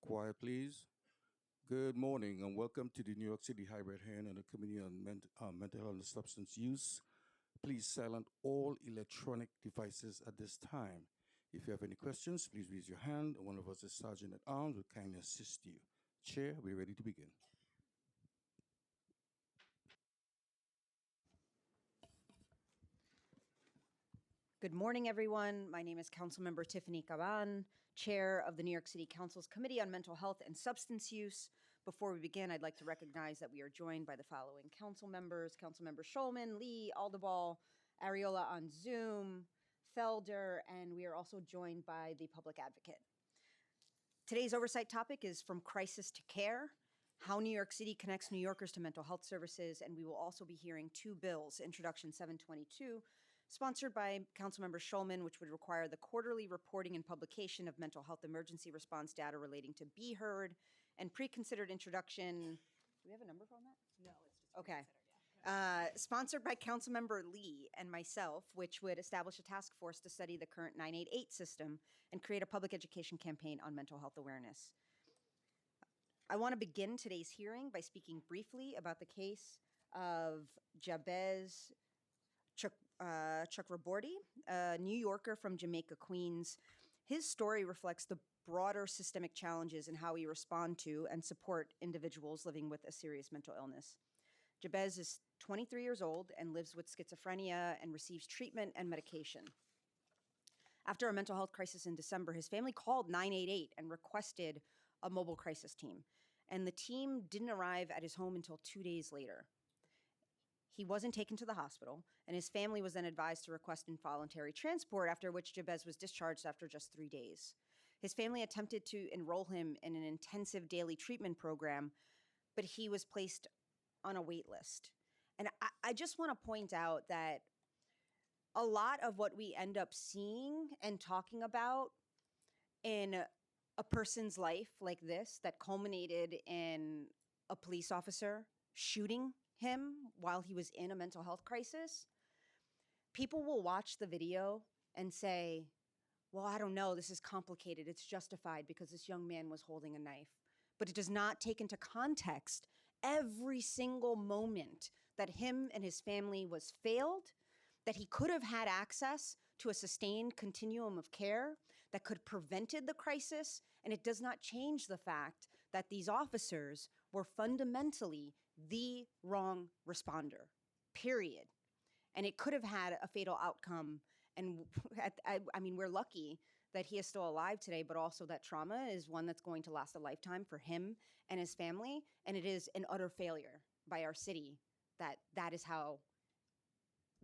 quiet, please. Good morning and welcome to the New York City Hybrid Hearing on the Committee on Mental Health and Substance Use. Please silence all electronic devices at this time. If you have any questions, please raise your hand and one of us, as Sergeant at Arms, will kindly assist you. Chair, we're ready to begin. Good morning, everyone. My name is Councilmember Tiffany Caban, Chair of the New York City Council's Committee on Mental Health and Substance Use. Before we begin, I'd like to recognize that we are joined by the following council members: Councilmember Schulman, Lee, Aldebal, Ariola on Zoom, Felder, and we are also joined by the public advocate. Today's oversight topic is From Crisis to Care: How New York City Connects New Yorkers to Mental Health Services, and we will also be hearing two bills, Introduction 722, sponsored by Councilmember Schulman, which would require the quarterly reporting and publication of mental health emergency response data relating to Be Heard, and Preconsidered Introduction. Do we have a number on that? No, it's just Okay. reconsidered, Sponsored by Councilmember Lee and myself, which would establish a task force to study the current 988 system and create a public education campaign on mental health awareness. I want to begin today's hearing by speaking briefly about the case of Jabez Chakraborty, a New Yorker from Jamaica, Queens. His story reflects the broader systemic challenges in how we respond to and support individuals living with a serious mental illness. Jabez is 23 years old and lives with schizophrenia and receives treatment and medication. After a mental health crisis in December, his family called 988 and requested a mobile crisis team, and the team didn't arrive at his home until 2 days later. He wasn't taken to the hospital, and his family was then advised to request involuntary transport, after which Jabez was discharged after just 3 days. His family attempted to enroll him in an intensive daily treatment program, but he was placed on a wait list. And I just want to point out that a lot of what we end up seeing and talking about in a person's life like this, that culminated in a police officer shooting him while he was in a mental health crisis, people will watch the video and say, well, I don't know, this is complicated. It's justified because this young man was holding a knife. But it does not take into context every single moment that him and his family was failed, that he could have had access to a sustained continuum of care that could have prevented the crisis. And it does not change the fact that these officers were fundamentally the wrong responder, period. And it could have had a fatal outcome. And I mean, we're lucky that he is still alive today, but also that trauma is one that's going to last a lifetime for him and his family. And it is an utter failure by our city that is how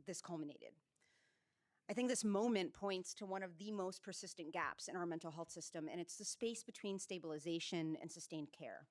this culminated. I think this moment points to one of the most persistent gaps in our mental health system, and it's the space between stabilization and sustained care.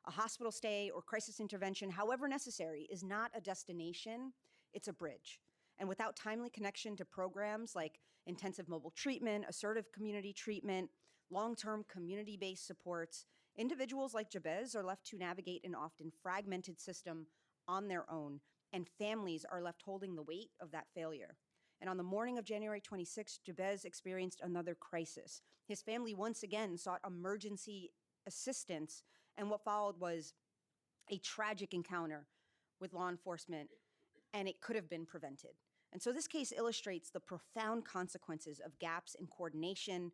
A hospital stay or crisis intervention, however necessary, is not a destination, it's a bridge. And without timely connection to programs like intensive mobile treatment, assertive community treatment, long-term community-based supports, individuals like Jabez are left to navigate an often fragmented system on their own, and families are left holding the weight of that failure. And on the morning of January 26, Jabez experienced another crisis. His family once again sought emergency assistance, and what followed was a tragic encounter with law enforcement, and it could have been prevented. And so this case illustrates the profound consequences of gaps in coordination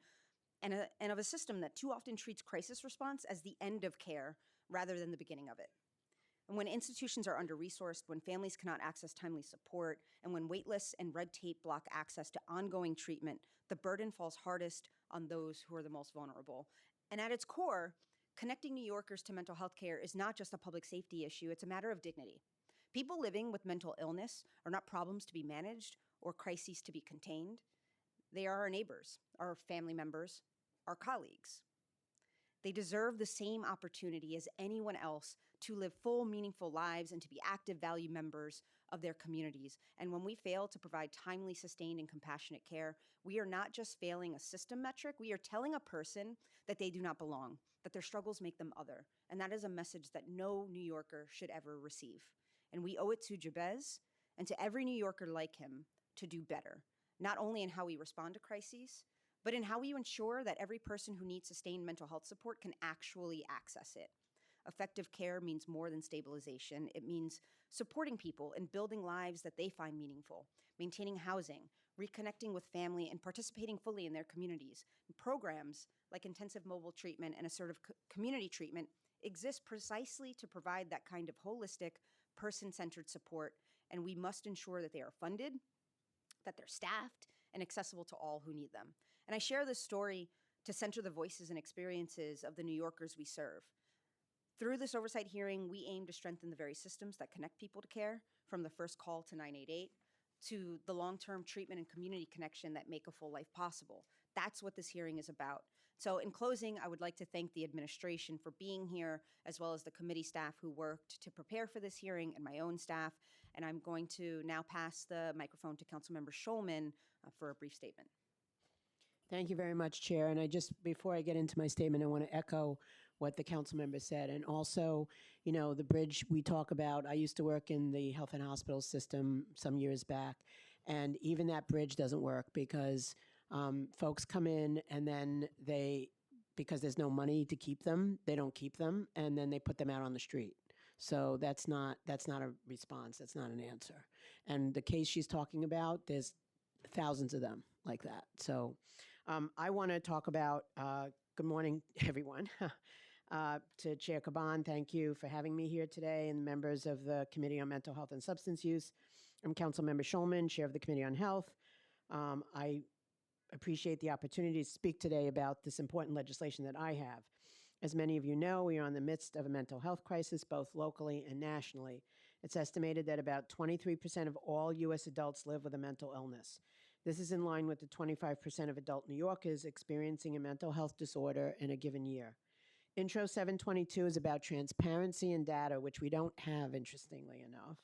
and of a system that too often treats crisis response as the end of care rather than the beginning of it. And when institutions are under-resourced, when families cannot access timely support, and when wait lists and red tape block access to ongoing treatment, the burden falls hardest on those who are the most vulnerable. And at its core, connecting New Yorkers to mental health care is not just a public safety issue, it's a matter of dignity. People living with mental illness are not problems to be managed or crises to be contained. They are our neighbors, our family members, our colleagues. They deserve the same opportunity as anyone else to live full, meaningful lives and to be active value members of their communities. And when we fail to provide timely, sustained, and compassionate care, we are not just failing a system metric, we are telling a person that they do not belong, that their struggles make them other. And that is a message that no New Yorker should ever receive. And we owe it to Jabez and to every New Yorker like him to do better, not only in how we respond to crises, but in how we ensure that every person who needs sustained mental health support can actually access it. Effective care means more than stabilization. It means supporting people and building lives that they find meaningful, maintaining housing, reconnecting with family, and participating fully in their communities. And programs like intensive mobile treatment and assertive community treatment exist precisely to provide that kind of holistic, person-centered support, and we must ensure that they are funded, that they're staffed, and accessible to all who need them. And I share this story to center the voices and experiences of the New Yorkers we serve. Through this oversight hearing, we aim to strengthen the very systems that connect people to care, from the first call to 988 to the long-term treatment and community connection that make a full life possible. That's what this hearing is about. So in closing, I would like to thank the administration for being here, as well as the committee staff who worked to prepare for this hearing and my own staff. And I'm going to now pass the microphone to Councilmember Schulman for a brief statement. Thank you very much, Chair. And before I get into my statement, I want to echo what the council member said. And also, the bridge we talk about, I used to work in the health and hospital system some years back, and even that bridge doesn't work because folks come in and then because there's no money to keep them, they don't keep them, and then they put them out on the street. So that's not a response. That's not an answer. And the case she's talking about, there's thousands of them like that. So I want to talk about, good morning, everyone. To Chair Caban, thank you for having me here today, and members of the Committee on Mental Health and Substance Use. I'm Councilmember Schulman, Chair of the Committee on Health. I appreciate the opportunity to speak today about this important legislation that I have. As many of you know, we are in the midst of a mental health crisis, both locally and nationally. It's estimated that about 23% of all U.S. adults live with a mental illness. This is in line with the 25% of adult New Yorkers experiencing a mental health disorder in a given year. Intro 722 is about transparency and data, which we don't have, interestingly enough.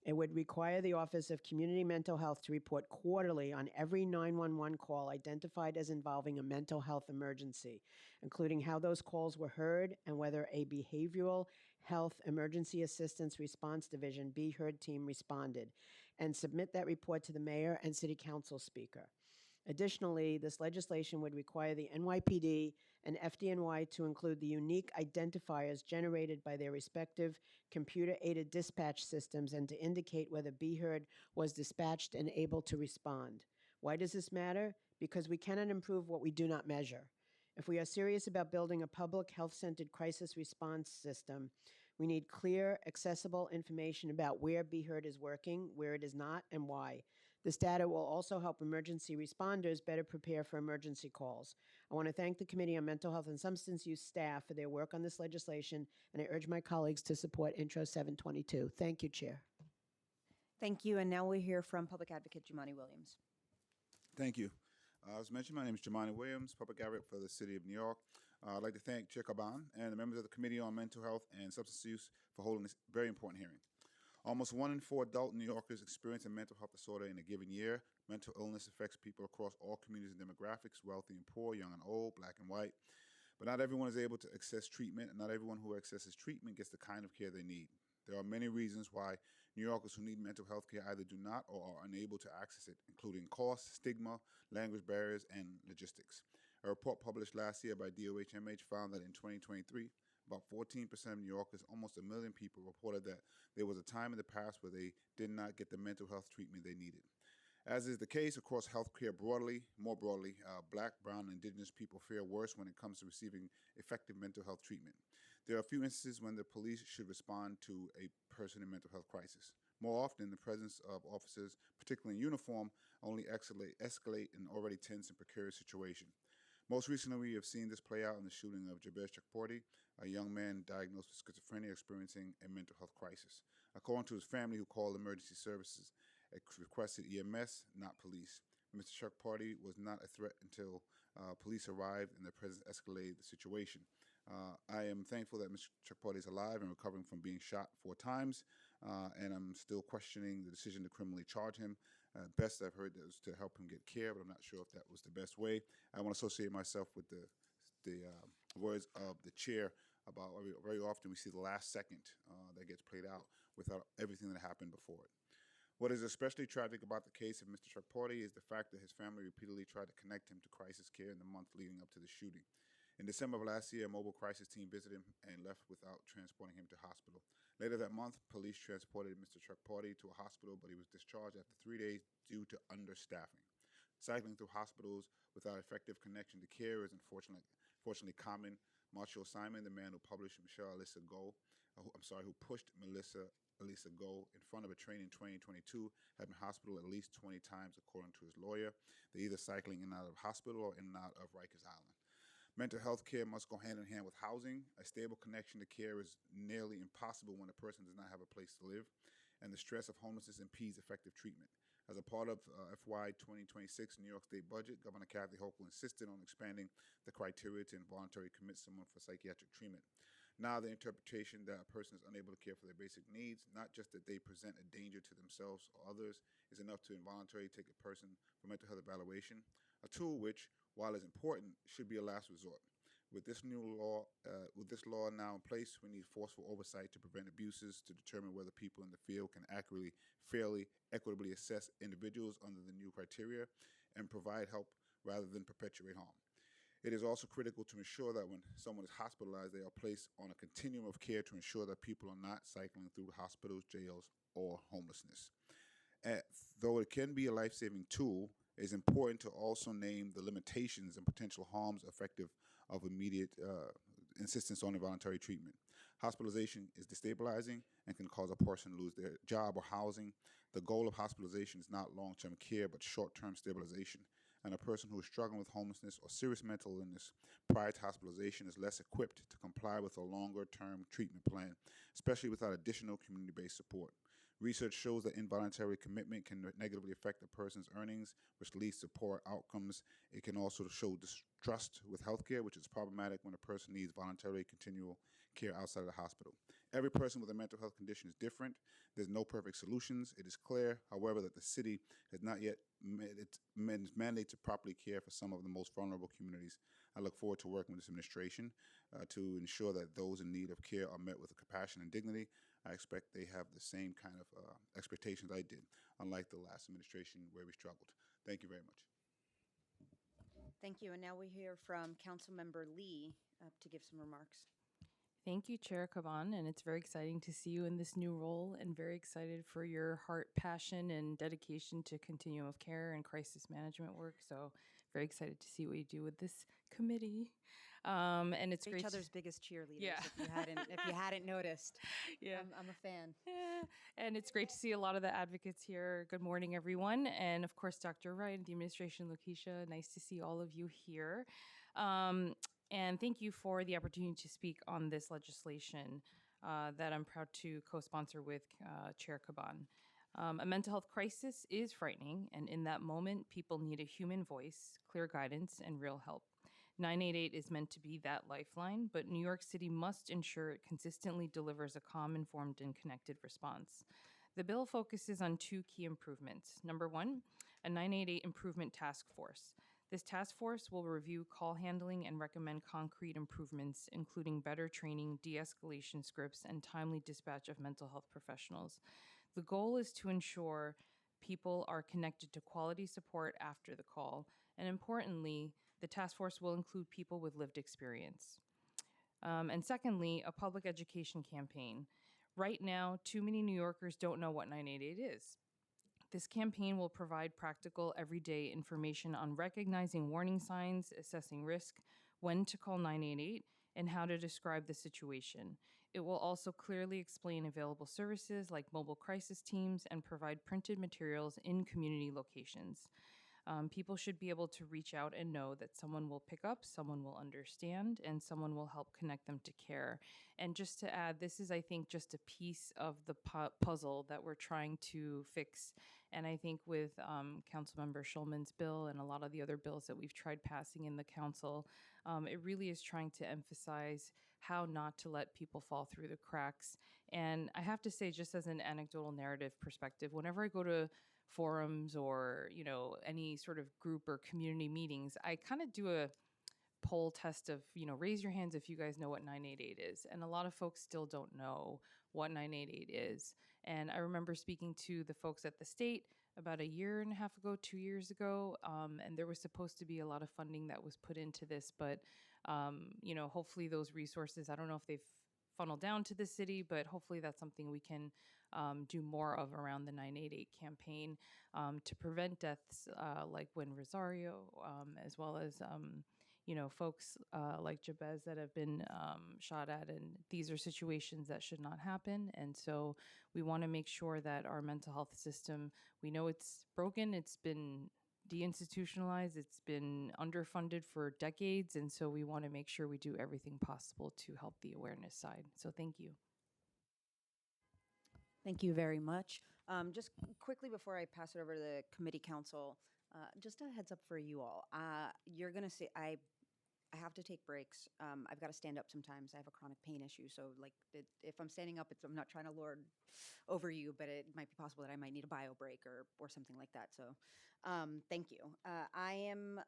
It would require the Office of Community Mental Health to report quarterly on every 911 call identified as involving a mental health emergency, including how those calls were heard and whether a Behavioral Health Emergency Assistance Response Division BHERD team responded, and submit that report to the mayor and city council speaker. Additionally, this legislation would require the NYPD and FDNY to include the unique identifiers generated by their respective computer-aided dispatch systems and to indicate whether BHERD was dispatched and able to respond. Why does this matter? Because we cannot improve what we do not measure. If we are serious about building a public health-centered crisis response system, we need clear, accessible information about where BHERD is working, where it is not, and why. This data will also help emergency responders better prepare for emergency calls. I want to thank the Committee on Mental Health and Substance Use staff for their work on this legislation, and I urge my colleagues to support Intro 722. Thank you, Chair. Thank you. And now we'll hear from Public Advocate Jumaane Williams. Thank you. As mentioned, my name is Jumaane Williams, Public Advocate for the City of New York. I'd like to thank Chair Caban and the members of the Committee on Mental Health and Substance Use for holding this very important hearing. Almost 1 in 4 adult New Yorkers experience a mental health disorder in a given year. Mental illness affects people across all communities and demographics, wealthy and poor, young and old, black and white. But not everyone is able to access treatment, and not everyone who accesses treatment gets the kind of care they need. There are many reasons why New Yorkers who need mental health care either do not or are unable to access it, including cost, stigma, language barriers, and logistics. A report published last year by DOHMH found that in 2023, about 14% of New Yorkers, almost 1 million people, reported that there was a time in the past where they did not get the mental health treatment they needed. As is the case across healthcare more broadly, Black, brown, and indigenous people fare worse when it comes to receiving effective mental health treatment. There are a few instances when the police should respond to a person in mental health crisis. More often, the presence of officers, particularly in uniform, only escalate an already tense and precarious situation. Most recently, we have seen this play out in the shooting of Jabesh Chakporty, a young man diagnosed with schizophrenia experiencing a mental health crisis. According to his family, who called emergency services, requested EMS, not police. Mr. Chakporty was not a threat until police arrived and their presence escalated the situation. I am thankful that Mr. Chakporty is alive and recovering from being shot 4 times, and I'm still questioning the decision to criminally charge him. Best I've heard was to help him get care, but I'm not sure if that was the best way. I want to associate myself with the words of the chair about very often we see the last second that gets played out without everything that happened before it. What is especially tragic about the case of Mr. Shakporty is the fact that his family repeatedly tried to connect him to crisis care in the month leading up to the shooting. In December of last year, a mobile crisis team visited him and left without transporting him to hospital. Later that month, police transported Mr. Shakporty to a hospital, but he was discharged after 3 days due to understaffing. Cycling through hospitals without effective connection to care is unfortunately common. Marshall Simon, the man who published who pushed Elisa Go in front of a train in 2022, had been hospital at least 20 times, according to his lawyer. They're either cycling in and out of hospital or in and out of Rikers Island. Mental health care must go hand in hand with housing. A stable connection to care is nearly impossible when a person does not have a place to live, and the stress of homelessness impedes effective treatment. As a part of FY 2026 New York State budget, Governor Kathy Hochul insisted on expanding the criteria to involuntarily commit someone for psychiatric treatment. Now, the interpretation that a person is unable to care for their basic needs, not just that they present a danger to themselves or others, is enough to involuntarily take a person for mental health evaluation, a tool which, while is important, should be a last resort. With this law now in place, we need forceful oversight to prevent abuses, to determine whether people in the field can accurately, fairly, equitably assess individuals under the new criteria, and provide help rather than perpetuate harm. It is also critical to ensure that when someone is hospitalized, they are placed on a continuum of care to ensure that people are not cycling through hospitals, jails, or homelessness. Though it can be a life-saving tool, it is important to also name the limitations and potential harms of immediate insistence on involuntary treatment. Hospitalization is destabilizing and can cause a person to lose their job or housing. The goal of hospitalization is not long-term care, but short-term stabilization. And a person who is struggling with homelessness or serious mental illness prior to hospitalization is less equipped to comply with a longer-term treatment plan, especially without additional community-based support. Research shows that involuntary commitment can negatively affect a person's earnings, which leads to poor outcomes. It can also show distrust with healthcare, which is problematic when a person needs voluntary continual care outside of the hospital. Every person with a mental health condition is different. There's no perfect solutions. It is clear, however, that the city has not yet met its mandate to properly care for some of the most vulnerable communities. I look forward to working with this administration to ensure that those in need of care are met with compassion and dignity. I expect they have the same kind of expectations I did, unlike the last administration where we struggled. Thank you very much. Thank you. And now we hear from Councilmember Lee to give some remarks. Thank you, Chair Caban, and it's very exciting to see you in this new role and very excited for your heart, passion, and dedication to continuum of care and crisis management work. So very excited to see what you do with this committee. And it's We're great each other's biggest cheerleaders. Yeah. If you hadn't noticed, Yeah. I'm a fan. And it's great to see a lot of the advocates here. Good morning, everyone. And of course, Dr. Wright, the administration, Lakeisha, nice to see all of you here. And thank you for the opportunity to speak on this legislation that I'm proud to co-sponsor with Chair Caban. A mental health crisis is frightening, and in that moment, people need a human voice, clear guidance, and real help. 988 is meant to be that lifeline, but New York City must ensure it consistently delivers a calm, informed, and connected response. The bill focuses on two key improvements. Number one, a 988 improvement task force. This task force will review call handling and recommend concrete improvements, including better training, de-escalation scripts, and timely dispatch of mental health professionals. The goal is to ensure people are connected to quality support after the call, and importantly, the task force will include people with lived experience. And secondly, a public education campaign. Right now, too many New Yorkers don't know what 988 is. This campaign will provide practical, everyday information on recognizing warning signs, assessing risk, when to call 988, and how to describe the situation. It will also clearly explain available services like mobile crisis teams and provide printed materials in community locations. People should be able to reach out and know that someone will pick up, someone will understand, and someone will help connect them to care. And just to add, this is, I think, just a piece of the puzzle that we're trying to fix. And I think with Councilmember Schulman's bill and a lot of the other bills that we've tried passing in the council, it really is trying to emphasize how not to let people fall through the cracks. And I have to say, just as an anecdotal narrative perspective, whenever I go to forums or any sort of group or community meetings, I kind of do a poll test of raise your hands if you guys know what 988 is, and a lot of folks still don't know what 988 is. And I remember speaking to the folks at the state about a year and a half ago, 2 years ago, and there was supposed to be a lot of funding that was put into this, but hopefully those resources, I don't know if they've funneled down to the city, but hopefully that's something we can do more of around the 988 campaign to prevent deaths like when Rosario, as well as folks like Jabez that have been shot at, and these are situations that should not happen. And so we want to make sure that our mental health system, we know it's broken, it's been deinstitutionalized, it's been underfunded for decades, and so we want to make sure we do everything possible to help the awareness side. So thank you. Thank you very much. Just quickly before I pass it over to the committee council, just a heads up for you all. You're gonna see I have to take breaks. I've got to stand up sometimes. I have a chronic pain issue, so like if I'm standing up, I'm not trying to lord over you, but it might be possible that I might need a bio break or something like that. So, thank you. I am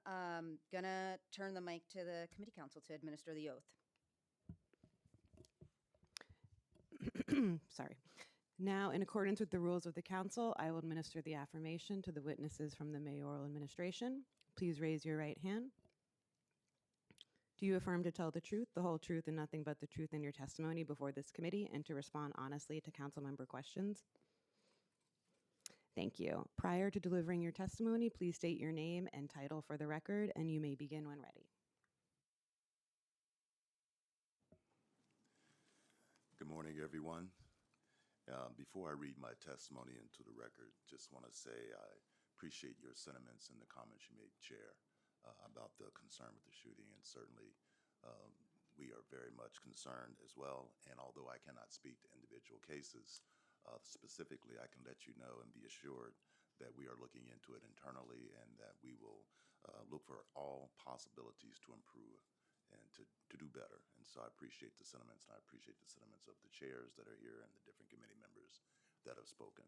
gonna turn the mic to the committee council to administer the oath. Sorry. Now, in accordance with the rules of the council, I will administer the affirmation to the witnesses from the mayoral administration. Please raise your right hand. Do you affirm to tell the truth, the whole truth, and nothing but the truth in your testimony before this committee, and to respond honestly to council member questions? Thank you. Prior to delivering your testimony, please state your name and title for the record, and you may begin when ready. Good morning, everyone. Before I read my testimony into the record, just want to say I appreciate your sentiments and the comments you made, Chair, about the concern with the shooting, and certainly we are very much concerned as well. And although I cannot speak to individual cases specifically, I can let you know and be assured that we are looking into it internally, and that we will look for all possibilities to improve and to do better. And so I appreciate the sentiments, and I appreciate the sentiments of the chairs that are here and the different committee members that have spoken.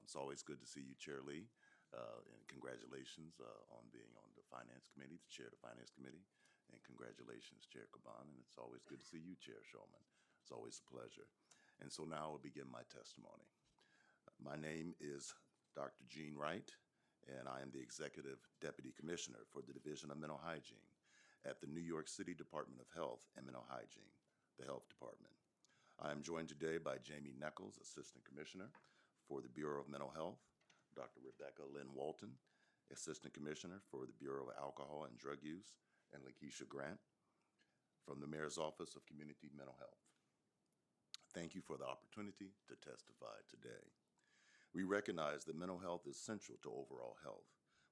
It's always good to see you, Chair Lee, and congratulations on being on the Finance Committee, to chair the Finance Committee, and congratulations, Chair Caban, and it's always good to see you, Chair Shulman. It's always a pleasure. And so now I'll begin my testimony. My name is Dr. Gene Wright, and I am the Executive Deputy Commissioner for the Division of Mental Hygiene at the New York City Department of Health and Mental Hygiene, the Health Department. I am joined today by Jamie Nichols, Assistant Commissioner for the Bureau of Mental Health, Dr. Rebecca Lynn Walton, Assistant Commissioner for the Bureau of Alcohol and Drug Use, and Nycc Grant from the Mayor's Office of Community Mental Health. Thank you for the opportunity to testify today. We recognize that mental health is central to overall health.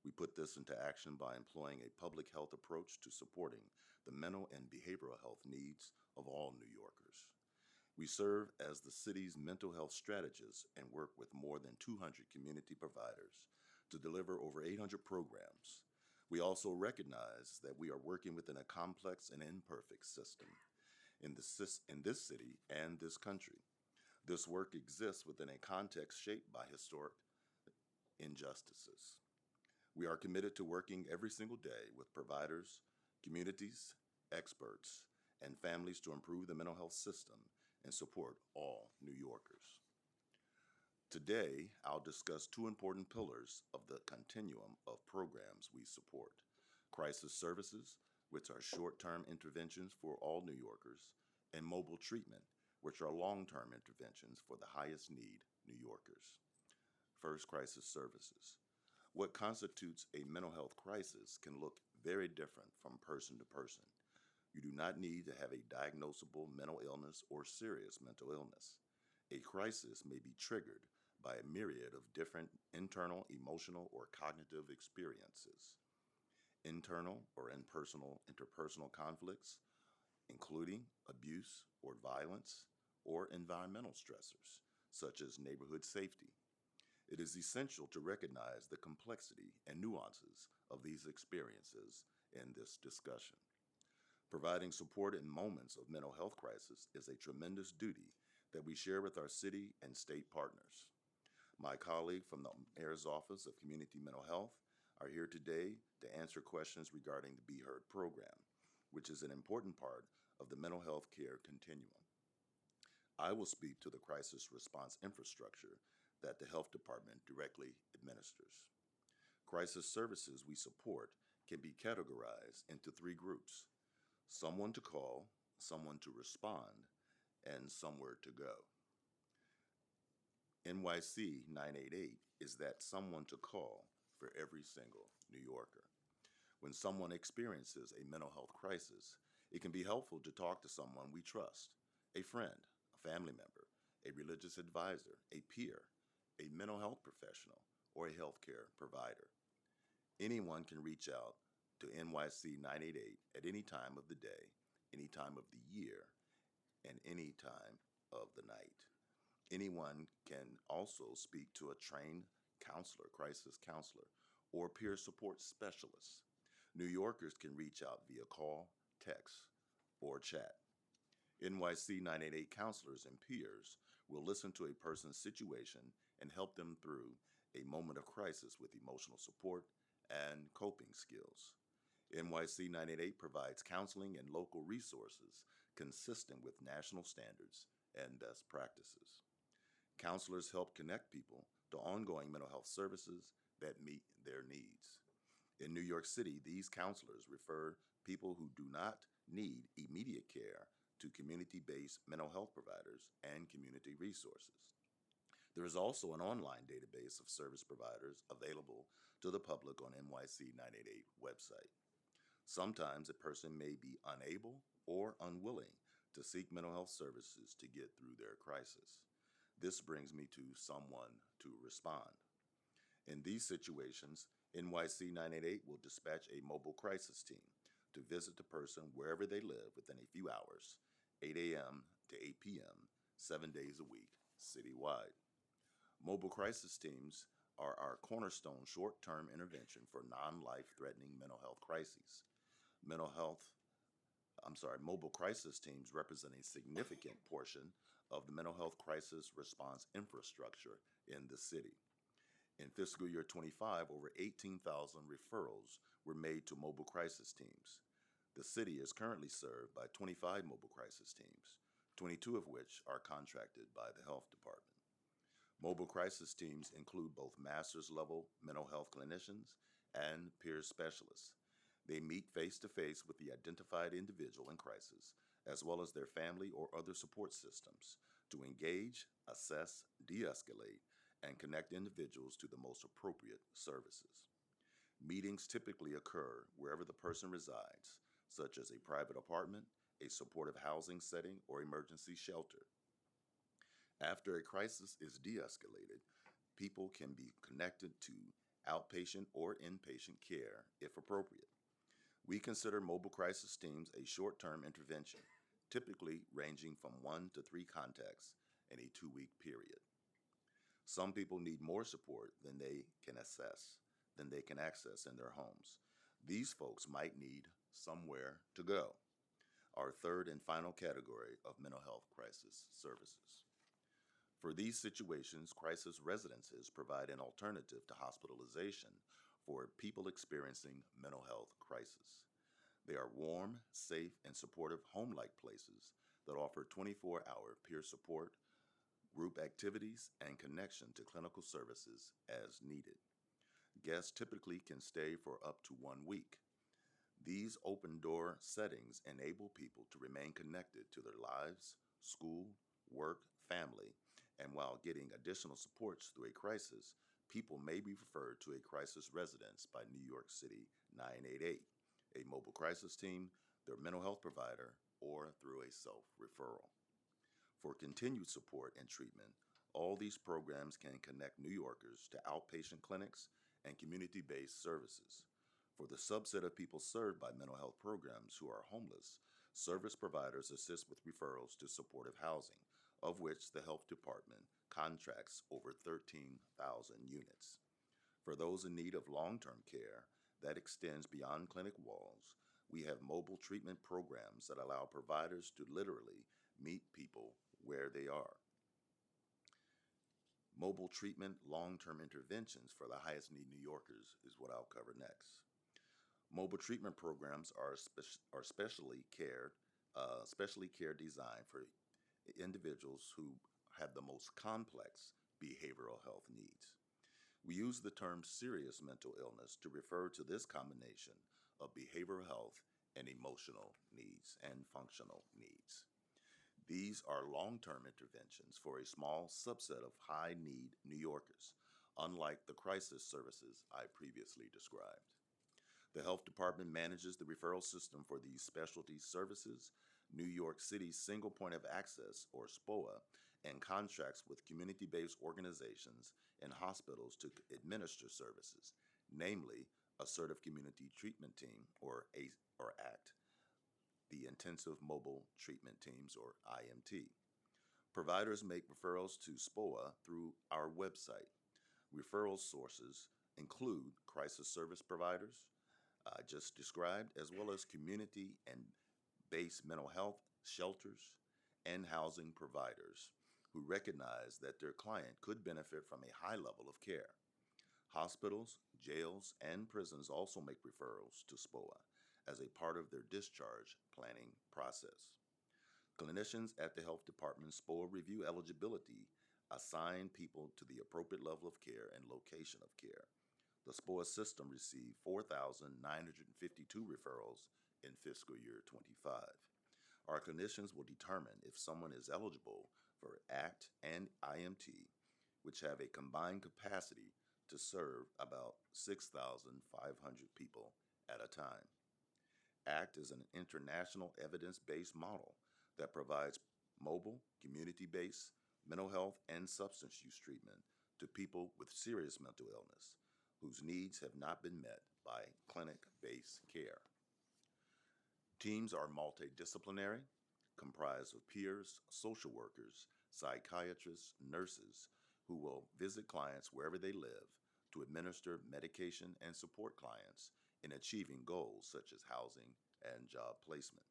We put this into action by employing a public health approach to supporting the mental and behavioral health needs of all New Yorkers. We serve as the city's mental health strategist and work with more than 200 community providers to deliver over 800 programs. We also recognize that we are working within a complex and imperfect system in this city and this country. This work exists within a context shaped by historic injustices. We are committed to working every single day with providers, communities, experts, and families to improve the mental health system and support all New Yorkers. Today, I'll discuss two important pillars of the continuum of programs we support: crisis services, which are short-term interventions for all New Yorkers, and mobile treatment, which are long-term interventions for the highest need New Yorkers. First, crisis services. What constitutes a mental health crisis can look very different from person to person. You do not need to have a diagnosable mental illness or serious mental illness. A crisis may be triggered by a myriad of different internal, emotional, or cognitive experiences. Internal or interpersonal conflicts, including abuse or violence, or environmental stressors, such as neighborhood safety. It is essential to recognize the complexity and nuances of these experiences in this discussion. Providing support in moments of mental health crisis is a tremendous duty that we share with our city and state partners. My colleague from the Mayor's Office of Community Mental Health are here today to answer questions regarding the Be Heard program, which is an important part of the mental health care continuum. I will speak to the crisis response infrastructure that the Health Department directly administers. Crisis services we support can be categorized into three groups: someone to call, someone to respond, and somewhere to go. NYC 988 is that someone to call for every single New Yorker. When someone experiences a mental health crisis, it can be helpful to talk to someone we trust: a friend, a family member, a religious advisor, a peer, a mental health professional, or a healthcare provider. Anyone can reach out to NYC 988 at any time of the day, any time of the year, and any time of the night. Anyone can also speak to a trained counselor, crisis counselor, or peer support specialist. New Yorkers can reach out via call, text, or chat. NYC 988 counselors and peers will listen to a person's situation and help them through a moment of crisis with emotional support and coping skills. NYC 988 provides counseling and local resources consistent with national standards and best practices. Counselors help connect people to ongoing mental health services that meet their needs. In New York City, these counselors refer people who do not need immediate care to community-based mental health providers and community resources. There is also an online database of service providers available to the public on NYC 988 website. Sometimes a person may be unable or unwilling to seek mental health services to get through their crisis. This brings me to someone to respond. In these situations, NYC 988 will dispatch a mobile crisis team to visit the person wherever they live within a few hours, 8 a.m. to 8 p.m., 7 days a week, citywide. Mobile crisis teams are our cornerstone short-term intervention for non-life-threatening mental health crises. Mental health Mobile crisis teams represent a significant portion of the mental health crisis response infrastructure in the city. In fiscal year 25, over 18,000 referrals were made to mobile crisis teams. The city is currently served by 25 mobile crisis teams, 22 of which are contracted by the health department. Mobile crisis teams include both master's level mental health clinicians and peer specialists. They meet face to face with the identified individual in crisis, as well as their family or other support systems, to engage, assess, de escalate, and connect individuals to the most appropriate services. Meetings typically occur wherever the person resides, such as a private apartment, a supportive housing setting, or emergency shelter. After a crisis is de escalated, people can be connected to outpatient or inpatient care if appropriate. We consider mobile crisis teams a short term intervention, typically ranging from 1 to 3 contacts in a 2-week period. Some people need more support than they can access in their homes. These folks might need somewhere to go, our third and final category of mental health crisis services. For these situations, crisis residences provide an alternative to hospitalization for people experiencing mental health crisis. They are warm, safe, and supportive home-like places that offer 24-hour peer support, group activities, and connection to clinical services as needed. Guests typically can stay for up to 1 week. These open-door settings enable people to remain connected to their lives, school, work, family, and while getting additional supports through a crisis, people may be referred to a crisis residence by New York City 988, a mobile crisis team, their mental health provider, or through a self-referral. For continued support and treatment, all these programs can connect New Yorkers to outpatient clinics and community-based services. For the subset of people served by mental health programs who are homeless, service providers assist with referrals to supportive housing, of which the health department contracts over 13,000 units. For those in need of long-term care that extends beyond clinic walls, we have mobile treatment programs that allow providers to literally meet people where they are. Mobile treatment long-term interventions for the highest need New Yorkers is what I'll cover next. Mobile treatment programs are specially care designed for individuals who have the most complex behavioral health needs. We use the term serious mental illness to refer to this combination of behavioral health and emotional needs and functional needs. These are long-term interventions for a small subset of high-need New Yorkers, unlike the crisis services I previously described. The Health Department manages the referral system for these specialty services, New York City's Single Point of Access, or SPOA, and contracts with community-based organizations and hospitals to administer services, namely Assertive Community Treatment Team, or ACT, the Intensive Mobile Treatment Teams, or IMT. Providers make referrals to SPOA through our website. Referral sources include crisis service providers, I just described, as well as community and based mental health shelters and housing providers who recognize that their client could benefit from a high level of care. Hospitals, jails, and prisons also make referrals to SPOA as a part of their discharge planning process. Clinicians at the Health Department SPOA review eligibility, assign people to the appropriate level of care and location of care. The SPOA system received 4,952 referrals in fiscal year 25. Our clinicians will determine if someone is eligible for ACT and IMT, which have a combined capacity to serve about 6,500 people at a time. ACT is an international evidence-based model that provides mobile, community-based mental health and substance use treatment to people with serious mental illness whose needs have not been met by clinic-based care. Teams are multidisciplinary, comprised of peers, social workers, psychiatrists, nurses, who will visit clients wherever they live to administer medication and support clients in achieving goals such as housing and job placement.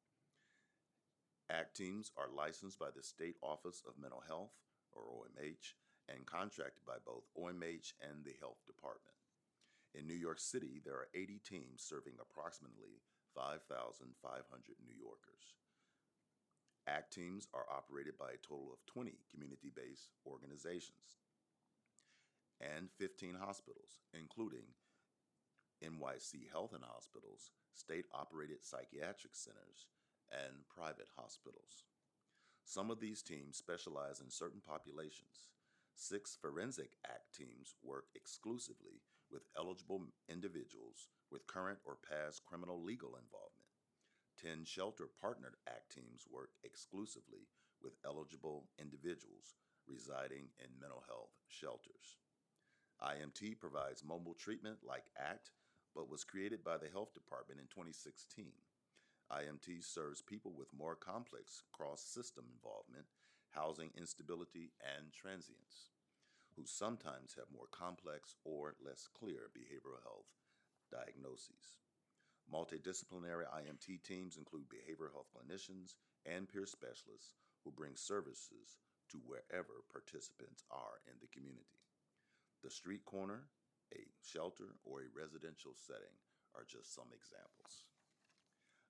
ACT teams are licensed by the State Office of Mental Health, or OMH, and contracted by both OMH and the Health Department. In New York City, there are 80 teams serving approximately 5,500 New Yorkers. ACT teams are operated by a total of 20 community-based organizations and 15 hospitals, including NYC Health and Hospitals, state-operated psychiatric centers, and private hospitals. Some of these teams specialize in certain populations. 6 forensic ACT teams work exclusively with eligible individuals with current or past criminal legal involvement. 10 shelter-partnered ACT teams work exclusively with eligible individuals residing in mental health shelters. IMT provides mobile treatment like ACT, but was created by the Health Department in 2016. IMT serves people with more complex cross-system involvement, housing instability, and transience, who sometimes have more complex or less clear behavioral health diagnoses. Multidisciplinary IMT teams include behavioral health clinicians and peer specialists who bring services to wherever participants are in the community. The street corner, a shelter, or a residential setting are just some examples.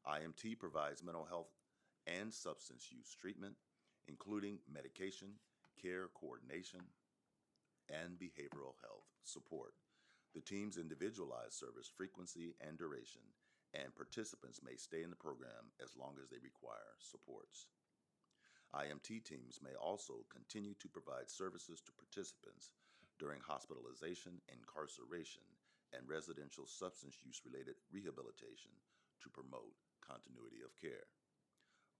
IMT provides mental health and substance use treatment, including medication, care coordination, and behavioral health support. The team's individualized service frequency and duration, and participants may stay in the program as long as they require supports. IMT teams may also continue to provide services to participants during hospitalization, incarceration, and residential substance use-related rehabilitation to promote continuity of care.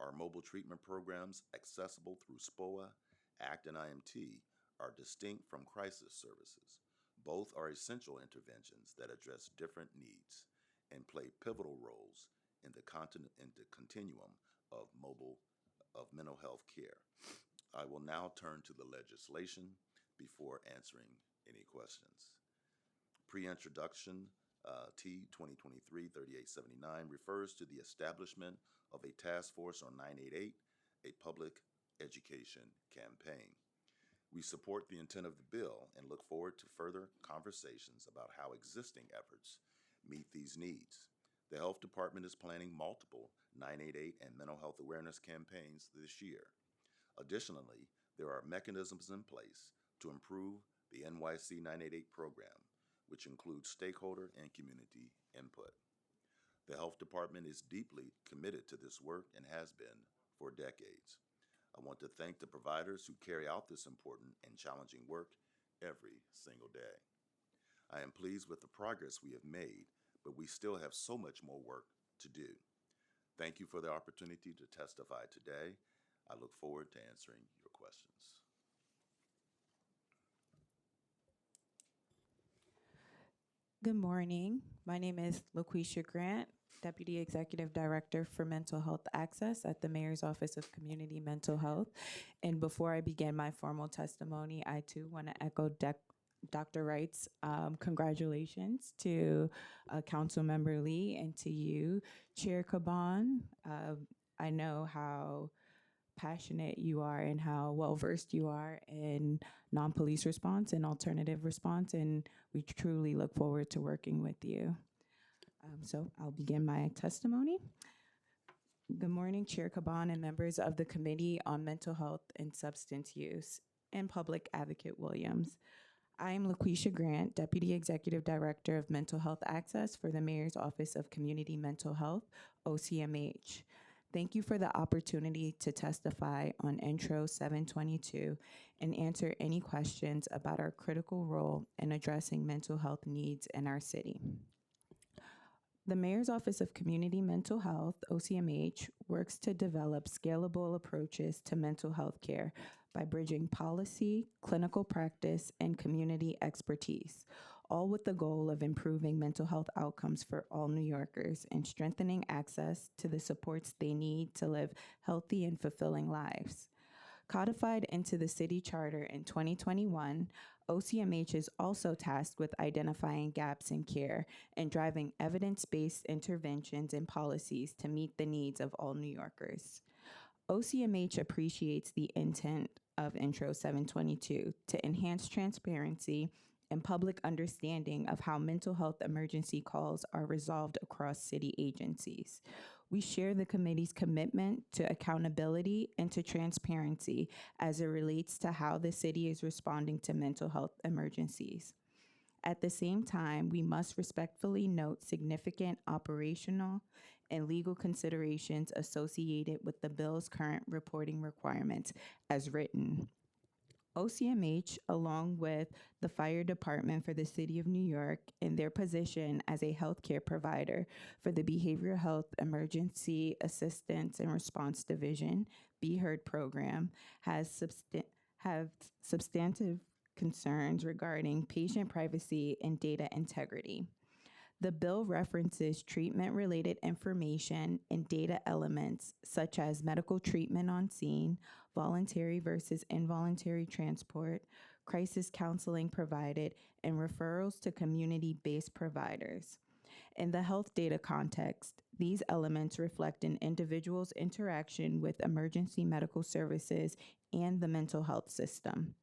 Our mobile treatment programs, accessible through SPOA, ACT, and IMT, are distinct from crisis services. Both are essential interventions that address different needs and play pivotal roles in the continuum of mental health care. I will now turn to the legislation before answering any questions. Pre-introduction T 2023-3879 refers to the establishment of a task force on 988, a public education campaign. We support the intent of the bill and look forward to further conversations about how existing efforts meet these needs. The Health Department is planning multiple 988 and mental health awareness campaigns this year. Additionally, there are mechanisms in place to improve the NYC 988 program, which includes stakeholder and community input. The Health Department is deeply committed to this work and has been for decades. I want to thank the providers who carry out this important and challenging work every single day. I am pleased with the progress we have made, but we still have so much more work to do. Thank you for the opportunity to testify today. I look forward to answering your questions. Good morning. My name is Nycc Grant, Deputy Executive Director for Mental Health Access at the Mayor's Office of Community Mental Health. And before I begin my formal testimony, I too want to echo Dr. Wright's congratulations to Councilmember Lee and to you, Chair Caban. I know how passionate you are and how well-versed you are in non-police response and alternative response, and we truly look forward to working with you. So I'll begin my testimony. Good morning, Chair Caban and members of the Committee on Mental Health and Substance Use, and Public Advocate Williams. I am Nycc Grant, Deputy Executive Director of Mental Health Access for the Mayor's Office of Community Mental Health, OCMH. Thank you for the opportunity to testify on Intro 722 and answer any questions about our critical role in addressing mental health needs in our city. The Mayor's Office of Community Mental Health, OCMH, works to develop scalable approaches to mental health care by bridging policy, clinical practice, and community expertise, all with the goal of improving mental health outcomes for all New Yorkers and strengthening access to the supports they need to live healthy and fulfilling lives. Codified into the city charter in 2021, OCMH is also tasked with identifying gaps in care and driving evidence-based interventions and policies to meet the needs of all New Yorkers. OCMH appreciates the intent of Intro 722 to enhance transparency and public understanding of how mental health emergency calls are resolved across city agencies. We share the committee's commitment to accountability and to transparency as it relates to how the city is responding to mental health emergencies. At the same time, we must respectfully note significant operational and legal considerations associated with the bill's current reporting requirements as written. OCMH, along with the Fire Department for the City of New York, in their position as a healthcare provider for the Behavioral Health Emergency Assistance and Response Division, Be Heard program, have substantive concerns regarding patient privacy and data integrity. The bill references treatment-related information and data elements such as medical treatment on scene, voluntary versus involuntary transport, crisis counseling provided, and referrals to community-based providers. In the health data context, these elements reflect an individual's interaction with emergency medical services and the mental health system.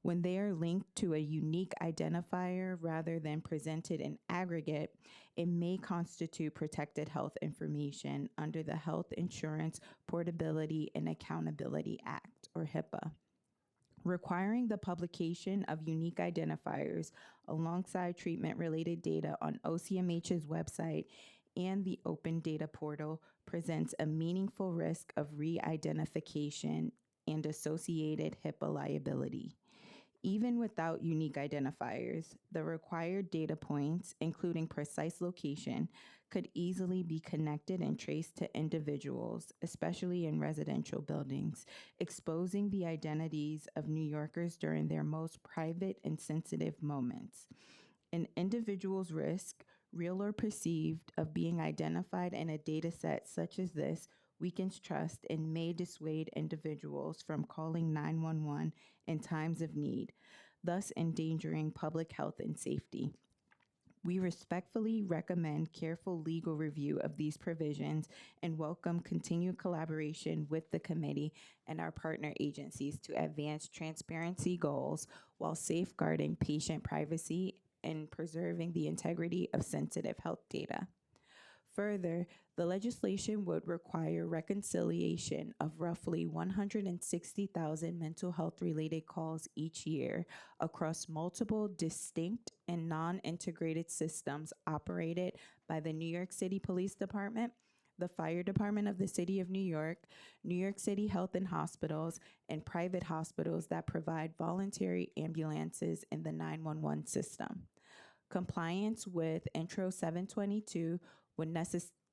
When they are linked to a unique identifier rather than presented in aggregate, it may constitute protected health information under the Health Insurance Portability and Accountability Act, or HIPAA. Requiring the publication of unique identifiers alongside treatment-related data on OCMH's website and the Open Data Portal presents a meaningful risk of re-identification and associated HIPAA liability. Even without unique identifiers, the required data points, including precise location, could easily be connected and traced to individuals, especially in residential buildings, exposing the identities of New Yorkers during their most private and sensitive moments. An individual's risk, real or perceived, of being identified in a data set such as this weakens trust and may dissuade individuals from calling 911 in times of need, thus endangering public health and safety. We respectfully recommend careful legal review of these provisions and welcome continued collaboration with the committee and our partner agencies to advance transparency goals while safeguarding patient privacy and preserving the integrity of sensitive health data. Further, the legislation would require reconciliation of roughly 160,000 mental health related calls each year across multiple distinct and non integrated systems operated by the New York City Police Department, the Fire Department of the City of New York City Health and Hospitals, and private hospitals that provide voluntary ambulances in the 911 system. Compliance with Intro 722 would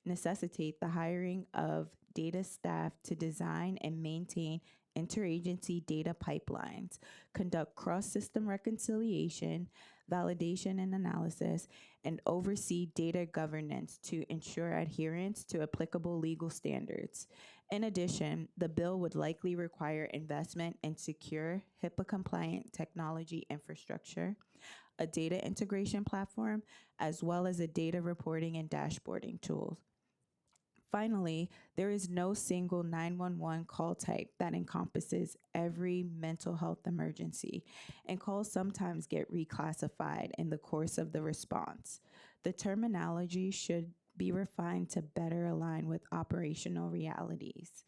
necessitate the hiring of data staff to design and maintain interagency data pipelines, conduct cross-system reconciliation, validation and analysis, and oversee data governance to ensure adherence to applicable legal standards. In addition, the bill would likely require investment in secure, HIPAA-compliant technology infrastructure, a data integration platform, as well as a data reporting and dashboarding tool. Finally, there is no single 911 call type that encompasses every mental health emergency, and calls sometimes get reclassified in the course of the response. The terminology should be refined to better align with operational realities.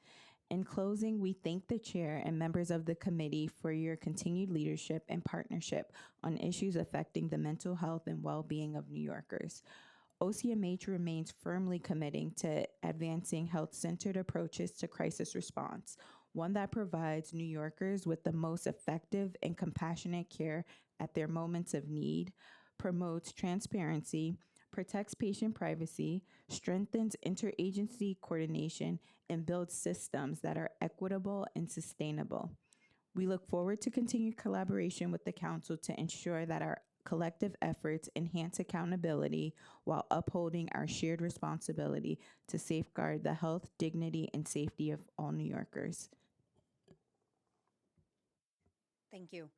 In closing, we thank the chair and members of the committee for your continued leadership and partnership on issues affecting the mental health and well-being of New Yorkers. OCMH remains firmly committing to advancing health-centered approaches to crisis response, one that provides New Yorkers with the most effective and compassionate care at their moments of need, promotes transparency, protects patient privacy, strengthens interagency coordination, and builds systems that are equitable and sustainable. We look forward to continued collaboration with the Council to ensure that our collective efforts enhance accountability while upholding our shared responsibility to safeguard the health, dignity, and safety of all New Yorkers. Thank you.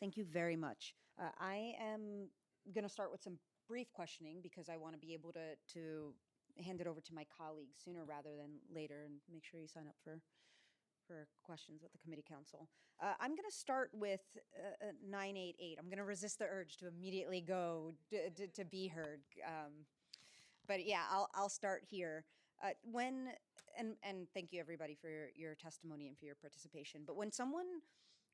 Thank you very much. I am going to start with some brief questioning because I want to be able to hand it over to my colleagues sooner rather than later, and make sure you sign up for questions with the committee council. I'm going to start with 988. I'm going to resist the urge to immediately go to be heard. But yeah, I'll start here. And thank you everybody for your testimony and for your participation. But when someone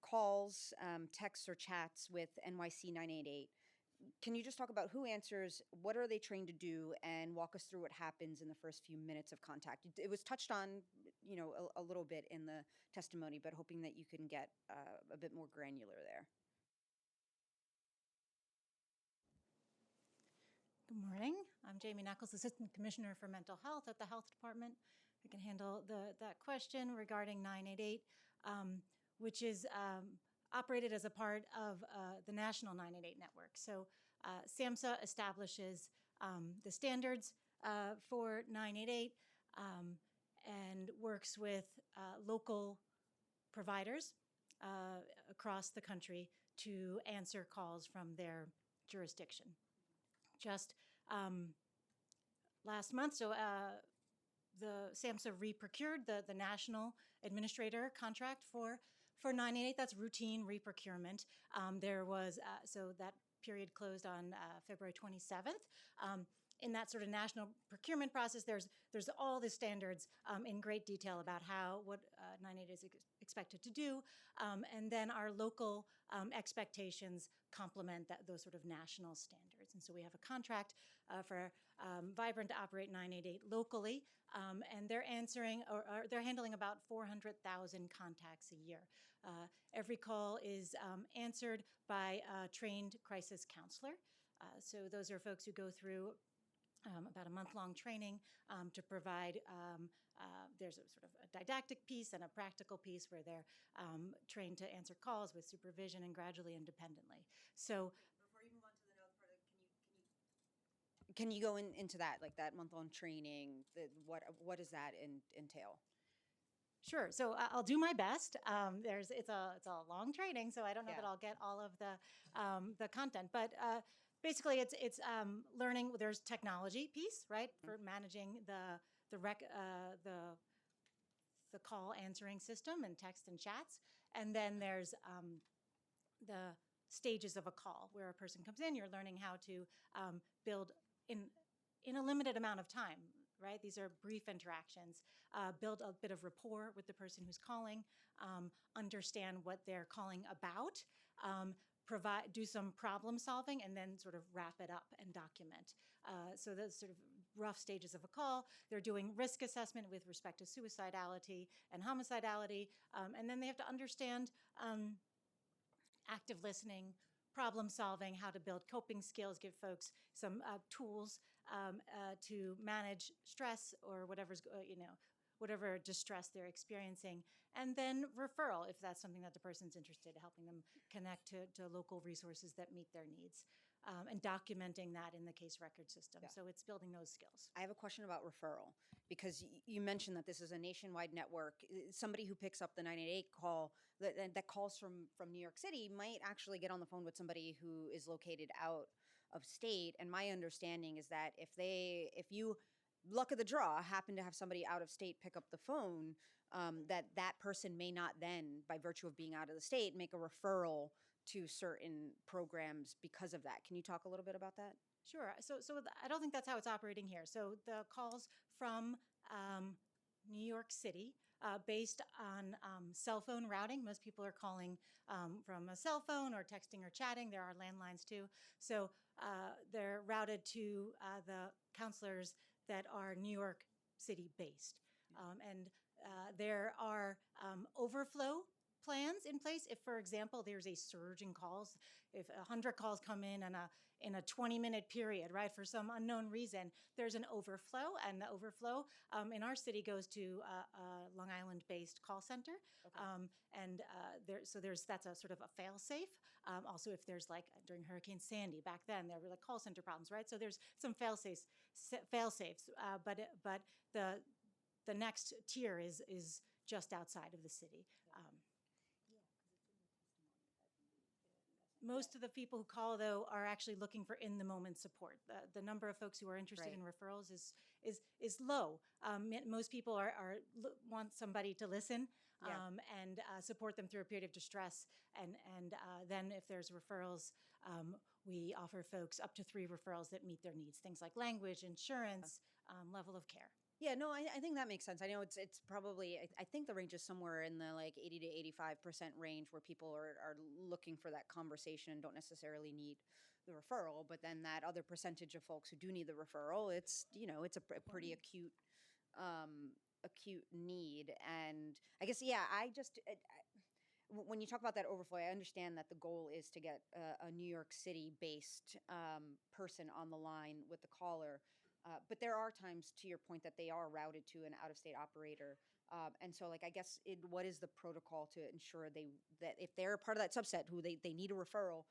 calls, texts, or chats with NYC 988, can you just talk about who answers, what are they trained to do, and walk us through what happens in the first few minutes of contact? It was touched on, a little bit in the testimony, but hoping that you can get a bit more granular there. Good morning. I'm Jamie Knuckles, Assistant Commissioner for Mental Health at the Health Department. I can handle that question regarding 988, which is operated as a part of the national 988 network. So SAMHSA establishes the standards for 988 and works with local providers across the country to answer calls from their jurisdiction. Just last month, so the SAMHSA re-procured the national administrator contract for 988. That's routine re-procurement. There was, so that period closed on February 27th. In that sort of national procurement process, there's all the standards in great detail about what 988 is expected to do, and then our local expectations complement those sort of national standards. And so we have a contract for Vibrant to operate 988 locally, and they're answering or they're handling about 400,000 contacts a year. Every call is answered by a trained crisis counselor. So those are folks who go through about a month-long training to provide, there's a sort of a didactic piece and a practical piece where they're trained to answer calls with supervision and gradually independently. So before you move on to the next part, can you go into that, like that month-long training? What does that entail? Sure. So I'll do my best. It's a long training, so I don't know that Yeah. I'll get all of the content, but basically it's learning. There's technology piece, right, for managing the call answering system and text and chats, and then there's the stages of a call where a person comes in. You're learning how to build in a limited amount of time, right? These are brief interactions. Build a bit of rapport with the person who's calling, understand what they're calling about, do some problem solving, and then sort of wrap it up and document. So those sort of rough stages of a call. They're doing risk assessment with respect to suicidality and homicidality, and then they have to understand active listening, problem solving, how to build coping skills, give folks some tools to manage stress or whatever distress they're experiencing, and then referral if that's something that the person's interested in, helping them connect to local resources that meet their needs, and documenting that in the case record system. Yeah. So it's building those skills. I have a question about referral because you mentioned that this is a nationwide network. Somebody who picks up the 988 call that calls from New York City might actually get on the phone with somebody who is located out of state. And my understanding is that if you luck of the draw happen to have somebody out of state pick up the phone, that person may not then, by virtue of being out of the state, make a referral to certain programs because of that. Can you talk a little bit about that? Sure. So I don't think that's how it's operating here. So the calls from New York City, based on cell phone routing. Most people are calling from a cell phone or texting or chatting. There are landlines too. So they're routed to the counselors that are New York City based. And there are overflow plans in place. If, for example, there's a surge in calls, if 100 calls come in a 20-minute period, right, for some unknown reason, there's an overflow, and the overflow in our city goes to a Long Island-based call center, and that's a sort of a fail-safe. Also, if there's like during Hurricane Sandy back then, there were like call center problems, right? So there's some fail-safes, but the next tier is just outside of the city. Most of the people who call, though, are actually looking for in-the-moment support. The number of folks who are interested in referrals is low. Most people want somebody to listen and support them through a period of distress. And then if there's referrals, we offer folks up to 3 referrals that meet their needs, things like language, insurance, level of care. Yeah, no, I think that makes sense. I know it's probably, I think the range is somewhere in the like 80 to 85% range where people are looking for that conversation and don't necessarily need the referral. But then that other percentage of folks who do need the referral, it's a pretty acute need. And I guess, when you talk about that overflow, I understand that the goal is to get a New York City based person on the line with the caller. But there are times, to your point, that they are routed to an out-of-state operator. And so, I guess, what is the protocol to ensure that if they're part of that subset who they need a referral,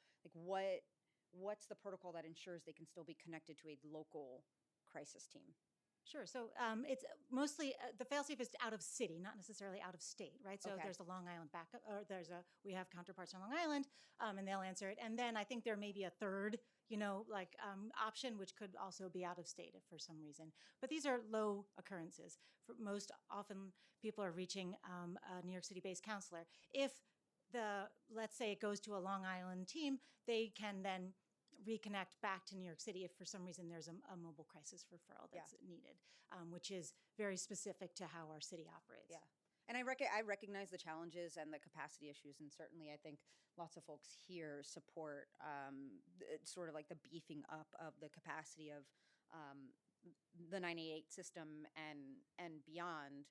what's the protocol that ensures they can still be connected to a local crisis team? Sure. So it's mostly the failsafe is out of city, not necessarily out of state, right? So there's a Long Island backup, or we have counterparts on Long Island, and they'll answer it. And then I think there may be a third, option, which could also be out of state if for some reason. But these are low occurrences. Most often, people are reaching a New York City-based counselor. If let's say it goes to a Long Island team, they can then reconnect back to New York City if for some reason there's a mobile crisis referral that's needed, which is very specific to how our city operates. Yeah. And I recognize the challenges and the capacity issues, and certainly I think lots of folks here support sort of like the beefing up of the capacity of the 988 system and beyond.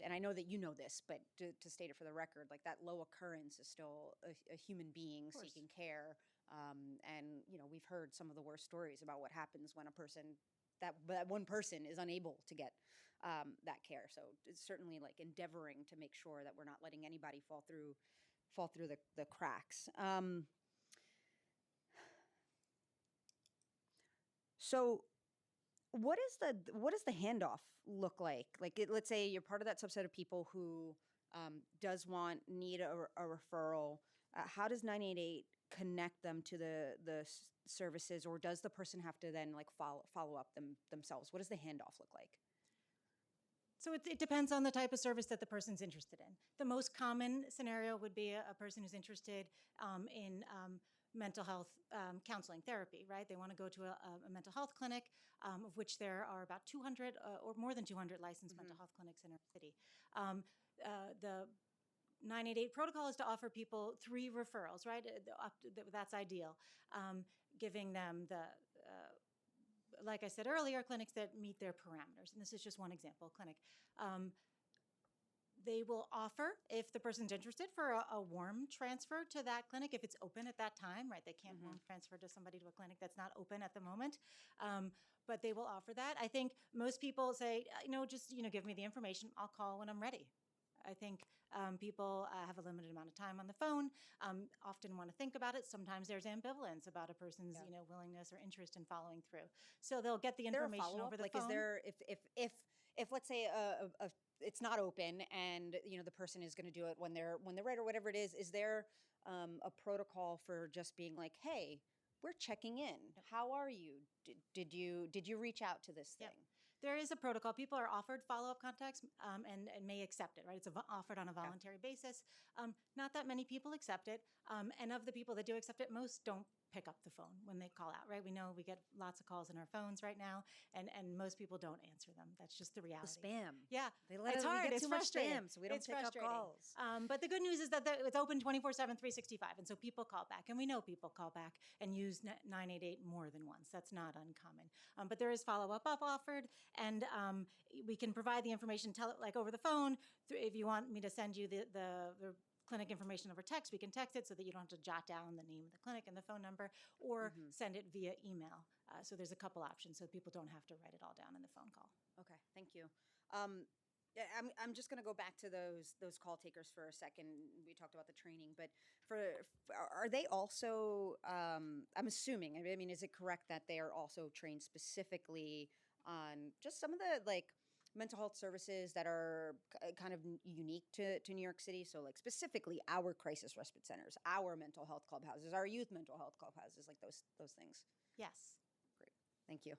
And I know that you know this, but to state it for the record, like that low occurrence is still a human being seeking care. And we've heard some of the worst stories about what happens when that one person is unable to get that care. So it's certainly like endeavoring to make sure that we're not letting anybody fall through the cracks. So what does the handoff look like? Let's say you're part of that subset of people who need a referral. How does 988 connect them to the services, or does the person have to then like follow up themselves? What does the handoff look like? So it depends on the type of service that the person's interested in. The most common scenario would be a person who's interested in mental health counseling therapy, right? They want to go to a mental health clinic, of which there are about 200 or more than 200 licensed mental health clinics in our city. The 988 protocol is to offer people 3 referrals, right? That's ideal, giving them like I said earlier, clinics that meet their parameters. And this is just one example clinic. They will offer, if the person's interested, for a warm transfer to that clinic if it's open at that time, right? They can't warm transfer to somebody to a clinic that's not open at the moment. But they will offer that. I think most people say, just give me the information. I'll call when I'm ready. I think people have a limited amount of time on the phone, often want to think about it. Sometimes there's ambivalence about a person's willingness or interest in following through. So they'll get the information over the phone. Is there, if let's say it's not open and the person is going to do it when they're ready or whatever it is there a protocol for just being like, hey, we're checking in. How are you? Did you reach out to this thing? There is a protocol. People are offered follow-up contacts and may accept it, right? It's offered on a voluntary basis. Not that many people accept it. And of the people that do accept it, most don't pick up the phone when they call out, right? We know we get lots of calls in our phones right now, and most people don't answer them. That's just the reality. The spam. Yeah. It's hard. It's too much frustrating. spam, so we don't pick up calls. But the good news is that it's open 24/7, 365. And so people call back. And we know people call back and use 988 more than once. That's not uncommon. But there is follow-up offered. And we can provide the information, like over the phone. If you want me to send you the clinic information over text, we can text it so that you don't have to jot down the name of the clinic and the phone number, or send it via email. So there's a couple options so people don't have to write it all down in the phone call. Okay, thank you. I'm just going to go back to those call takers for a second. We talked about the training, but are they also? I'm assuming. I mean, is it correct that they are also trained specifically on just some of the mental health services that are kind of unique to New York City? So specifically our crisis respite centers, our mental health clubhouses, our youth mental health clubhouses, like those things. Yes. Great. Thank you.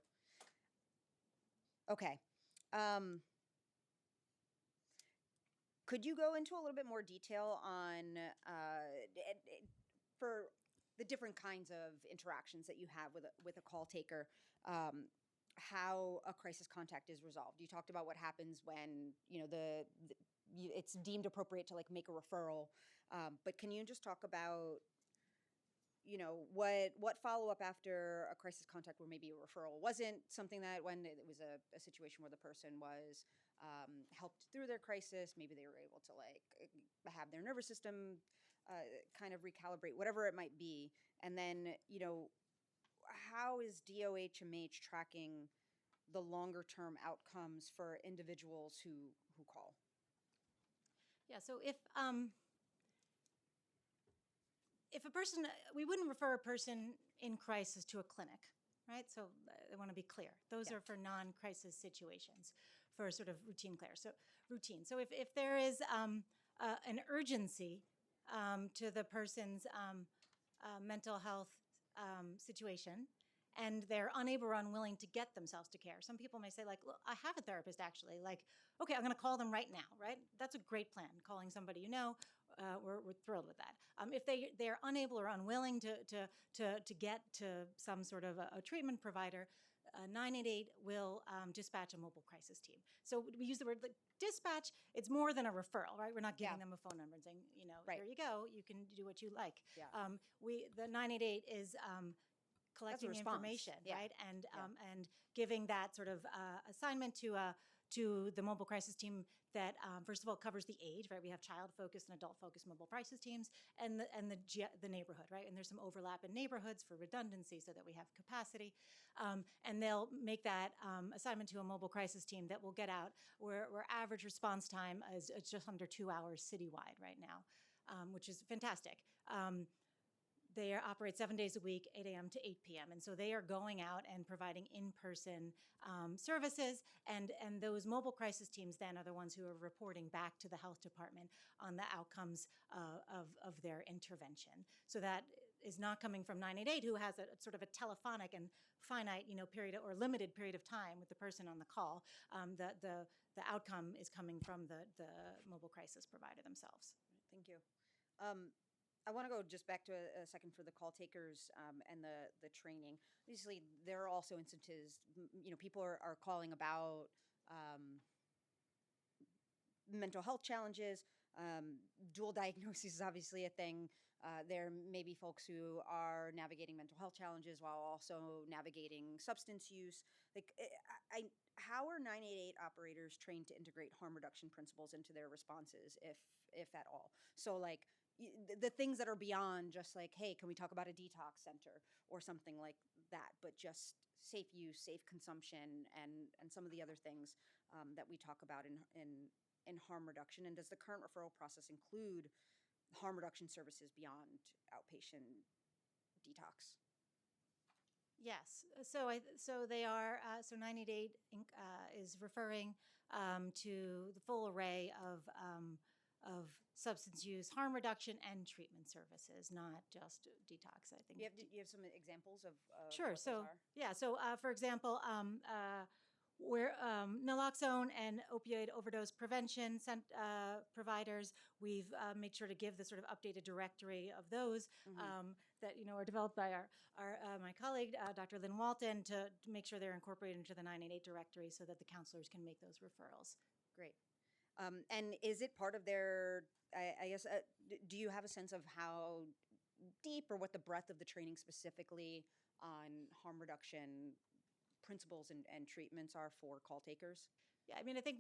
Okay. Could you go into a little bit more detail on for the different kinds of interactions that you have with a call taker? How a crisis contact is resolved. You talked about what happens when it's deemed appropriate to make a referral, but can you just talk about what follow up after a crisis contact where maybe a referral wasn't something that when it was a situation where the person was helped through their crisis, maybe they were able to have their nervous system kind of recalibrate, whatever it might be, and then how is DOHMH tracking the longer term outcomes for individuals who call? Yeah, so if a person, we wouldn't refer a person in crisis to a clinic, right? So I want to be clear. Those are for non-crisis situations, for sort of routine care. So if there is an urgency to the person's mental health situation, and they're unable or unwilling to get themselves to care. Some people may say, look, I have a therapist actually. Okay, I'm going to call them right now, right? That's a great plan. Calling somebody we're thrilled with that. If they're unable or unwilling to get to some sort of a treatment provider, 988 will dispatch a mobile crisis team. So we use the word dispatch. It's more than a referral, right? We're not giving them a phone number and saying, here you go, you can do what you like. Yeah. The 988 is collecting information, right? And giving that sort of assignment to the mobile crisis team that first of all covers the age, right? We have child-focused and adult-focused mobile crisis teams, and the neighborhood, right? And there's some overlap in neighborhoods for redundancy so that we have capacity, and they'll make that assignment to a mobile crisis team that will get out where average response time is just under 2 hours citywide right now, which is fantastic. they operate 7 days a week, 8 a.m. to 8 p.m. And so they are going out and providing in-person services. And those mobile crisis teams then are the ones who are reporting back to the health department on the outcomes of their intervention. So that is not coming from 988, who has a sort of a telephonic and finite, period or limited period of time with the person on the call. The outcome is coming from the mobile crisis provider themselves. Thank you. I want to go just back to a second for the call takers and the training. Obviously, there are also instances, people are calling about mental health challenges. Dual diagnosis is obviously a thing. There may be folks who are navigating mental health challenges while also navigating substance use. How are 988 operators trained to integrate harm reduction principles into their responses, if at all? So the things that are beyond just like, hey, can we talk about a detox center or something like that, but just safe use, safe consumption, and some of the other things that we talk about in harm reduction. And does the current referral process include harm reduction services beyond outpatient detox? Yes. So they are. So 988 is referring to the full array of substance use, harm reduction, and treatment services, not just detox. I think. You have some examples of sure. What So those are? yeah. So for example, where naloxone and opioid overdose prevention providers, we've made sure to give the sort of updated directory of those that are developed by my colleague Dr. Lynn Walton to make sure they're incorporated into the 988 directory so that the counselors can make those referrals. Great. And is it part of their? I guess. Do you have a sense of how deep or what the breadth of the training specifically on harm reduction principles and treatments are for call takers? Yeah, I mean, I think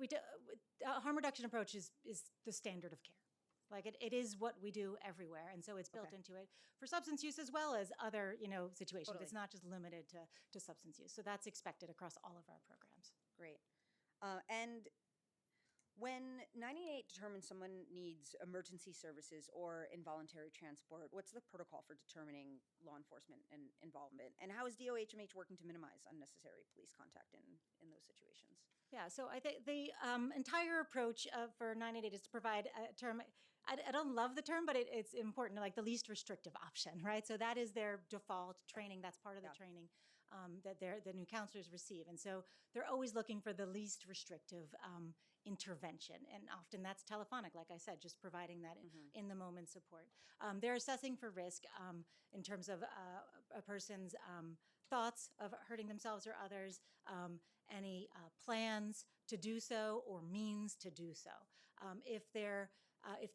harm reduction approach is the standard of care. Like it is what we do everywhere, and so it's built into it for substance use as well as other situations. Totally. It's not just limited to substance use. So that's expected across all of our programs. Great. And when 988 determines someone needs emergency services or involuntary transport, what's the protocol for determining law enforcement and involvement? And how is DOHMH working to minimize unnecessary police contact in those situations? Yeah, so I think the entire approach for 988 is to provide a term. I don't love the term, but it's important, like the least restrictive option, right? So that is their default training. That's part of the training that the new counselors receive. And so they're always looking for the least restrictive intervention. And often that's telephonic, like I said, just providing that in the moment support. They're assessing for risk in terms of a person's thoughts of hurting themselves or others, any plans to do so or means to do so. If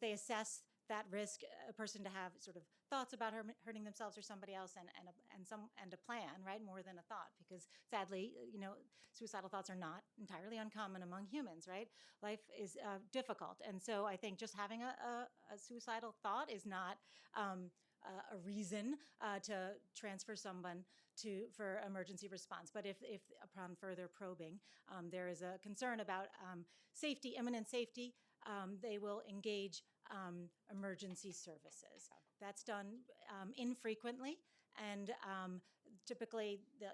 they assess that risk, a person to have sort of thoughts about hurting themselves or somebody else, and a plan, right, more than a thought, because sadly, suicidal thoughts are not entirely uncommon among humans, right? Life is difficult, and so I think just having a suicidal thought is not a reason to transfer someone for emergency response. But if upon further probing, there is a concern about safety, imminent safety, they will engage emergency services. That's done infrequently, and typically the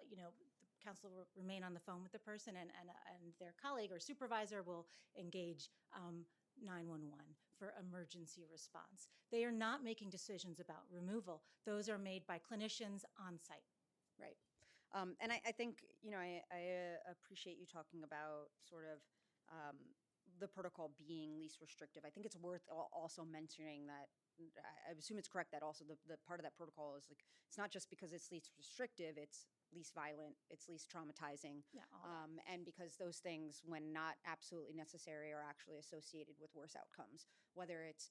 counselor will remain on the phone with the person, and their colleague or supervisor will engage 911 for emergency response. They are not making decisions about removal. Those are made by clinicians on site. Right. And I think, I appreciate you talking about sort of the protocol being least restrictive. I think it's worth also mentioning that I assume it's correct that also the part of that protocol is like, it's not just because it's least restrictive, it's least violent, it's least traumatizing. Yeah, and because those things, when not absolutely necessary, are actually associated with worse outcomes, whether it's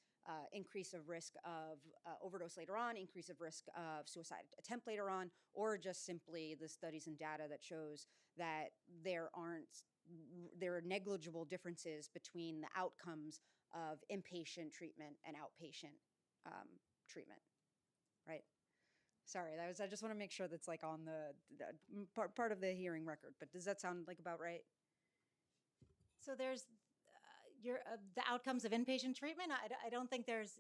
increase of risk of overdose later on, increase of risk of suicide attempt later on, or just simply the studies and data that shows that there are negligible differences between the outcomes of inpatient treatment and outpatient treatment, right? Sorry, I just want to make sure that's like on the part of the hearing record, but does that sound like about right? So there's the outcomes of inpatient treatment. I don't think there's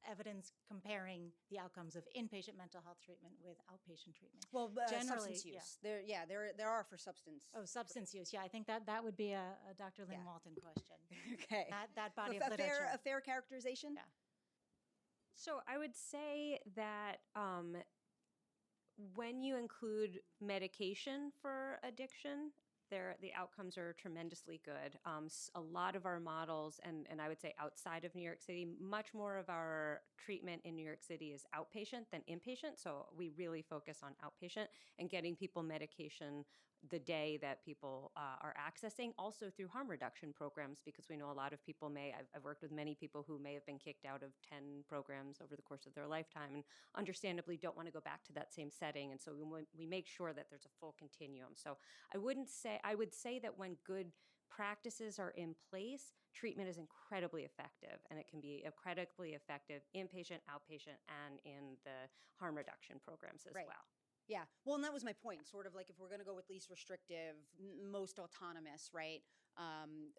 evidence comparing the outcomes of inpatient mental health treatment with outpatient treatment. Well, Generally, substance yeah. use. There are for substance. Oh, substance use. Yeah, I think that would be a Dr. Lynn Yeah. Walton question. Okay. That body So of literature. a fair characterization. Yeah. So I would say that when you include medication for addiction, the outcomes are tremendously good. A lot of our models, and I would say outside of New York City, much more of our treatment in New York City is outpatient than inpatient. So we really focus on outpatient and getting people medication the day that people are accessing, also through harm reduction programs, because we know a lot of people I've worked with many people who may have been kicked out of 10 programs over the course of their lifetime and understandably don't want to go back to that same setting. And so we make sure that there's a full continuum. So I would say that when good practices are in place, treatment is incredibly effective, and it can be incredibly effective inpatient, outpatient, and in the harm reduction programs as Right. well. Yeah. Well, and that was my point. Sort of like if we're going to go with least restrictive, most autonomous, right?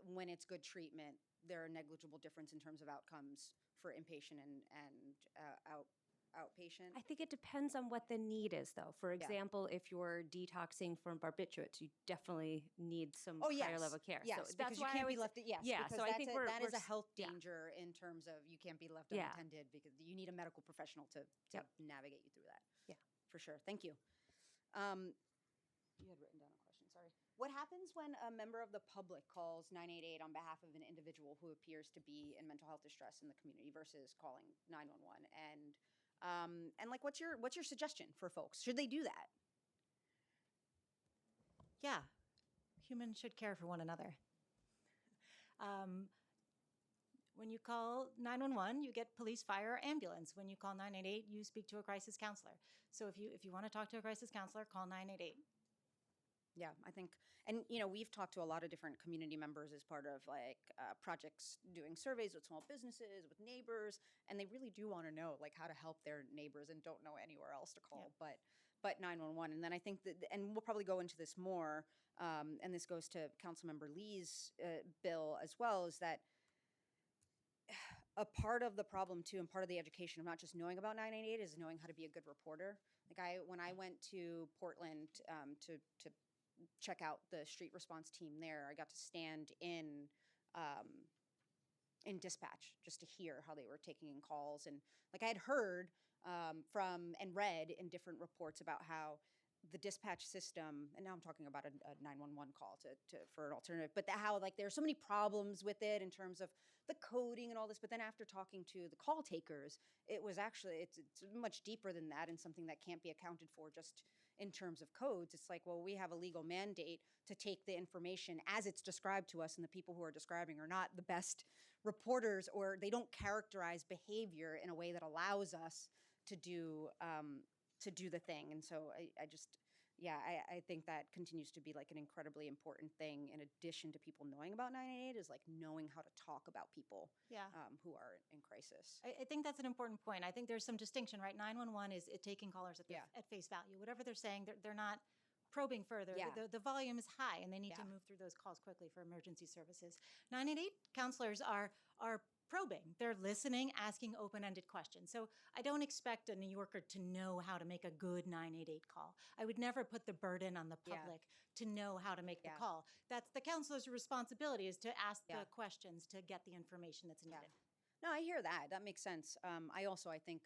When it's good treatment, there are negligible difference in terms of outcomes for inpatient and outpatient. I think it depends on what the need is, though. For example, if you're detoxing from barbiturates, you definitely need some higher level care. Yes, so because you can't be left. Yes, yeah. because So I think that is a health yeah. danger in terms of you can't be left Yeah. unattended because you need a medical professional to Yep. navigate you through that. Yeah. For sure. Thank you. You had written down a question. Sorry. What happens when a member of the public calls 988 on behalf of an individual who appears to be in mental health distress in the community versus calling 911? And like, what's your suggestion for folks? Should they do that? Yeah, humans should care for one another. When you call 911, you get police, fire, or ambulance. When you call 988, you speak to a crisis counselor. So if you want to talk to a crisis counselor, call 988. Yeah, I think, and we've talked to a lot of different community members as part of like projects doing surveys with small businesses, with neighbors, and they really do want to know like how to help their neighbors and don't know anywhere else to call, but 911. And then I think that, and we'll probably go into this more, and this goes to Councilmember Lee's bill as well, is that a part of the problem too, and part of the education of not just knowing about 988 is knowing how to be a good reporter. Like when I went to Portland to check out the street response team there, I got to stand in dispatch just to hear how they were taking in calls, and like I had heard from and read in different reports about how the dispatch system, and now I'm talking about a 911 call for an alternative, but how like there's so many problems with it in terms of the coding and all this. But then after talking to the call takers, it was actually it's much deeper than that, and something that can't be accounted for just in terms of codes. It's like, well, we have a legal mandate to take the information as it's described to us, and the people who are describing are not the best reporters, or they don't characterize behavior in a way that allows us to do the thing. And so I think that continues to be like an incredibly important thing in addition to people knowing about 988 is like knowing how to talk about people who are in crisis. I think that's an important point. I think there's some distinction, right? 911 is taking callers at face value. Whatever they're saying, they're not probing further. Yeah. The volume is high, and they need to move through those calls quickly for emergency services. 988 counselors are probing. They're listening, asking open-ended questions. So I don't expect a New Yorker to know how to make a good 988 call. I would never put the burden on the public to know how to make the call. That's the counselor's responsibility, is to ask the questions to get the information that's needed. No, I hear that. That makes sense. I think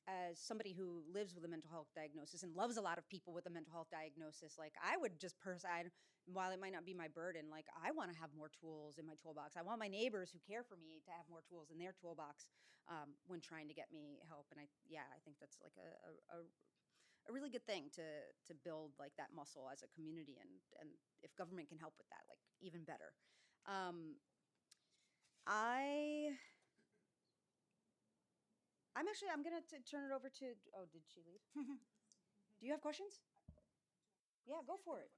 as somebody who lives with a mental health diagnosis and loves a lot of people with a mental health diagnosis, like I would just while it might not be my burden, like I want to have more tools in my toolbox. I want my neighbors who care for me to have more tools in their toolbox when trying to get me help. And I think that's like a really good thing to build like that muscle as a community, and if government can help with that, like even better. I'm going to turn it over to, did she leave? Do you have questions? Yeah, go for it.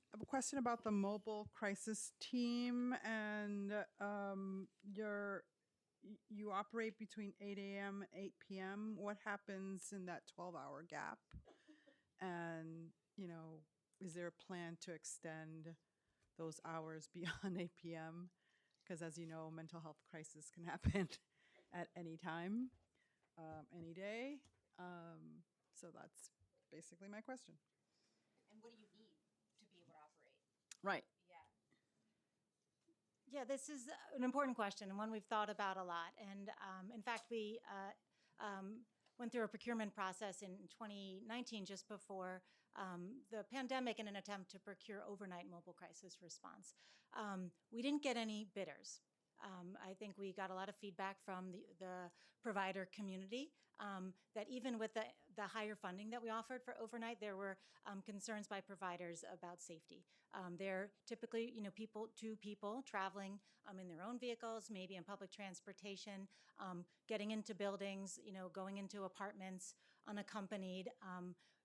I have a question about the mobile crisis team, and you operate between 8 a.m. and 8 p.m. What happens in that 12-hour gap? And, is there a plan to extend those hours beyond 8 p.m.? Because as you know, mental health crisis can happen at any time, any day. So that's basically my question. And what do you need to be able to operate? Right. Yeah, this is an important question and one we've thought about a lot. And in fact, we went through a procurement process in 2019, just before the pandemic, in an attempt to procure overnight mobile crisis response. We didn't get any bidders. I think we got a lot of feedback from the provider community that even with the higher funding that we offered for overnight, there were concerns by providers about safety. They're typically, two people traveling in their own vehicles, maybe in public transportation, getting into buildings, going into apartments unaccompanied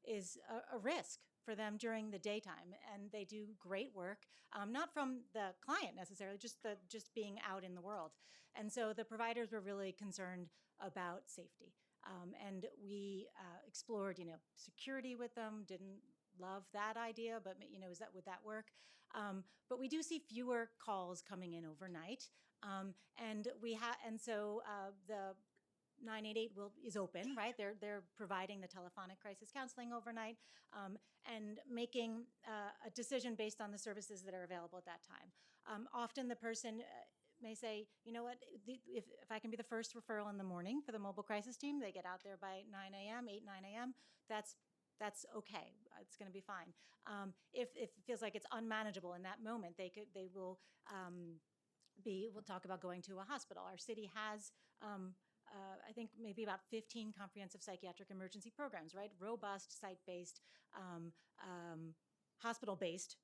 is a risk for them during the daytime, and they do great work, not from the client necessarily, just being out in the world. And so the providers were really concerned about safety. And we explored, security with them, didn't love that idea, but, would that work? But we do see fewer calls coming in overnight. And so the 988 is open, right? They're providing the telephonic crisis counseling overnight and making a decision based on the services that are available at that time. Often the person may say, you know what, if I can be the first referral in the morning for the mobile crisis team, they get out there by 9 a.m., 8, 9 a.m., that's okay. It's going to be fine. If it feels like it's unmanageable in that moment, we'll talk about going to a hospital. Our city has I think maybe about 15 comprehensive psychiatric emergency programs, right? Robust, site-based, hospital-based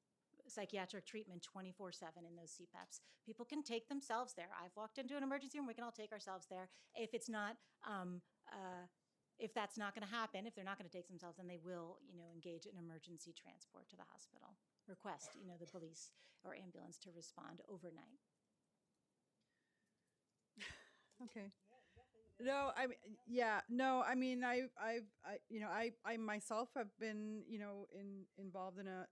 psychiatric treatment 24/7 in those CPAPs. People can take themselves there. I've walked into an emergency room, we can all take ourselves there. If it's not, if that's not going to happen, if they're not going to take themselves, then they will, engage in emergency transport to the hospital. Request, the police or ambulance to respond overnight. Okay. No, I mean, yeah, no, I mean, I myself have been, involved in a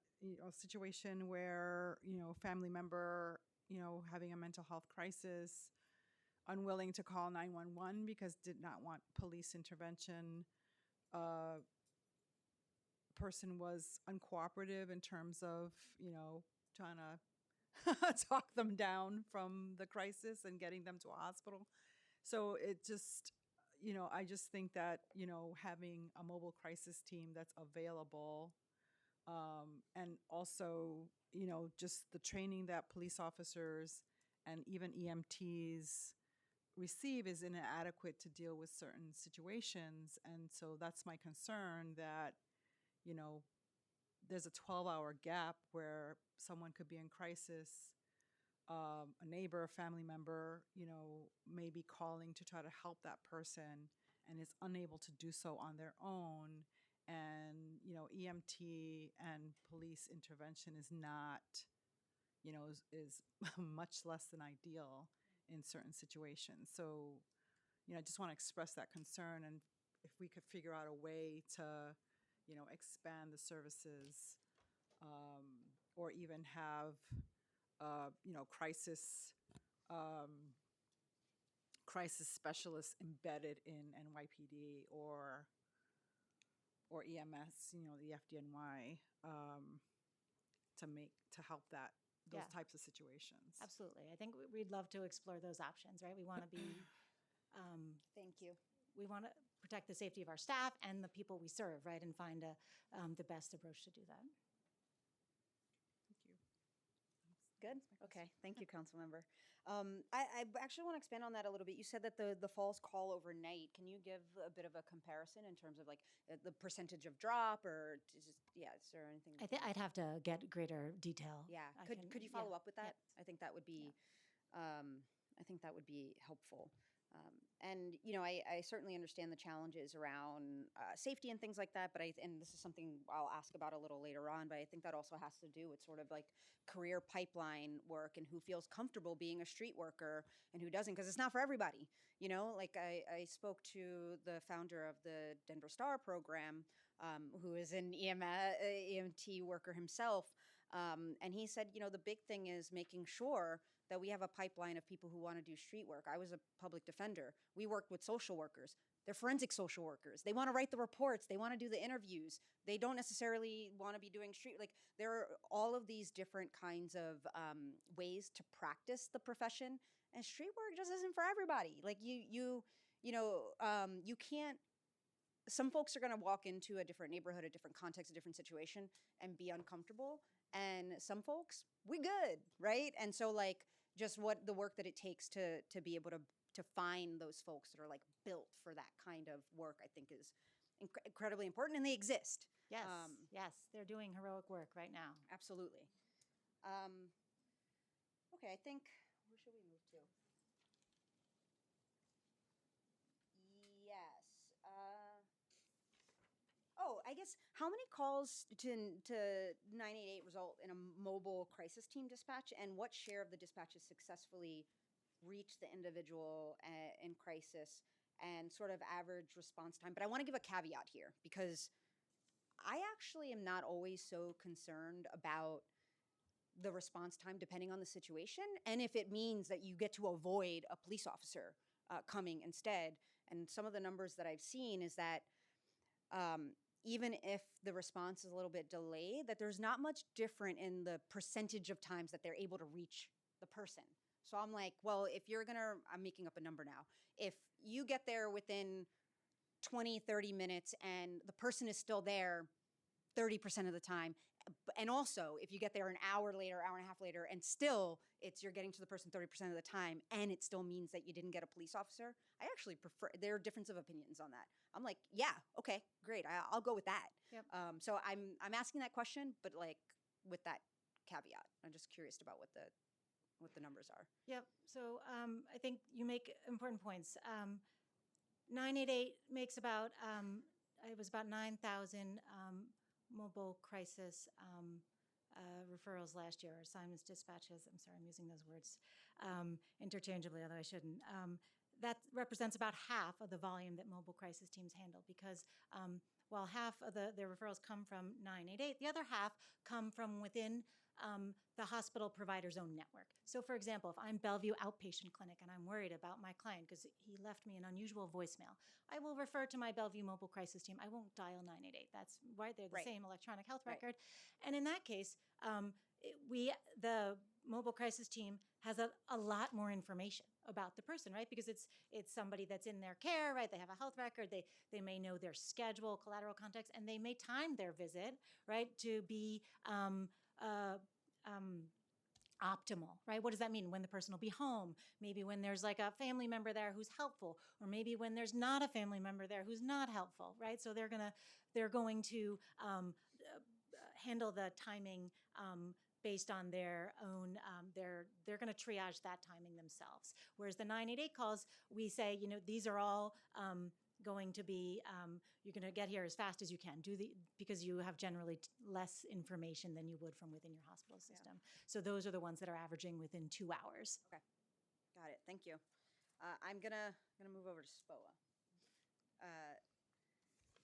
situation where, family member, having a mental health crisis, unwilling to call 911 because did not want police intervention. Person was uncooperative in terms of, trying to talk them down from the crisis and getting them to a hospital. So it just, I just think that, having a mobile crisis team that's available, and also, just the training that police officers and even EMTs receive is inadequate to deal with certain situations. And so that's my concern, that, there's a 12-hour gap where someone could be in crisis. A neighbor, a family member, may be calling to try to help that person and is unable to do so on their own. And, EMT and police intervention is not, is much less than ideal in certain situations. So, I just want to express that concern. And if we could figure out a way to, expand the services, or even have crisis specialists embedded in NYPD or EMS, the FDNY, to help those types of situations. Absolutely. I think we'd love to explore those options, right? We want to be, Thank you. we want to protect the safety of our staff and the people we serve, right? And find the best approach to do that. Thank you. Good. Okay. Thank you, Councilmember. I actually want to expand on that a little bit. You said that the falls call overnight. Can you give a bit of a comparison in terms of like the percentage of drop, or is there anything? I'd have to get greater detail. Yeah. Could you follow up with that? I think that would be, I think that would be helpful. And I certainly understand the challenges around safety and things like that, but and this is something I'll ask about a little later on, but I think that also has to do with sort of like career pipeline work and who feels comfortable being a street worker and who doesn't, because it's not for everybody. Like I spoke to the founder of the Denver Star program who is an EMT worker himself. And he said, the big thing is making sure that we have a pipeline of people who want to do street work. I was a public defender. We worked with social workers. They're forensic social workers. They want to write the reports. They want to do the interviews. They don't necessarily want to be doing street, like there are all of these different kinds of ways to practice the profession, and street work just isn't for everybody. Like you can't, some folks are going to walk into a different neighborhood, a different context, a different situation and be uncomfortable. And some folks, we good, right? And so like just what the work that it takes to be able to find those folks that are like built for that kind of work, I think is incredibly important, and they exist. Yes, yes, they're doing heroic work right now. Absolutely. Okay, I think, where should we move to? Yes. I guess how many calls to 988 result in a mobile crisis team dispatch, and what share of the dispatches successfully reach the individual in crisis, and sort of average response time? But I want to give a caveat here, because I actually am not always so concerned about the response time depending on the situation, and if it means that you get to avoid a police officer coming instead. And some of the numbers that I've seen is that even if the response is a little bit delayed, that there's not much different in the percentage of times that they're able to reach the person. So I'm like, well, if you're gonna, I'm making up a number now, if you get there within 20, 30 minutes and the person is still there 30% of the time, and also if you get there an hour later, hour and a half later, and still you're getting to the person 30% of the time, and it still means that you didn't get a police officer, I actually prefer, there are difference of opinions on that. I'm like, yeah, okay, great, I'll go with that. Yep. So I'm asking that question, but like with that caveat, I'm just curious about what the numbers are. Yep. So I think you make important points. 988 makes about, it was about 9,000 mobile crisis referrals last year, or assignments, dispatches. I'm sorry, I'm using those words interchangeably, although I shouldn't. That represents about half of the volume that mobile crisis teams handle, because while half of the referrals come from 988, the other half come from within the hospital provider's own network. So for example, if I'm Bellevue Outpatient Clinic and I'm worried about my client because he left me an unusual voicemail, I will refer to my Bellevue Mobile Crisis Team. I won't dial 988. That's right, they're the Right. same electronic health Right. record. And in that case, the mobile crisis team has a lot more information about the person, right? Because it's somebody that's in their care, right? They have a health record, they may know their schedule, collateral context, and they may time their visit, right, to be optimal, right? What does that mean? When the person will be home, maybe when there's like a family member there who's helpful, or maybe when there's not a family member there who's not helpful, right? So they're going to handle the timing based on their own, they're going to triage that timing themselves. Whereas the 988 calls, we say, these are all going to be, you're going to get here as fast as you can, because you have generally less information than you would from within your hospital system. Yeah. So those are the ones that are averaging within 2 hours. Okay, got it. Thank you. I'm gonna move over to SPOA.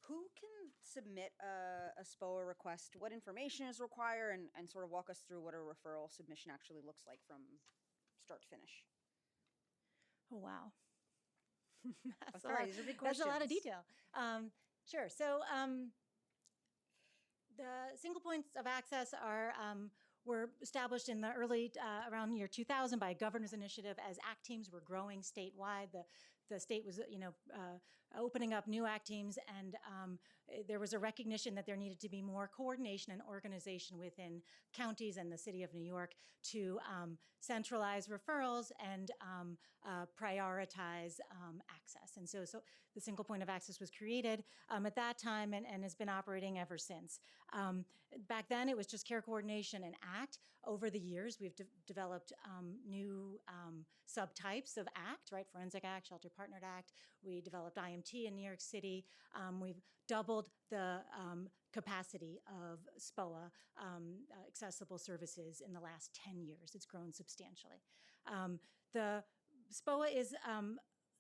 Who can submit a SPOA request? What information is required, and sort of walk us through what a referral submission actually looks like from start to finish? Oh, wow. These are big questions. That's a lot of detail. Sure. So the single points of access were established in the early, around year 2000 by a governor's initiative as ACT teams were growing statewide. The state was, opening up new ACT teams, and there was a recognition that there needed to be more coordination and organization within counties and the city of New York to centralize referrals and prioritize access. And so the single point of access was created at that time and has been operating ever since. Back then, it was just care coordination and ACT. Over the years, we've developed new subtypes of ACT, right? Forensic ACT, Shelter Partnered ACT. We developed IMT in New York City. We've doubled the capacity of SPOA, accessible services, in the last 10 years. It's grown substantially. The SPOA is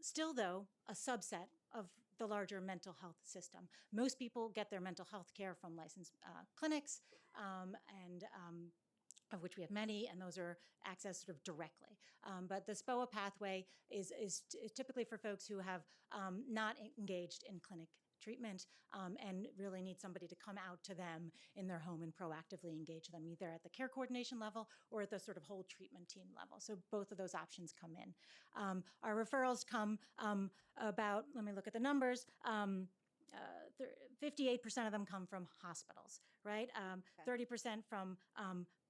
still, though, a subset of the larger mental health system. Most people get their mental health care from licensed clinics, and of which we have many, and those are accessed sort of directly. But the SPOA pathway is typically for folks who have not engaged in clinic treatment, and really need somebody to come out to them in their home and proactively engage them, either at the care coordination level or at the sort of whole treatment team level. So both of those options come in. Our referrals come about, let me look at the numbers, 58% of them come from hospitals, right? 30% from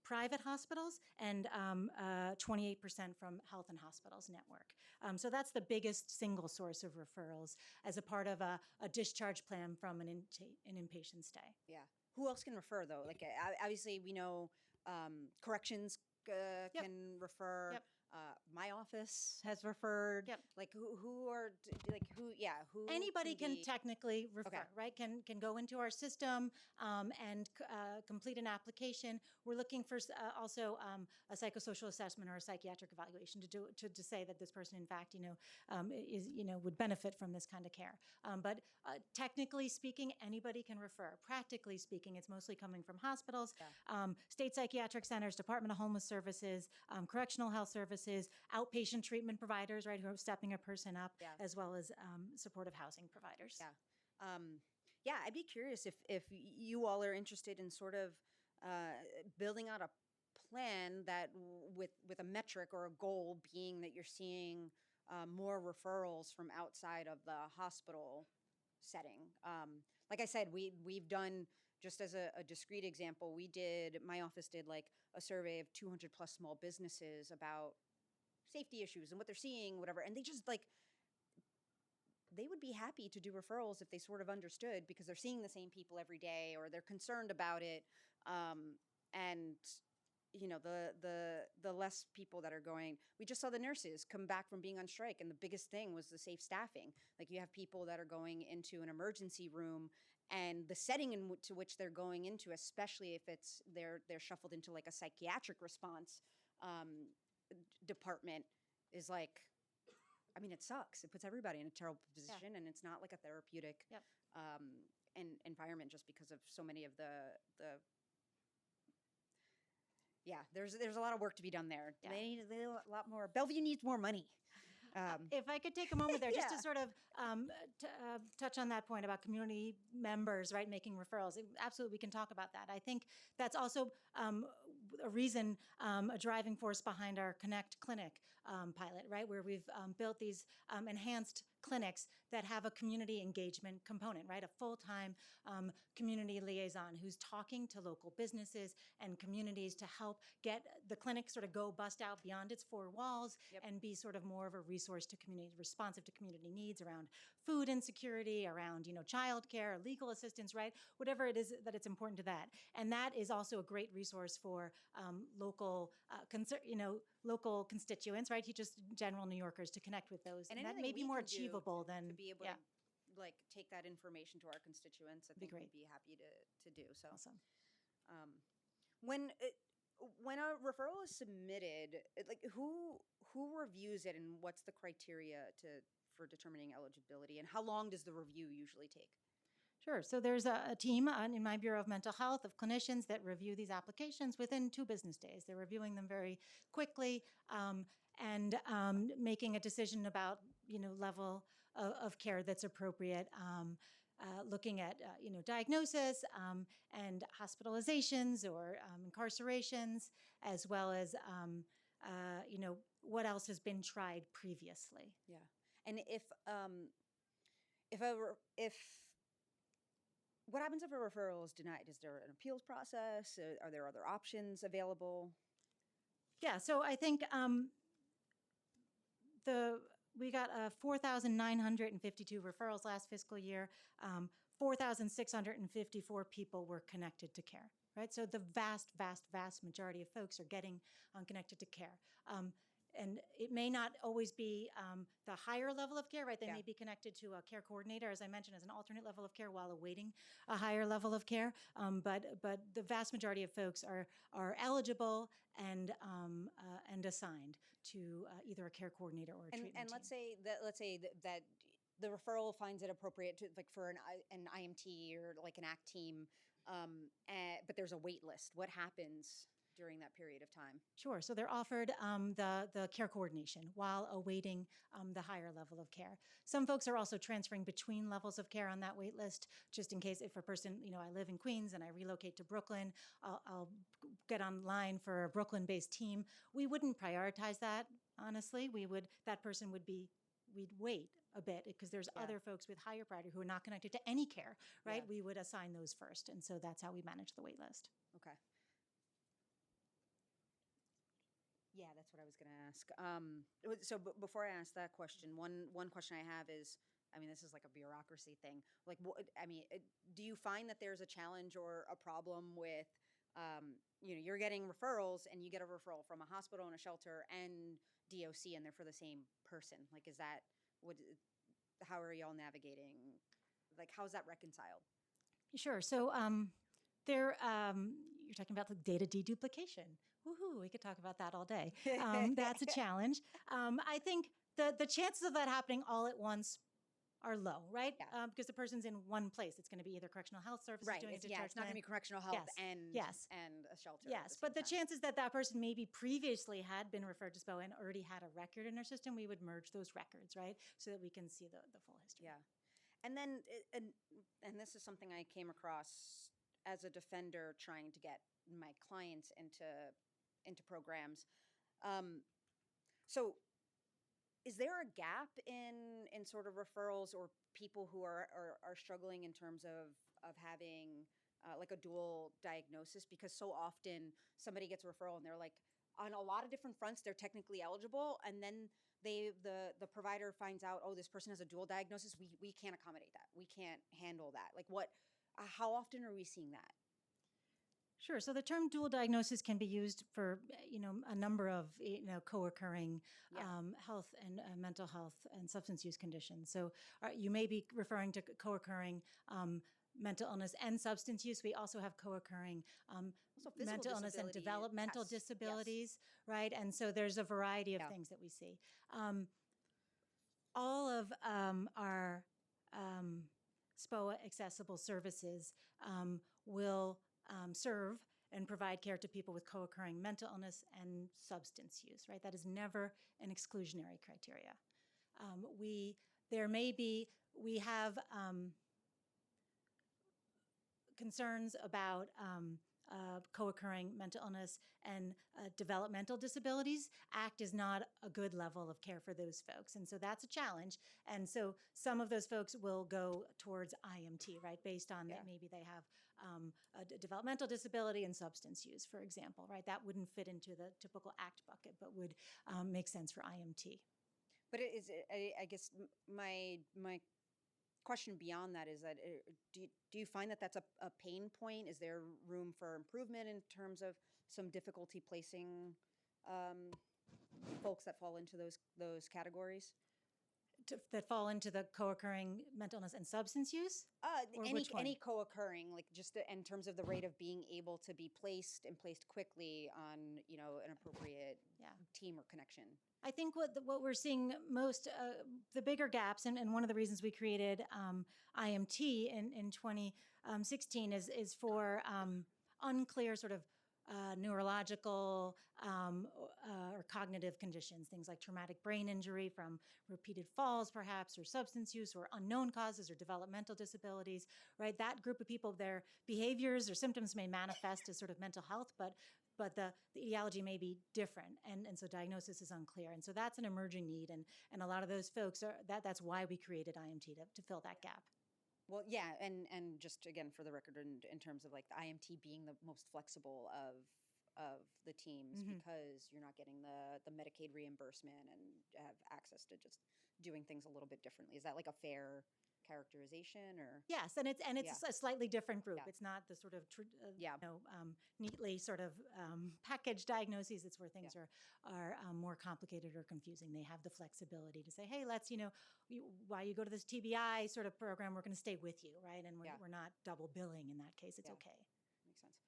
private hospitals, and 28% from Health and Hospitals Network. So that's the biggest single source of referrals as a part of a discharge plan from an inpatient stay. Yeah. Who else can refer though? Like obviously we know corrections Yep. can refer. Yep. My office has referred. Yep. Like who Anybody can be- technically refer, Okay. right? Can go into our system and complete an application. We're looking for also a psychosocial assessment or a psychiatric evaluation to say that this person, in fact, is would benefit from this kind of care. But technically speaking, anybody can refer. Practically speaking, it's mostly coming from hospitals, state psychiatric centers, Department of Homeless Services, correctional health services, outpatient treatment providers, right, who are stepping a person up, as well as supportive housing providers. Yeah, I'd be curious if you all are interested in sort of building out a plan that with a metric or a goal being that you're seeing more referrals from outside of the hospital setting. Like I said, we've done, just as a discrete example, my office did like a survey of 200 plus small businesses about safety issues and what they're seeing, whatever, and they just like, they would be happy to do referrals if they sort of understood, because they're seeing the same people every day or they're concerned about it. And the less people that are going, we just saw the nurses come back from being on strike, and the biggest thing was the safe staffing. Like, you have people that are going into an emergency room, and the setting to which they're going into, especially if they're shuffled into like a psychiatric response department, is like, I mean, it sucks. It puts everybody in a terrible position, and it's not like a therapeutic environment, just because of so many of the there's a lot of work to be done there. Yeah. They need a lot more. Bellevue needs more money. If I could take a moment there, just to sort of touch on that point about community members, right, making referrals. Absolutely, we can talk about that. I think that's also a reason, a driving force behind our Connect Clinic pilot, right, where we've built these enhanced clinics that have a community engagement component, right? A full-time community liaison who's talking to local businesses and communities to help get the clinic sort of go bust out beyond its four walls and be sort of more of a resource to community, responsive to community needs around food insecurity, around, childcare, legal assistance, right? Whatever it is that it's important to that. And that is also a great resource for local, local constituents, right? Just general New Yorkers to connect with those. And that may be more achievable than to be able to like take that information to our constituents. I think great. we'd be happy to do so. Awesome. When a referral is submitted, like who reviews it, and what's the criteria for determining eligibility, and how long does the review usually take? Sure. So there's a team in my Bureau of Mental Health of clinicians that review these applications within 2 business days. They're reviewing them very quickly and making a decision about level of care that's appropriate. Looking at diagnosis and hospitalizations or incarcerations, as well as what else has been tried previously. Yeah, and if what happens if a referral is denied? Is there an appeals process? Are there other options available? Yeah, so I think we got 4,952 referrals last fiscal year. 4,654 people were connected to care, right? So the vast, vast, vast majority of folks are getting connected to care. And it may not always be the higher level of care, right? They may be connected to a care coordinator, as I mentioned, as an alternate level of care while awaiting a higher level of care. But the vast majority of folks are eligible and assigned to either a care coordinator or a treatment and team. let's say that the referral finds it appropriate to like for an IMT or like an ACT team, but there's a wait list. What happens during that period of time? Sure. So they're offered the care coordination while awaiting the higher level of care. Some folks are also transferring between levels of care on that wait list, just in case if a person, I live in Queens and I relocate to Brooklyn, I'll get online for a Brooklyn-based team. We wouldn't prioritize that, honestly. That person would be, we'd wait a bit because there's other folks with higher priority who are not connected to any care, right? Yeah. We would assign those first. And so that's how we manage the wait list. Okay. Yeah, that's what I was going to ask. Before I ask that question, one question I have is, this is like a bureaucracy thing. Like, do you find that there's a challenge or a problem with, you're getting referrals and you get a referral from a hospital and a shelter and DOC and they're for the same person? Like, how are y'all navigating? Like, how is that reconciled? Sure. So you're talking about the data deduplication. Woohoo, we could talk about that all day. That's a challenge. I think the chances of that happening all at once are low, right? Yeah. Because the person's in one place. It's going to be either correctional health services doing a discharge it's not going to plan. be correctional health and a shelter. Yes, but the chances that person maybe previously had been referred to SPO and already had a record in our system, we would merge those records, right? So that we can see the full history. Yeah. And then, and this is something I came across as a defender trying to get my clients into programs. So is there a gap in sort of referrals or people who are struggling in terms of having like a dual diagnosis? Because so often somebody gets a referral and they're like, on a lot of different fronts, they're technically eligible, and then the provider finds out, oh, this person has a dual diagnosis. We can't accommodate that. We can't handle that. Like how often are we seeing that? Sure. So the term dual diagnosis can be used for, a number of, co-occurring health and mental health and substance use conditions. So you may be referring to co-occurring mental illness and substance use. We also have co-occurring mental illness and developmental disabilities, right? And so there's a variety of things that we see. All of our SPOA accessible services will serve and provide care to people with co-occurring mental illness and substance use, right? That is never an exclusionary criteria. We have concerns about co-occurring mental illness and developmental disabilities. ACT is not a good level of care for those folks. And so that's a challenge. And so some of those folks will go towards IMT, right? Based on that maybe they have a developmental disability and substance use, for example, right? That wouldn't fit into the typical ACT bucket, but would make sense for IMT. But I guess my question beyond that is that do you find that that's a pain point? Is there room for improvement in terms of some difficulty placing folks that fall into those categories? That fall into the co-occurring mental illness and substance use? Any co-occurring, like just in terms of the rate of being able to be placed quickly on an appropriate team or connection. I think what we're seeing most, the bigger gaps, and one of the reasons we created IMT in 2016 is for unclear sort of neurological or cognitive conditions, things like traumatic brain injury from repeated falls, perhaps, or substance use, or unknown causes, or developmental disabilities, right? That group of people, their behaviors or symptoms may manifest as sort of mental health, but the etiology may be different, and so diagnosis is unclear. And so that's an emerging need, and a lot of those folks, that's why we created IMT, to fill that gap. Well, yeah, and just again for the record, in terms of like the IMT being the most flexible of the teams, because you're not getting the Medicaid reimbursement and have access to just doing things a little bit differently. Is that like a fair characterization, or? Yes, and it's a slightly different group. Yeah. It's not the sort of neatly sort of packaged diagnoses. It's where things are more complicated or confusing. They have the flexibility to say, hey, let's while you go to this TBI sort of program, we're going to stay with you, right? And we're not double billing in that case. It's okay. Makes sense.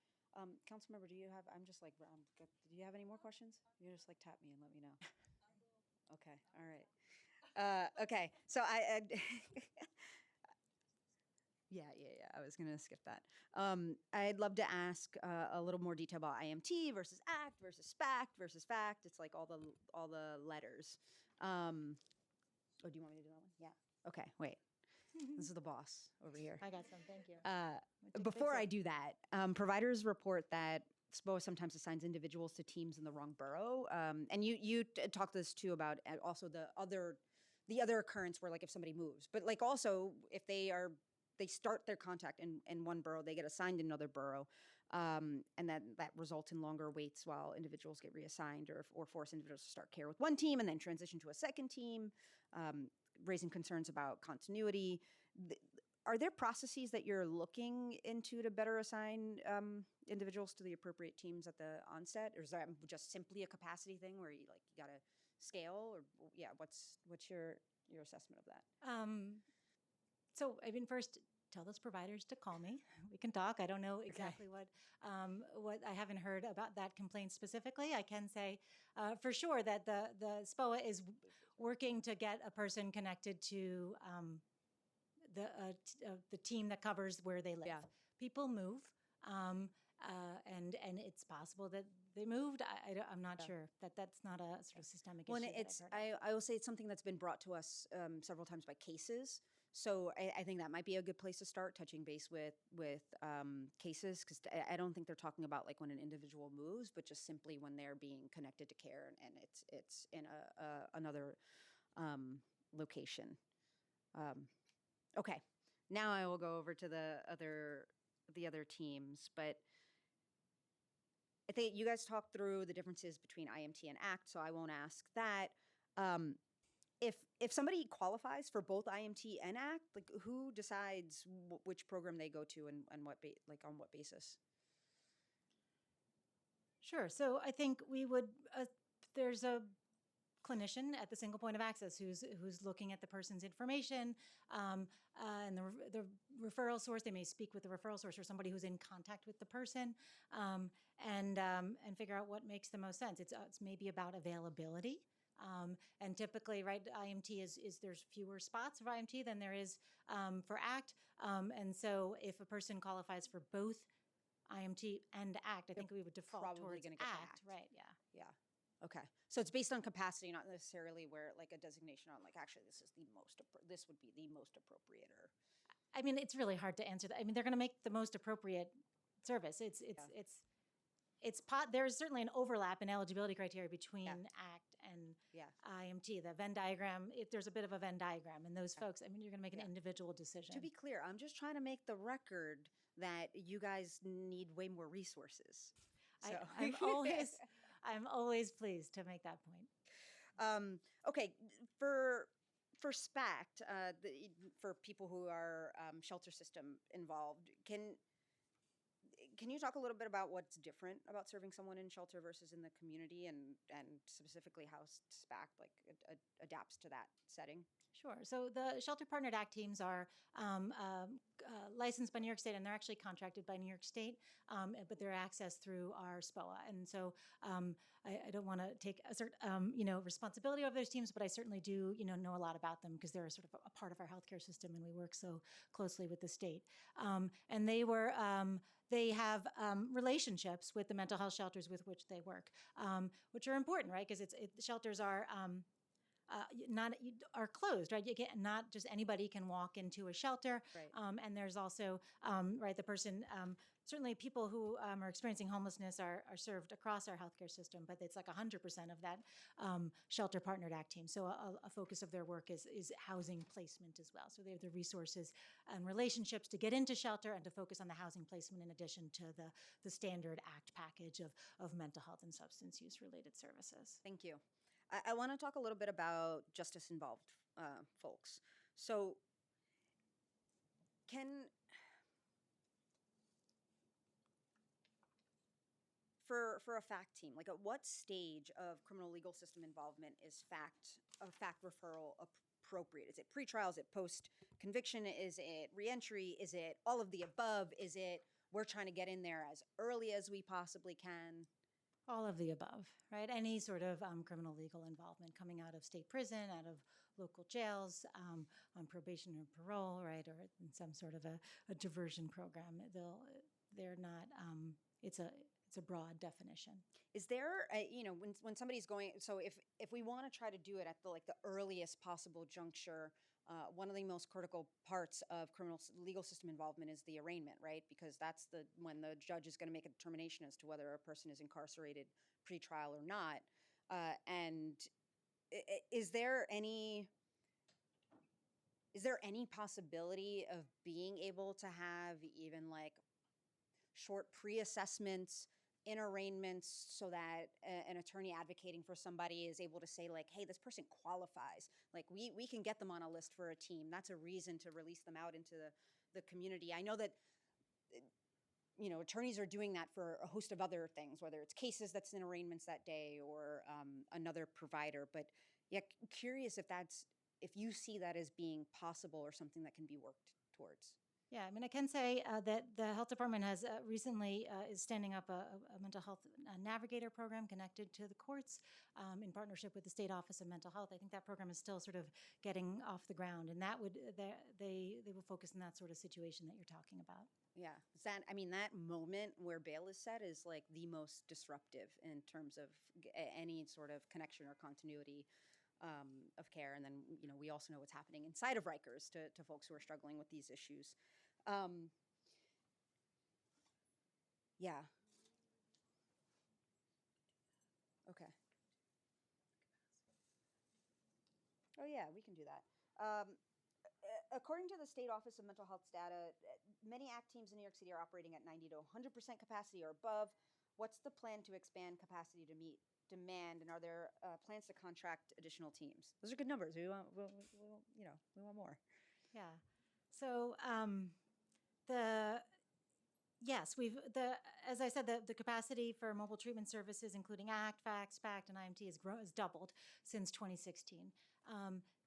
Councilmember, do you have? I'm just like, do you have any more questions? You just like tap me and let me know. Okay, all right. Okay, so I yeah, I was gonna skip that. I'd love to ask a little more detail about IMT versus ACT versus SPACT versus FACT. It's like all the letters. Oh, do you want me to do that one? Yeah. Okay. Wait. This is the boss over here. I got some. Thank you. Take a big Before I sip. do that, providers report that SPOA sometimes assigns individuals to teams in the wrong borough. And you talked this too about also the other occurrence where like if somebody moves, but like also if they start their contact in one borough, they get assigned another borough, and that results in longer waits while individuals get reassigned or force individuals to start care with one team and then transition to a second team, raising concerns about continuity. Are there processes that you're looking into to better assign individuals to the appropriate teams at the onset, or is that just simply a capacity thing where you got to scale, or yeah, what's your assessment of that? So I mean, first, tell those providers to call me. We can talk. I don't know exactly what I haven't heard about that complaint specifically. I can say for sure that the SPOA is working to get a person connected to the team that covers where they live. Yeah. People move, and it's possible that they moved. I'm not sure that that's not a sort of systemic Well, issue. and that it's I've heard of. I will say it's something that's been brought to us several times by cases. So I think that might be a good place to start, touching base with cases, because I don't think they're talking about like when an individual moves, but just simply when they're being connected to care and it's in another location. Okay, now I will go over to the other teams, but I think you guys talked through the differences between IMT and ACT, so I won't ask that. If somebody qualifies for both IMT and ACT, like who decides which program they go to and what on what basis? Sure. So I think we would. There's a clinician at the single point of access who's looking at the person's information and the referral source. They may speak with the referral source or somebody who's in contact with the person, and figure out what makes the most sense. It's maybe about availability. And typically, right, IMT is there's fewer spots for IMT than there is for ACT. And so if a person qualifies for both IMT and ACT, I think we would default probably towards gonna get the ACT, ACT. right? Yeah. Yeah. Okay. So it's based on capacity, not necessarily where like a designation on like actually this would be the most appropriate or. I mean, it's really hard to answer that. I mean, they're going to make the most appropriate service. There's certainly an overlap in eligibility criteria between ACT and IMT. The Venn diagram, if there's a bit of a Venn diagram, and those folks, I mean, you're going to make an individual decision. To be clear, I'm just trying to make the record that you guys need way more resources. So. I'm always pleased to make that point. Okay, for SPACT, for people who are shelter system involved, can you talk a little bit about what's different about serving someone in shelter versus in the community, and specifically how SPACT like adapts to that setting? Sure. So the Shelter Partnered Act teams are licensed by New York State, and they're actually contracted by New York State, but they're accessed through our SPOA. And so I don't want to take a certain, responsibility over those teams, but I certainly do, know a lot about them because they're sort of a part of our healthcare system, and we work so closely with the state. And they have relationships with the mental health shelters with which they work, which are important, right? Because shelters are are closed, right? Not just anybody can walk into a shelter, right. And there's also right, the person. Certainly, people who are experiencing homelessness are served across our healthcare system, but it's like 100% of that Shelter Partnered Act team. So a focus of their work is housing placement as well. So they have the resources and relationships to get into shelter and to focus on the housing placement in addition to the standard ACT package of mental health and substance use related services. Thank you. I want to talk a little bit about justice involved folks. So for a FACT team, like at what stage of criminal legal system involvement is a FACT referral appropriate? Is it pretrial? Is it post-conviction? Is it reentry? Is it all of the above? Is it we're trying to get in there as early as we possibly can? All of the above, right? Any sort of criminal legal involvement coming out of state prison, out of local jails, on probation or parole, right, or in some sort of a diversion program. They're not. It's a broad definition. Is there, when somebody's going, so if we want to try to do it at the earliest possible juncture, one of the most critical parts of legal system involvement is the arraignment, right? Because that's when the judge is going to make a determination as to whether a person is incarcerated pretrial or not. And is there any possibility of being able to have even like short pre-assessments in arraignments so that an attorney advocating for somebody is able to say like, hey, this person qualifies. Like we can get them on a list for a team. That's a reason to release them out into the community. I know that attorneys are doing that for a host of other things, whether it's cases that's in arraignments that day or another provider. But yeah, curious if you see that as being possible or something that can be worked towards. Yeah, I mean, I can say that the health department has recently is standing up a mental health navigator program connected to the courts in partnership with the State Office of Mental Health. I think that program is still sort of getting off the ground, and they will focus on that sort of situation that you're talking about. Yeah, that moment where bail is set is like the most disruptive in terms of any sort of connection or continuity of care. And then, we also know what's happening inside of Rikers to folks who are struggling with these issues. Yeah. Okay. Oh, yeah, we can do that. According to the State Office of Mental Health's data, many ACT teams in New York City are operating at 90 to 100% capacity or above. What's the plan to expand capacity to meet demand, and are there plans to contract additional teams? Those are good numbers. We want more. Yeah. So as I said, the capacity for mobile treatment services, including ACT, FACT, SPACT, and IMT, has doubled since 2016.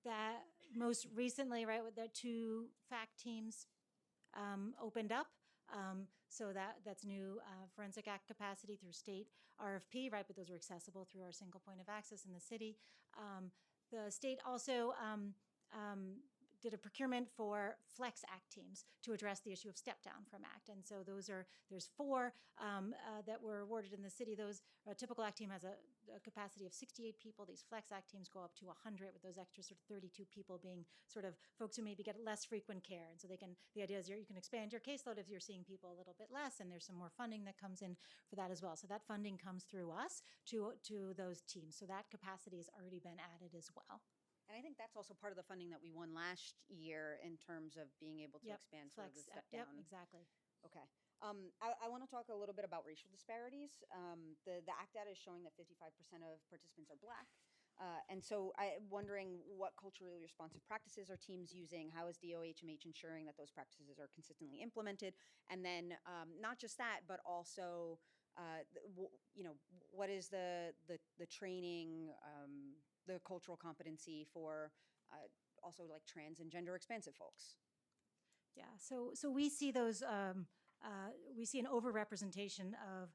That most recently, right, with the 2 FACT teams opened up. So that's new forensic act capacity through state RFP, right? But those are accessible through our single point of access in the city. The state also did a procurement for Flex Act teams to address the issue of step down from ACT. And so there's 4 that were awarded in the city. A typical ACT team has a capacity of 68 people. These Flex Act teams go up to 100, with those extra sort of 32 people being sort of folks who maybe get less frequent care. And so the idea is you can expand your caseload if you're seeing people a little bit less, and there's some more funding that comes in for that as well. So that funding comes through us to those teams. So that capacity has already been added as well. And I think that's also part of the funding that we won last year in terms of being able to expand sort of the step down. Yep, exactly. Okay. I want to talk a little bit about racial disparities. The ACT data is showing that 55% of participants are Black. And so I'm wondering what culturally responsive practices are teams using? How is DOHMH ensuring that those practices are consistently implemented? And then not just that, but also, what is the training, the cultural competency for also like trans and gender expansive folks? Yeah, so we see those. We see an overrepresentation of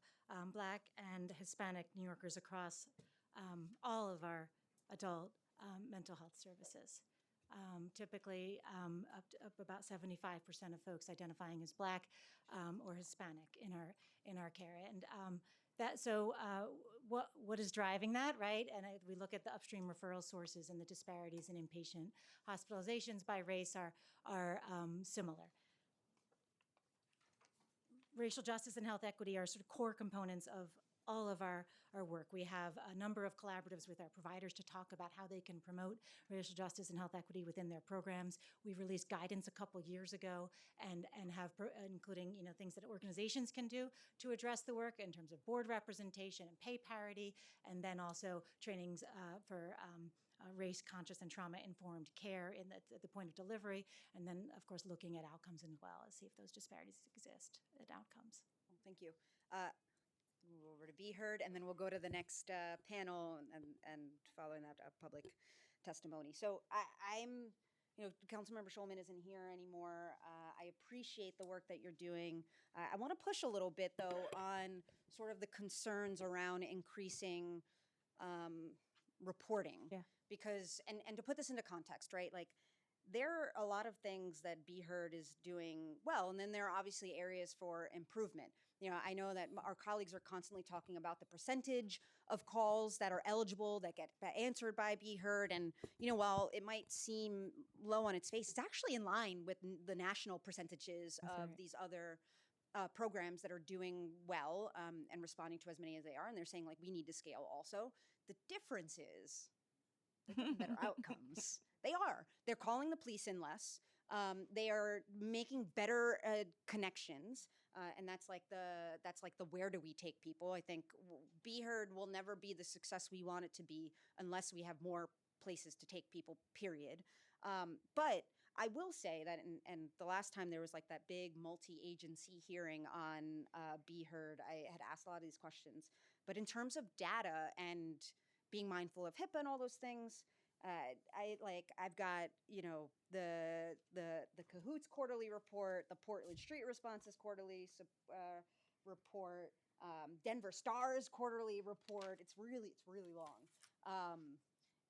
Black and Hispanic New Yorkers across all of our adult mental health services. Typically, up about 75% of folks identifying as Black or Hispanic in our care, and what is driving that, right? And we look at the upstream referral sources, and the disparities in inpatient hospitalizations by race are similar. Racial justice and health equity are sort of core components of all of our work. We have a number of collaboratives with our providers to talk about how they can promote racial justice and health equity within their programs. We released guidance a couple years ago and have including things that organizations can do to address the work in terms of board representation and pay parity, and then also trainings for race-conscious and trauma-informed care at the point of delivery, and then, of course, looking at outcomes as well, and see if those disparities exist at outcomes. Well, thank you. We'll move over to Be Heard, and then we'll go to the next panel and following that public testimony. So I'm, Councilmember Schulman isn't here anymore. I appreciate the work that you're doing. I want to push a little bit, though, on sort of the concerns around increasing reporting. Yeah. Because, and to put this into context, right, like there are a lot of things that Be Heard is doing well, and then there are obviously areas for improvement. You know, I know that our colleagues are constantly talking about the percentage of calls that are eligible that get answered by Be Heard, and you know, while it might seem low on its face, it's actually in line with the national percentages That's of right. these other programs that are doing well and responding to as many as they are, and they're saying like we need to scale also. The difference is they're getting better outcomes. They are. They're calling the police in less. They are making better connections, and that's like the where do we take people? I think Be Heard will never be the success we want it to be unless we have more places to take people. Period. But I will say that, and the last time there was like that big multi-agency hearing on Be Heard, I had asked a lot of these questions. But in terms of data and being mindful of HIPAA and all those things, I've got, you know, the Cahoots quarterly report, the Portland Street Responses quarterly report, Denver Stars quarterly report. It's really long,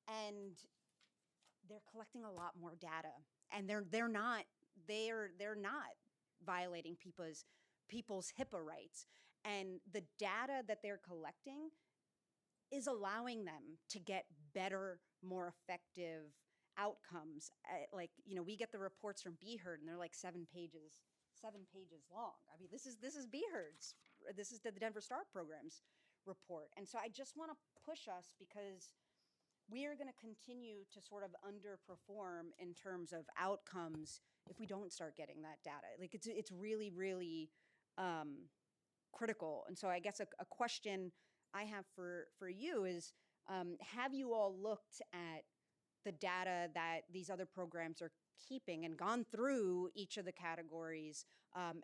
and they're collecting a lot more data, and they're not violating people's HIPAA rights, and the data that they're collecting is allowing them to get better, more effective outcomes. Like, you know, we get the reports from Be Heard, and they're like 7 pages long. I mean, this is Be Heard's. This is the Denver Star Program's report, and so I just want to push us because we are going to continue to sort of underperform in terms of outcomes if we don't start getting that data. Like it's really, really critical. And so I guess a question I have for you is, have you all looked at the data that these other programs are keeping and gone through each of the categories,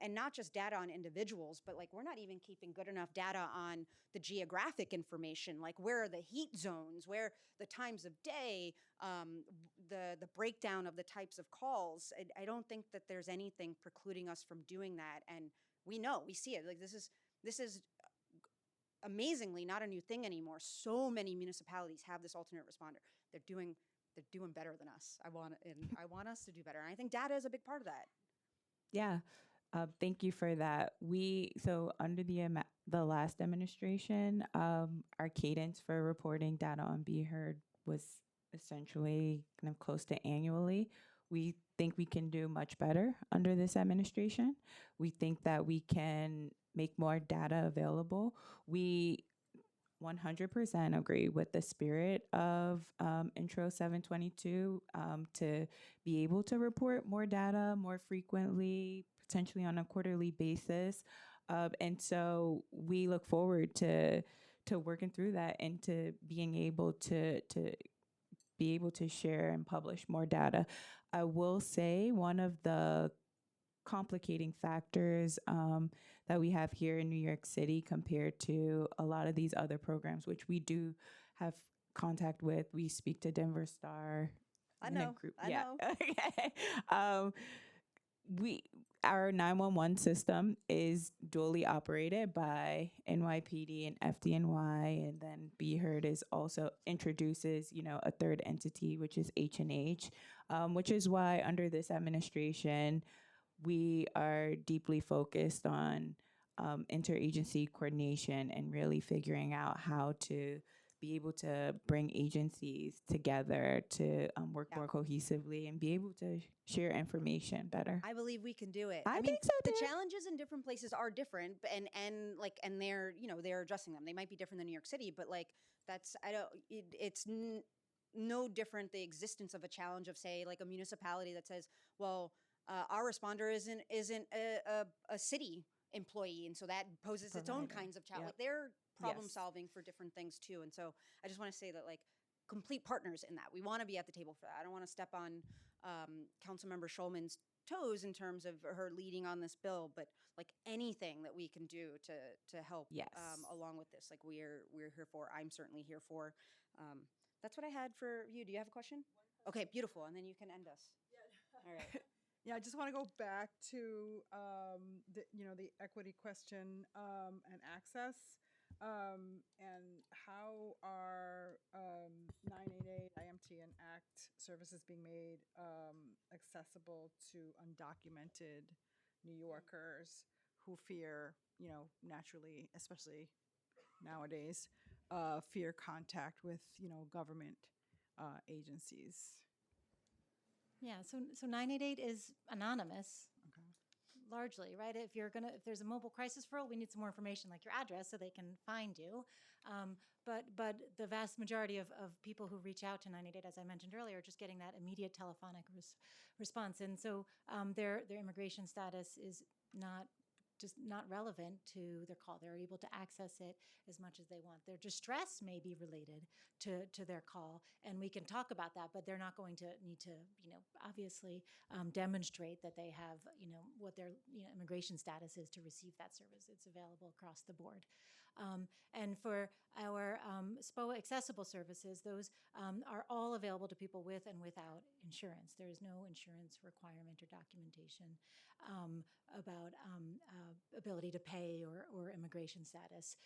and not just data on individuals, but like we're not even keeping good enough data on the geographic information, like where are the heat zones, where the times of day, the breakdown of the types of calls. I don't think that there's anything precluding us from doing that, and we know, we see it. Like this is amazingly not a new thing anymore. So many municipalities have this alternate responder. They're doing better than us. I want us to do better. And I think data is a big part of that. Yeah. Thank you for that. So under the last administration, our cadence for reporting data on Be Heard was essentially kind of close to annually. We think we can do much better under this administration. We think that we can make more data available. We 100% agree with the spirit of Intro 722, to be able to report more data more frequently, potentially on a quarterly basis. And so we look forward to working through that and to being able to be able to share and publish more data. I will say one of the complicating factors that we have here in New York City compared to a lot of these other programs, which we do have contact with. We speak to Denver Star. I know. Okay. Our 911 system is dually operated by NYPD and FDNY, and then Be Heard is also introduces, a third entity, which is H&H, which is why under this administration, we are deeply focused on interagency coordination and really figuring out how to be able to bring agencies together to work more cohesively and be able to share information better. I believe we can do it. I think so too. The challenges in different places are different, and they're addressing them. They might be different than New York City, but like it's no different the existence of a challenge of, say, like a municipality that says, well, our responder isn't a city employee, and so that poses its own kinds of challenge. Like they're problem solving for different things too, and so I just want to say that, like, complete partners in that. We want to be at the table for that. I don't want to step on Councilmember Schulman's toes in terms of her leading on this bill, but like anything that we can do to help along with this, like we're here for. I'm certainly here for. That's what I had for you. Do you have a question? Okay, beautiful, and then you can end us. All right. Yeah, I just want to go back to the equity question and access, and how are 988 IMT and ACT services being made accessible to undocumented New Yorkers who fear, naturally, especially nowadays, fear contact with government agencies. Yeah, so 988 is anonymous. Okay. Largely, right? If there's a mobile crisis role, we need some more information, like your address, so they can find you. But the vast majority of people who reach out to 988, as I mentioned earlier, are just getting that immediate telephonic response, and so their immigration status is not relevant to their call. They're able to access it as much as they want. Their distress may be related to their call, and we can talk about that, but they're not going to need to, obviously demonstrate that they have, what their immigration status is to receive that service. It's available across the board. And for our SPOA accessible services, those are all available to people with and without insurance. There is no insurance requirement or documentation about ability to pay or immigration status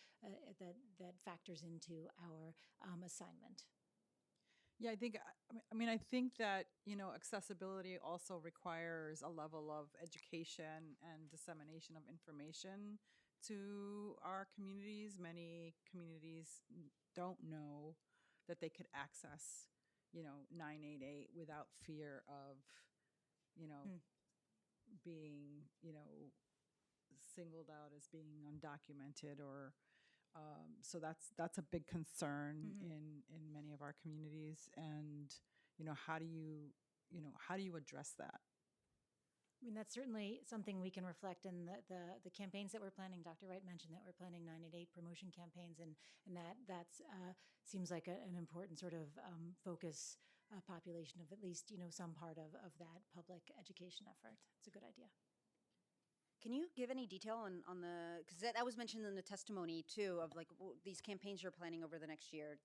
that factors into our assignment. Yeah, I think that, accessibility also requires a level of education and dissemination of information to our communities. Many communities don't know that they could access, 988 without fear of, being, singled out as being undocumented or so that's a big concern in many of our communities. And how do you address that? I mean, that's certainly something we can reflect in the campaigns that we're planning. Dr. Wright mentioned that we're planning 988 promotion campaigns, and that's seems like an important sort of focus population of at least some part of that public education effort. It's a good idea. Can you give any detail on the, because that was mentioned in the testimony too, of like these campaigns you're planning over the next year?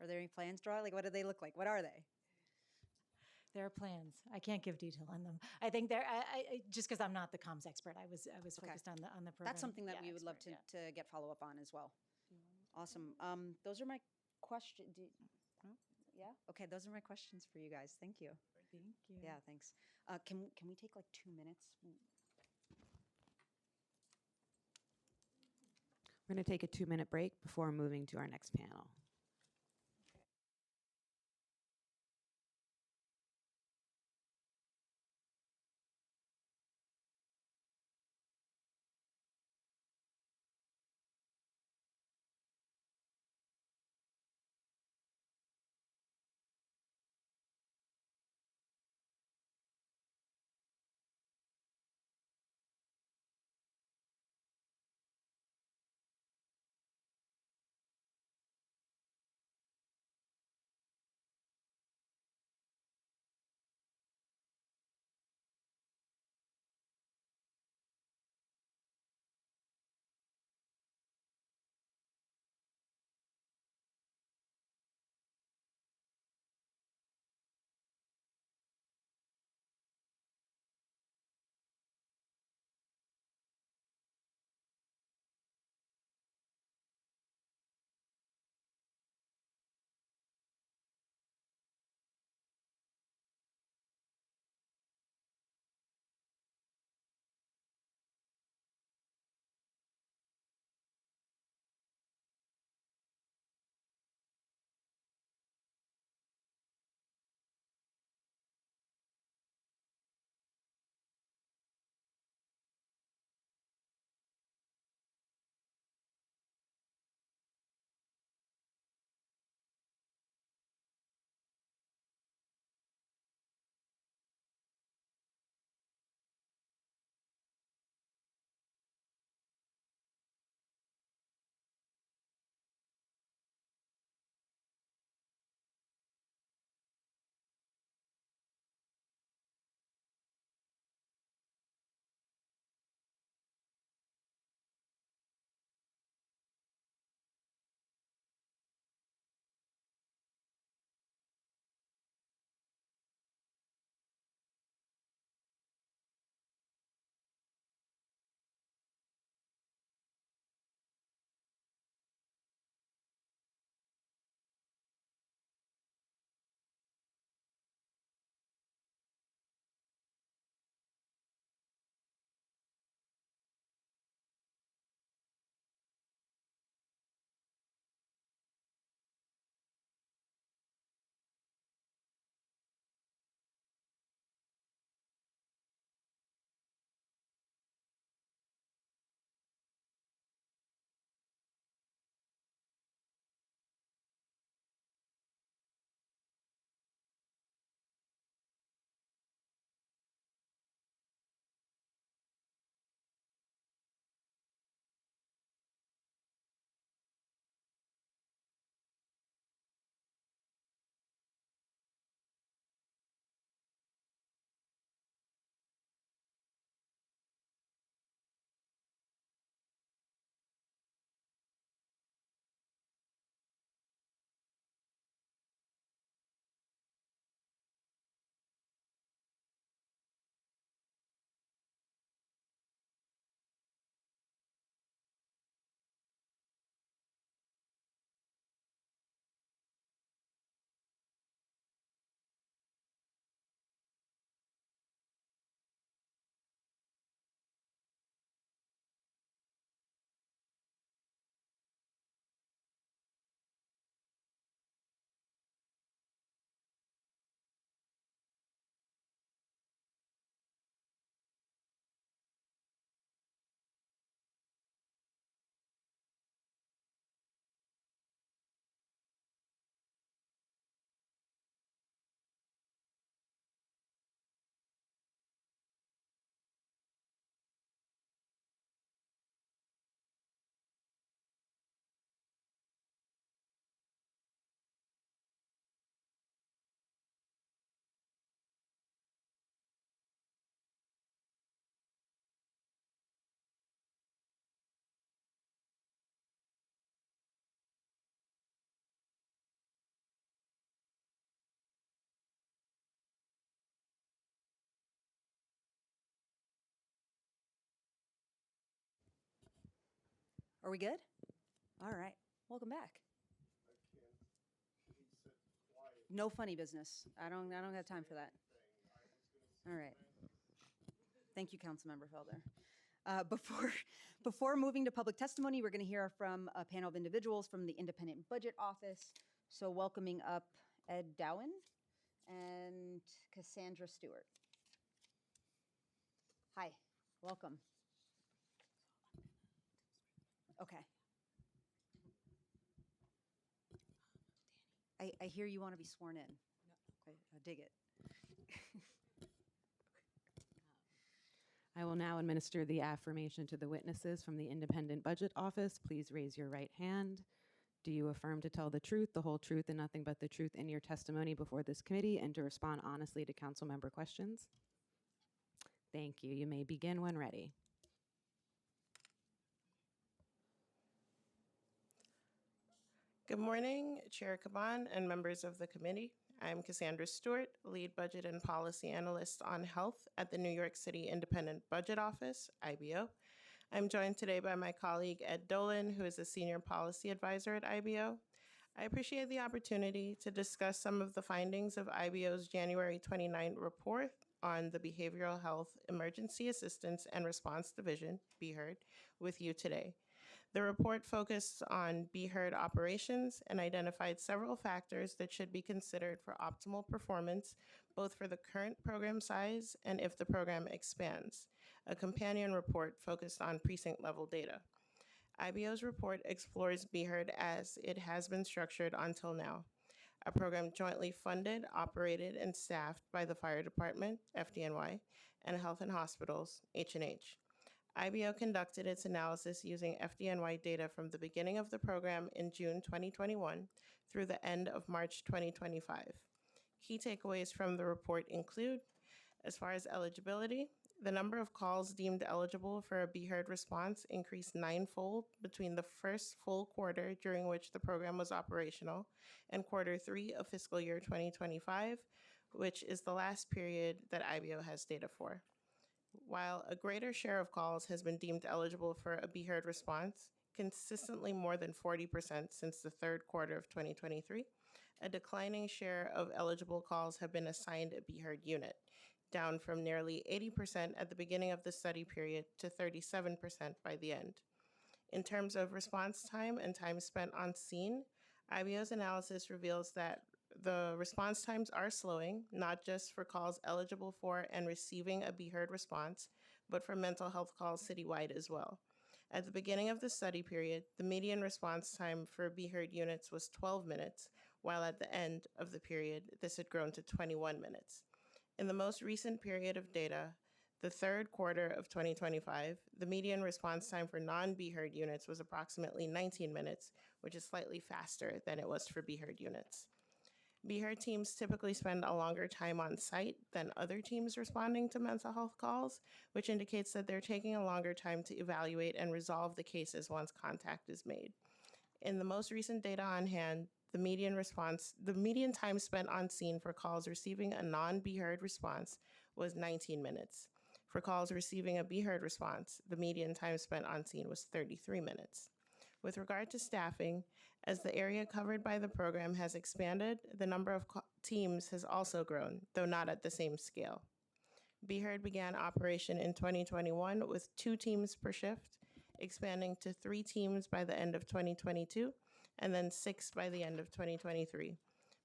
Are there any plans drawn? Like, what do they look like? What are they? There are plans. I can't give detail on them. I think just because I'm not the comms expert, I was Okay. focused on the program. That's something that we would love expert, to get follow up on as well. Awesome. Those are my questions. Yeah. Okay. Those are my questions for you guys. Thank you. Thank you. Yeah. Thanks. Can we take like 2 minutes? We're going to take a 2-minute break before moving to our next panel. Are we good? All right. Welcome back. No funny business. I don't have time for that. All right. Thank you, Councilmember Felder. Before moving to public testimony, we're going to hear from a panel of individuals from the Independent Budget Office. So welcoming up Ed Dowen and Cassandra Stewart. Hi, welcome. Okay. I hear you want to be sworn in. I dig it. I will now administer the affirmation to the witnesses from the Independent Budget Office. Please raise your right hand. Do you affirm to tell the truth, the whole truth, and nothing but the truth in your testimony before this committee and to respond honestly to council member questions? Thank you. You may begin when ready. Good morning, Chair Caban and members of the committee. I'm Cassandra Stewart, Lead Budget and Policy Analyst on Health at the New York City Independent Budget Office, IBO. I'm joined today by my colleague Ed Dolan, who is a Senior Policy Advisor at IBO. I appreciate the opportunity to discuss some of the findings of IBO's January 29 report on the Behavioral Health Emergency Assistance and Response Division, BHERD, with you today. The report focused on BHERD operations and identified several factors that should be considered for optimal performance, both for the current program size and if the program expands. A companion report focused on precinct-level data. IBO's report explores BHERD as it has been structured until now. A program jointly funded, operated, and staffed by the Fire Department, FDNY, and Health and Hospitals, H&H. IBO conducted its analysis using FDNY data from the beginning of the program in June 2021 through the end of March 2025. Key takeaways from the report include, as far as eligibility, the number of calls deemed eligible for a BHERD response increased ninefold between the first full quarter during which the program was operational and quarter 3 of fiscal year 2025, which is the last period that IBO has data for. While a greater share of calls has been deemed eligible for a BHERD response, consistently more than 40% since the third quarter of 2023, a declining share of eligible calls have been assigned a BHERD unit, down from nearly 80% at the beginning of the study period to 37% by the end. In terms of response time and time spent on scene, IBO's analysis reveals that the response times are slowing, not just for calls eligible for and receiving a BHERD response, but for mental health calls citywide as well. At the beginning of the study period, the median response time for BHERD units was 12 minutes, while at the end of the period, this had grown to 21 minutes. In the most recent period of data, the third quarter of 2025, the median response time for non-BHERD units was approximately 19 minutes, which is slightly faster than it was for BHERD units. BHERD teams typically spend a longer time on site than other teams responding to mental health calls, which indicates that they're taking a longer time to evaluate and resolve the cases once contact is made. In the most recent data on hand, the median time spent on scene for calls receiving a non-BHERD response was 19 minutes. For calls receiving a BHERD response, the median time spent on scene was 33 minutes. With regard to staffing, as the area covered by the program has expanded, the number of teams has also grown, though not at the same scale. BHERD began operation in 2021 with 2 teams per shift, expanding to 3 teams by the end of 2022, and then 6 by the end of 2023.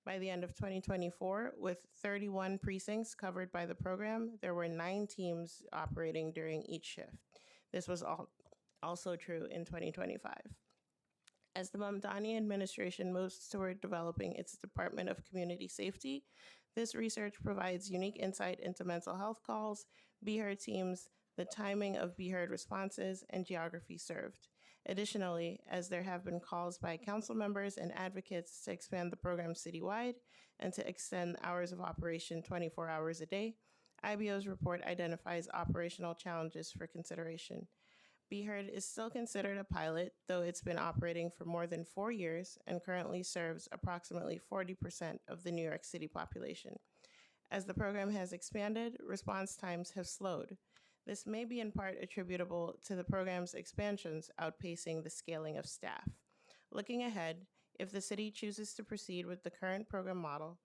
By the end of 2024, with 31 precincts covered by the program, there were 9 teams operating during each shift. This was also true in 2025. As the Mamdani administration moves toward developing its Department of Community Safety, this research provides unique insight into mental health calls, BHERD teams, the timing of BHERD responses, and geography served. Additionally, as there have been calls by council members and advocates to expand the program citywide and to extend hours of operation 24 hours a day, IBO's report identifies operational challenges for consideration. BHERD is still considered a pilot, though it's been operating for more than 4 years and currently serves approximately 40% of the New York City population. As the program has expanded, response times have slowed. This may be in part attributable to the program's expansions outpacing the scaling of staff. Looking ahead, if the city chooses to proceed with the current program model,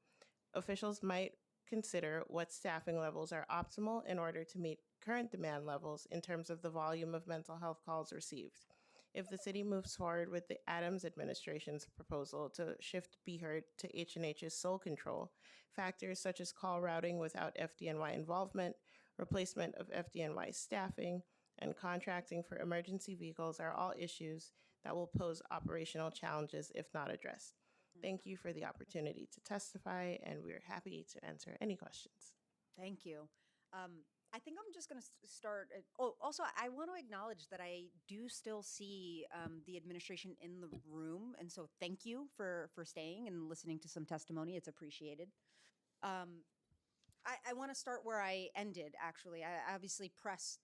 officials might consider what staffing levels are optimal in order to meet current demand levels in terms of the volume of mental health calls received. If the city moves forward with the Adams administration's proposal to shift BHERT to H&H's sole control, factors such as call routing without FDNY involvement, replacement of FDNY staffing, and contracting for emergency vehicles are all issues that will pose operational challenges if not addressed. Thank you for the opportunity to testify, and we're happy to answer any questions. Thank you. I think I'm just going to start. Also, I want to acknowledge that I do still see the administration in the room, and so thank you for staying and listening to some testimony. It's appreciated. I want to start where I ended. Actually, I obviously pressed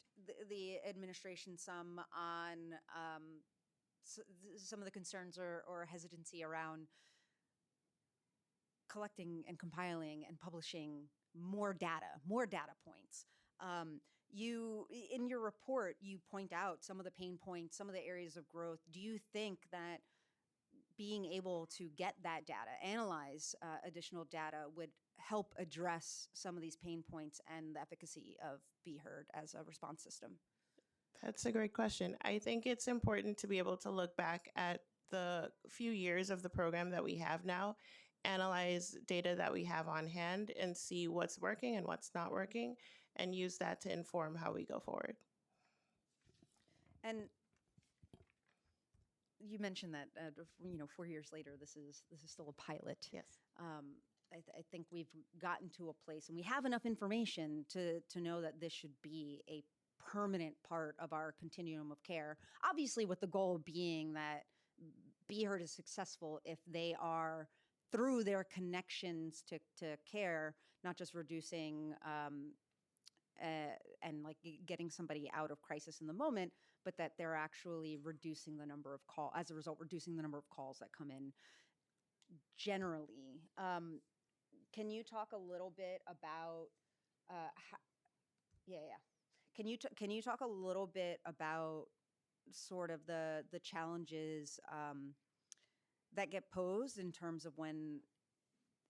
the administration some on some of the concerns or hesitancy around collecting and compiling and publishing more data points. You, in your report, you point out some of the pain points, some of the areas of growth. Do you think that being able to get that data, analyze additional data, would help address some of these pain points and the efficacy of Be Heard as a response system? That's a great question. I think it's important to be able to look back at the few years of the program that we have now, analyze data that we have on hand, and see what's working and what's not working, and use that to inform how we go forward. And you mentioned that 4 years later, this is still a pilot. Yes. I think we've gotten to a place, and we have enough information to know that this should be a permanent part of our continuum of care. Obviously, with the goal being that Be Heard is successful if they are, through their connections to care, not just reducing and like getting somebody out of crisis in the moment, but that they're actually reducing the number of calls, as a result, reducing the number of calls that come in generally. Can you talk a little bit about Can you talk a little bit about sort of the challenges that get posed in terms of when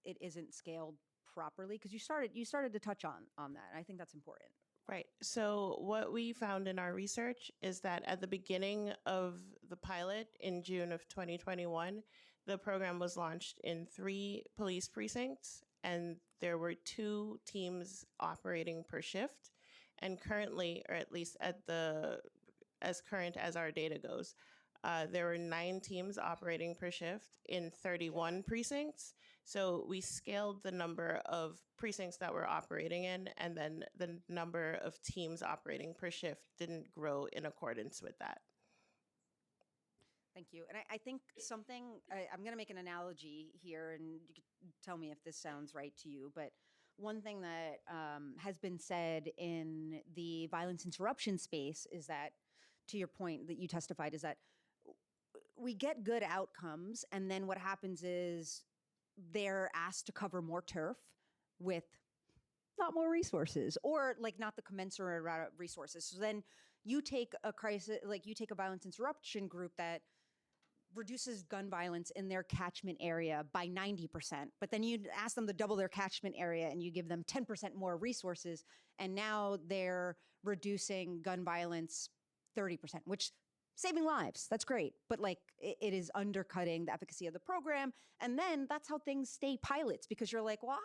it isn't scaled properly? Because you started to touch on that. I think that's important. Right. So what we found in our research is that at the beginning of the pilot in June of 2021, the program was launched in 3 police precincts, and there were 2 teams operating per shift. And currently, or at least as current as our data goes, there were 9 teams operating per shift in 31 precincts. So we scaled the number of precincts that we're operating in, and then the number of teams operating per shift didn't grow in accordance with that. Thank you. And I think I'm going to make an analogy here, and you can tell me if this sounds right to you, but one thing that has been said in the violence interruption space is that, to your point that you testified, is that we get good outcomes, and then what happens is they're asked to cover more turf with not more resources, or like not the commensurate amount of resources. So then you take a crisis, like you take a violence interruption group that reduces gun violence in their catchment area by 90%, but then you ask them to double their catchment area and you give them 10% more resources, and now they're reducing gun violence 30%, which saving lives, that's great, but like it is undercutting the efficacy of the program. And then that's how things stay pilots, because you're like, wow,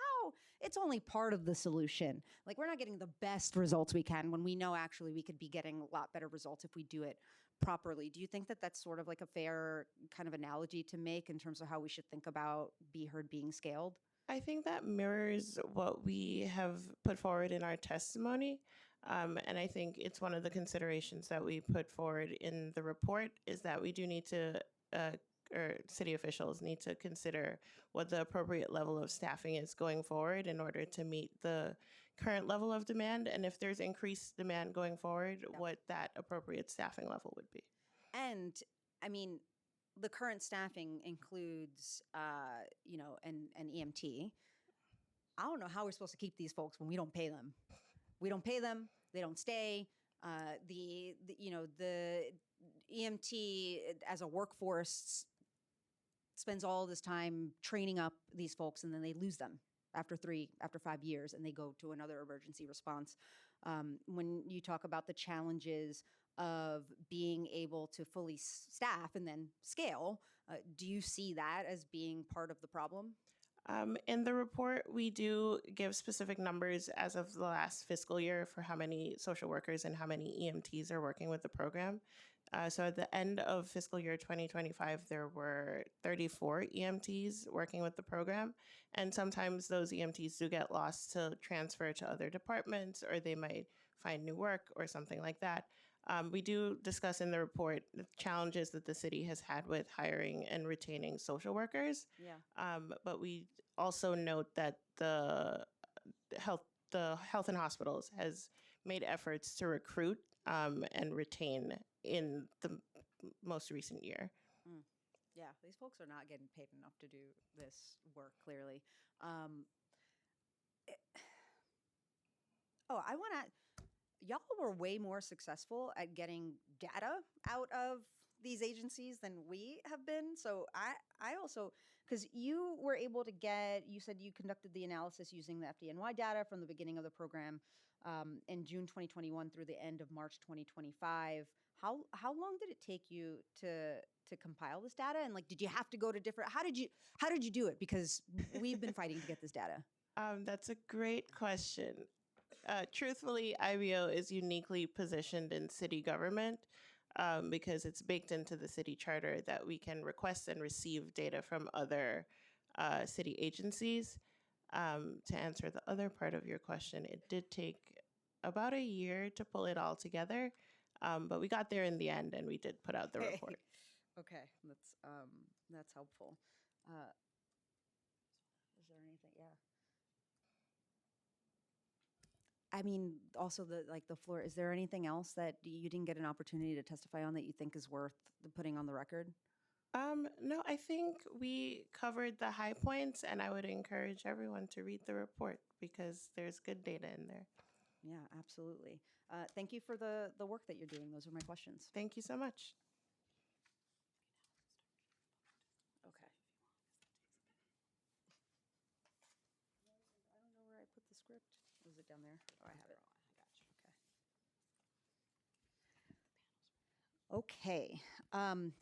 it's only part of the solution. Like, we're not getting the best results we can when we know actually we could be getting a lot better results if we do it properly. Do you think that that's sort of like a fair kind of analogy to make in terms of how we should think about Be Heard being scaled? I think that mirrors what we have put forward in our testimony. And I think it's one of the considerations that we put forward in the report is that we do need to, or city officials need to consider what the appropriate level of staffing is going forward in order to meet the current level of demand. And if there's increased demand going forward, what that appropriate staffing level would be. And I mean, the current staffing includes, an EMT. I don't know how we're supposed to keep these folks when we don't pay them. We don't pay them. they don't stay. The EMT as a workforce spends all this time training up these folks, and then they lose them after 5 years, and they go to another emergency response. When you talk about the challenges of being able to fully staff and then scale, do you see that as being part of the problem? In the report, we do give specific numbers as of the last fiscal year for how many social workers and how many EMTs are working with the program. So at the end of fiscal year 2025, there were 34 EMTs working with the program. And sometimes those EMTs do get lost to transfer to other departments, or they might find new work or something like that. We do discuss in the report the challenges that the city has had with hiring and retaining social workers. Yeah. But we also note that health and hospitals has made efforts to recruit and retain in the most recent year. Yeah, these folks are not getting paid enough to do this work, clearly. I want to. Y'all were way more successful at getting data out of these agencies than we have been. So I also, because you were able to you said you conducted the analysis using the FDNY data from the beginning of the program in June 2021 through the end of March 2025. How long did it take you to compile this data? And like, did you have to go to different? How did you do it? Because we've been fighting to get this data. That's a great question. Truthfully, IBO is uniquely positioned in city government because it's baked into the city charter that we can request and receive data from other city agencies. To answer the other part of your question, it did take about a year to pull it all together, but we got there in the end, and we did put out the report. Okay, that's helpful. Is there anything? Yeah. I mean, also the floor. Is there anything else that you didn't get an opportunity to testify on that you think is worth putting on the record? No, I think we covered the high points, and I would encourage everyone to read the report because there's good data in there. Yeah, absolutely. Thank you for the work that you're doing. Those are my questions. Thank you so much. Okay. I don't know where I put the script. Was it down there? Oh, I have it. Okay.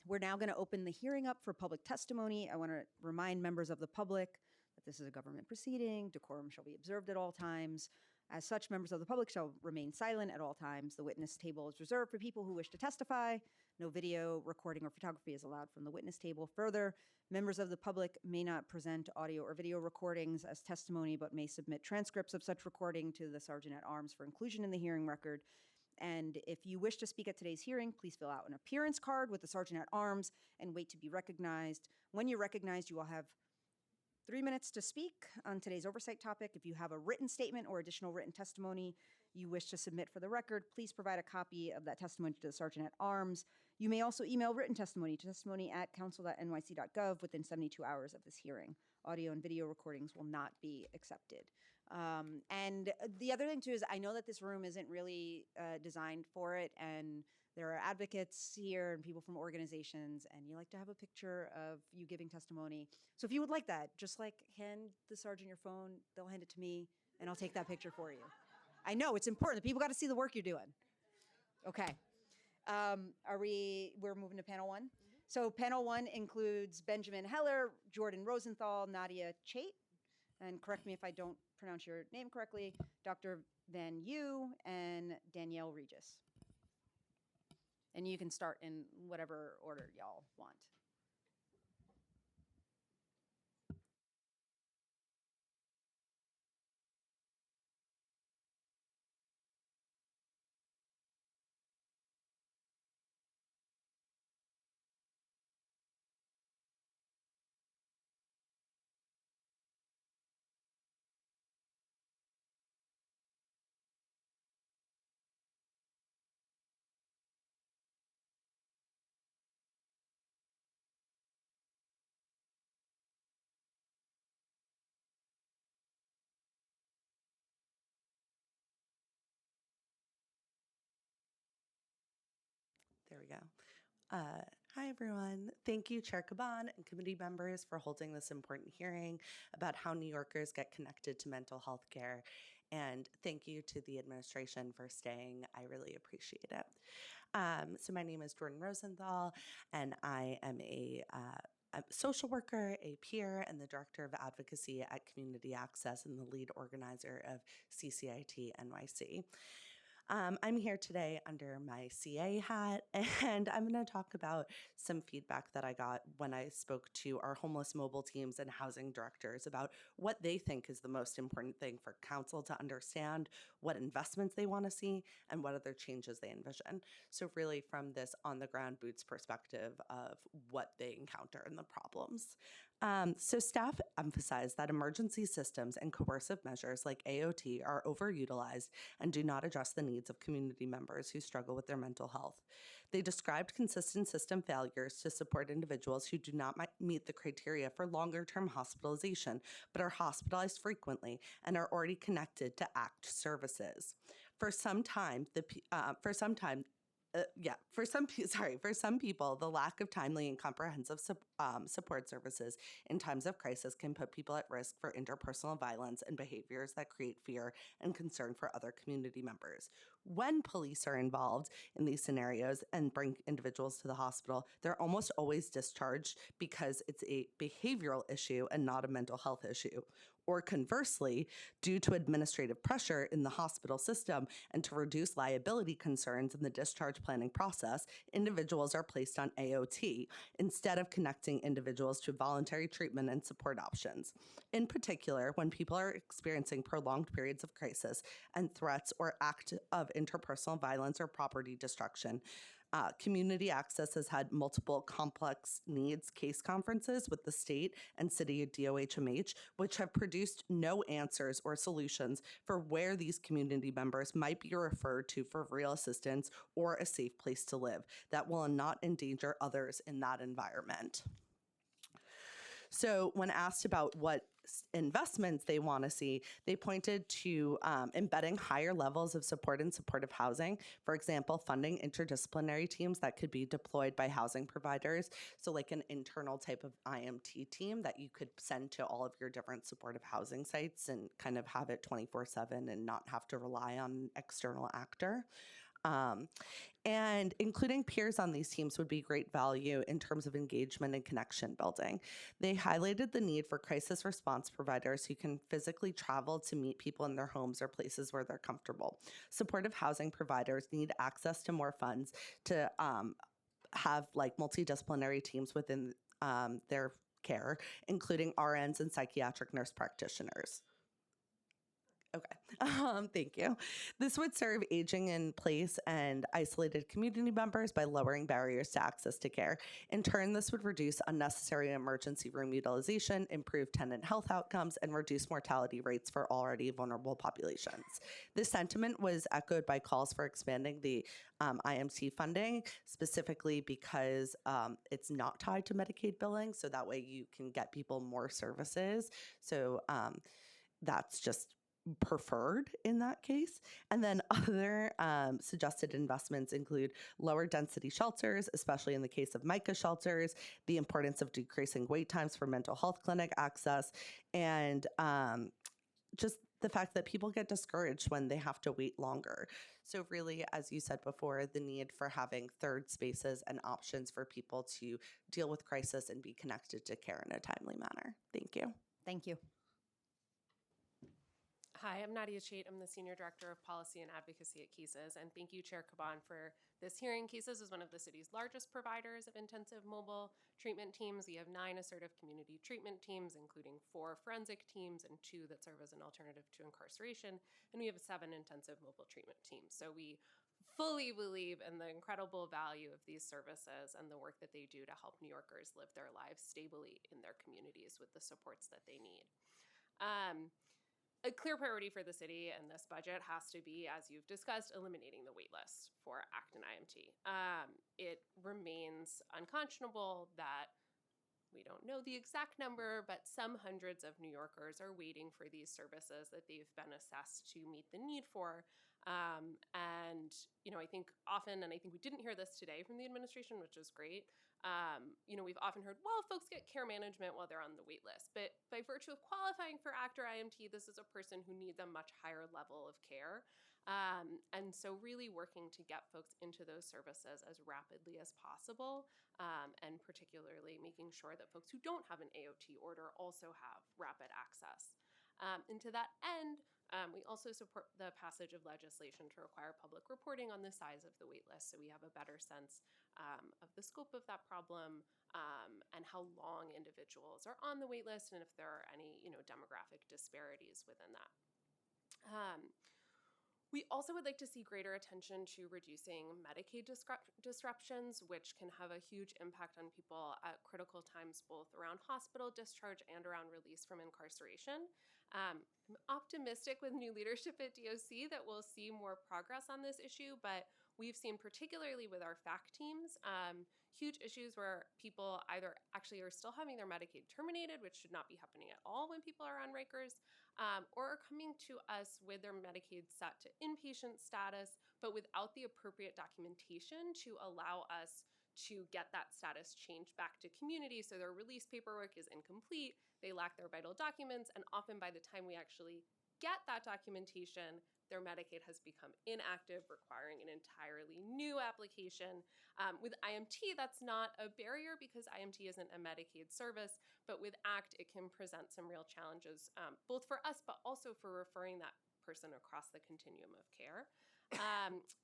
We're now going to open the hearing up for public testimony. I want to remind members of the public that this is a government proceeding. Decorum shall be observed at all times. As such, members of the public shall remain silent at all times. The witness table is reserved for people who wish to testify. No video, recording, or photography is allowed from the witness table. Further, members of the public may not present audio or video recordings as testimony, but may submit transcripts of such recording to the Sergeant at Arms for inclusion in the hearing record. And if you wish to speak at today's hearing, please fill out an appearance card with the Sergeant at Arms and wait to be recognized. When you're recognized, you will have 3 minutes to speak on today's oversight topic. If you have a written statement or additional written testimony you wish to submit for the record, please provide a copy of that testimony to the Sergeant at Arms. You may also email written testimony to testimony@council.nyc.gov within 72 hours of this hearing. Audio and video recordings will not be accepted. And the other thing too is I know that this room isn't really designed for it, and there are advocates here and people from organizations, and you like to have a picture of you giving testimony. So if you would like that, just like hand the sergeant your phone, they'll hand it to me, and I'll take that picture for you. I know it's important. The people got to see the work you're doing. Okay. We're moving to panel one? So panel one includes Benjamin Heller, Jordan Rosenthal, Nadia Chait, and correct me if I don't pronounce your name correctly, Dr. Van Yu, and Danielle Regis. And you can start in whatever order y'all want. Hi, everyone. Thank you, Chair Caban and committee members, for holding this important hearing about how New Yorkers get connected to mental health care. And thank you to the administration for staying. I really appreciate it. So my name is Jordan Rosenthal, and I am a social worker, a peer, and the director of advocacy at Community Access and the lead organizer of CCIT NYC. I'm here today under my CA hat, and I'm going to talk about some feedback that I got when I spoke to our homeless mobile teams and housing directors about what they think is the most important thing for council to understand, what investments they want to see, and what other changes they envision. So really from this on-the-ground boots perspective of what they encounter and the problems. So staff emphasize that emergency systems and coercive measures like AOT are overutilized and do not address the needs of community members who struggle with their mental health. They described consistent system failures to support individuals who do not meet the criteria for longer-term hospitalization, but are hospitalized frequently and are already connected to ACT services. For some people, the lack of timely and comprehensive support services in times of crisis can put people at risk for interpersonal violence and behaviors that create fear and concern for other community members. When police are involved in these scenarios and bring individuals to the hospital, they're almost always discharged because it's a behavioral issue and not a mental health issue. Or conversely, due to administrative pressure in the hospital system and to reduce liability concerns in the discharge planning process, individuals are placed on AOT instead of connecting individuals to voluntary treatment and support options. In particular, when people are experiencing prolonged periods of crisis and threats or act of interpersonal violence or property destruction, Community Access has had multiple complex needs case conferences with the state and city DOHMH, which have produced no answers or solutions for where these community members might be referred to for real assistance or a safe place to live that will not endanger others in that environment. So when asked about what investments they want to see, they pointed to embedding higher levels of support and supportive housing. For example, funding interdisciplinary teams that could be deployed by housing providers. So like an internal type of IMT team that you could send to all of your different supportive housing sites and kind of have it 24/7 and not have to rely on an external actor. And including peers on these teams would be great value in terms of engagement and connection building. They highlighted the need for crisis response providers who can physically travel to meet people in their homes or places where they're comfortable. Supportive housing providers need access to more funds to have like multidisciplinary teams within their care, including RNs and psychiatric nurse practitioners. Okay, thank you. This would serve aging in place and isolated community members by lowering barriers to access to care. In turn, this would reduce unnecessary emergency room utilization, improve tenant health outcomes, and reduce mortality rates for already vulnerable populations. This sentiment was echoed by calls for expanding the IMT funding, specifically because it's not tied to Medicaid billing, so that way you can get people more services. So that's just preferred in that case. And then other suggested investments include lower density shelters, especially in the case of Nycc shelters, the importance of decreasing wait times for mental health clinic access, and just the fact that people get discouraged when they have to wait longer. So really, as you said before, the need for having third spaces and options for people to deal with crisis and be connected to care in a timely manner. Thank you. Thank you. Hi, I'm Nycc. I'm the Senior Director of Policy and Advocacy at Nycc, and thank you, Chair Caban, for this hearing. Nycc is one of the city's largest providers of intensive mobile treatment teams. We have 9 assertive community treatment teams, including 4 forensic teams and 2 that serve as an alternative to incarceration, and we have 7 intensive mobile treatment teams. So we fully believe in the incredible value of these services and the work that they do to help New Yorkers live their lives stably in their communities with the supports that they need. A clear priority for the city and this budget has to be, as you've discussed, eliminating the wait list for ACT and IMT. It remains unconscionable that we don't know the exact number, but some hundreds of New Yorkers are waiting for these services that they've been assessed to meet the need for. And, I think often, and I think we didn't hear this today from the administration, which is great. We've often heard, well, folks get care management while they're on the wait list. But by virtue of qualifying for ACT or IMT, this is a person who needs a much higher level of care. And so really working to get folks into those services as rapidly as possible, and particularly making sure that folks who don't have an AOT order also have rapid access. And to that end, we also support the passage of legislation to require public reporting on the size of the waitlist, so we have a better sense of the scope of that problem, and how long individuals are on the waitlist, and if there are any demographic disparities within that. We also would like to see greater attention to reducing Medicaid disruptions, which can have a huge impact on people at critical times, both around hospital discharge and around release from incarceration. I'm optimistic with new leadership at DOC that we'll see more progress on this issue, but we've seen, particularly with our FAC teams, huge issues where people either actually are still having their Medicaid terminated, which should not be happening at all when people are on Rikers, or are coming to us with their Medicaid set to inpatient status, but without the appropriate documentation to allow us to get that status changed back to community. So their release paperwork is incomplete, they lack their vital documents, and often by the time we actually get that documentation, their Medicaid has become inactive, requiring an entirely new application. With IMT, that's not a barrier because IMT isn't a Medicaid service, but with ACT, it can present some real challenges, both for us, but also for referring that person across the continuum of care.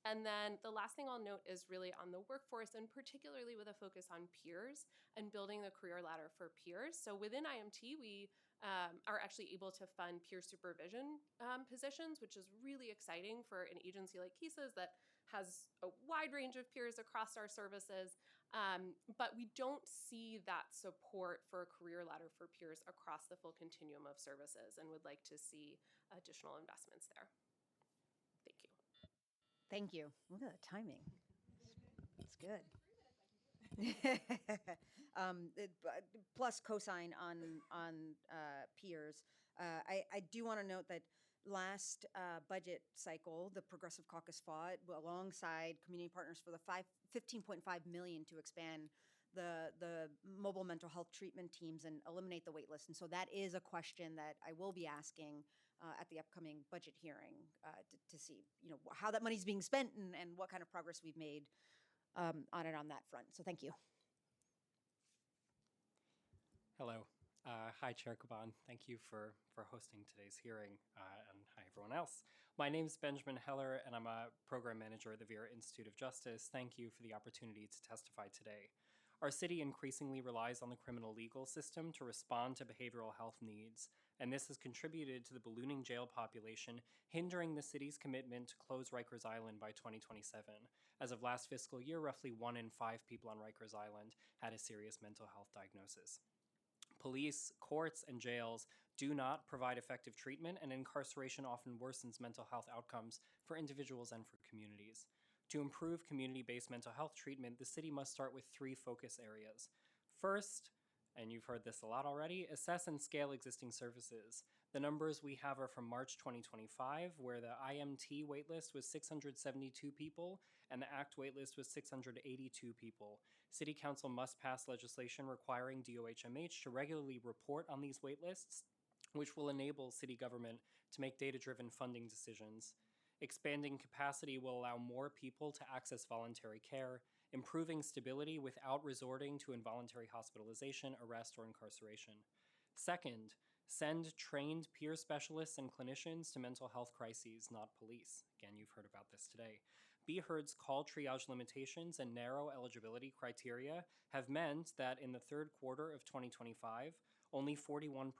And then the last thing I'll note is really on the workforce, and particularly with a focus on peers and building the career ladder for peers. So within IMT, we are actually able to fund peer supervision positions, which is really exciting for an agency like Nycc that has a wide range of peers across our services. But we don't see that support for a career ladder for peers across the full continuum of services, and would like to see additional investments there. Thank you. Thank you. Look at the timing. It's good. Plus cosign on peers. I do want to note that last budget cycle, the Progressive Caucus fought alongside community partners for the $15.5 million to expand the mobile mental health treatment teams and eliminate the wait list. And so that is a question that I will be asking at the upcoming budget hearing to see how that money's being spent and what kind of progress we've made on that front. So thank you. Hello. Hi, Chair Caban. Thank you for hosting today's hearing, and hi, everyone else. My name is Benjamin Heller, and I'm a program manager at the Vera Institute of Justice. Thank you for the opportunity to testify today. Our city increasingly relies on the criminal legal system to respond to behavioral health needs, and this has contributed to the ballooning jail population, hindering the city's commitment to close Rikers Island by 2027. As of last fiscal year, roughly 1 in 5 people on Rikers Island had a serious mental health diagnosis. Police, courts, and jails do not provide effective treatment, and incarceration often worsens mental health outcomes for individuals and for communities. To improve community-based mental health treatment, the city must start with 3 focus areas. First, and you've heard this a lot already, assess and scale existing services. The numbers we have are from March 2025, where the IMT waitlist was 672 people and the ACT waitlist was 682 people. City Council must pass legislation requiring DOHMH to regularly report on these waitlists, which will enable city government to make data-driven funding decisions. Expanding capacity will allow more people to access voluntary care, improving stability without resorting to involuntary hospitalization, arrest, or incarceration. Second, send trained peer specialists and clinicians to mental health crises, not police. Again, you've heard about this today. Be Heard's call triage limitations and narrow eligibility criteria have meant that in the third quarter of 2025, only 41%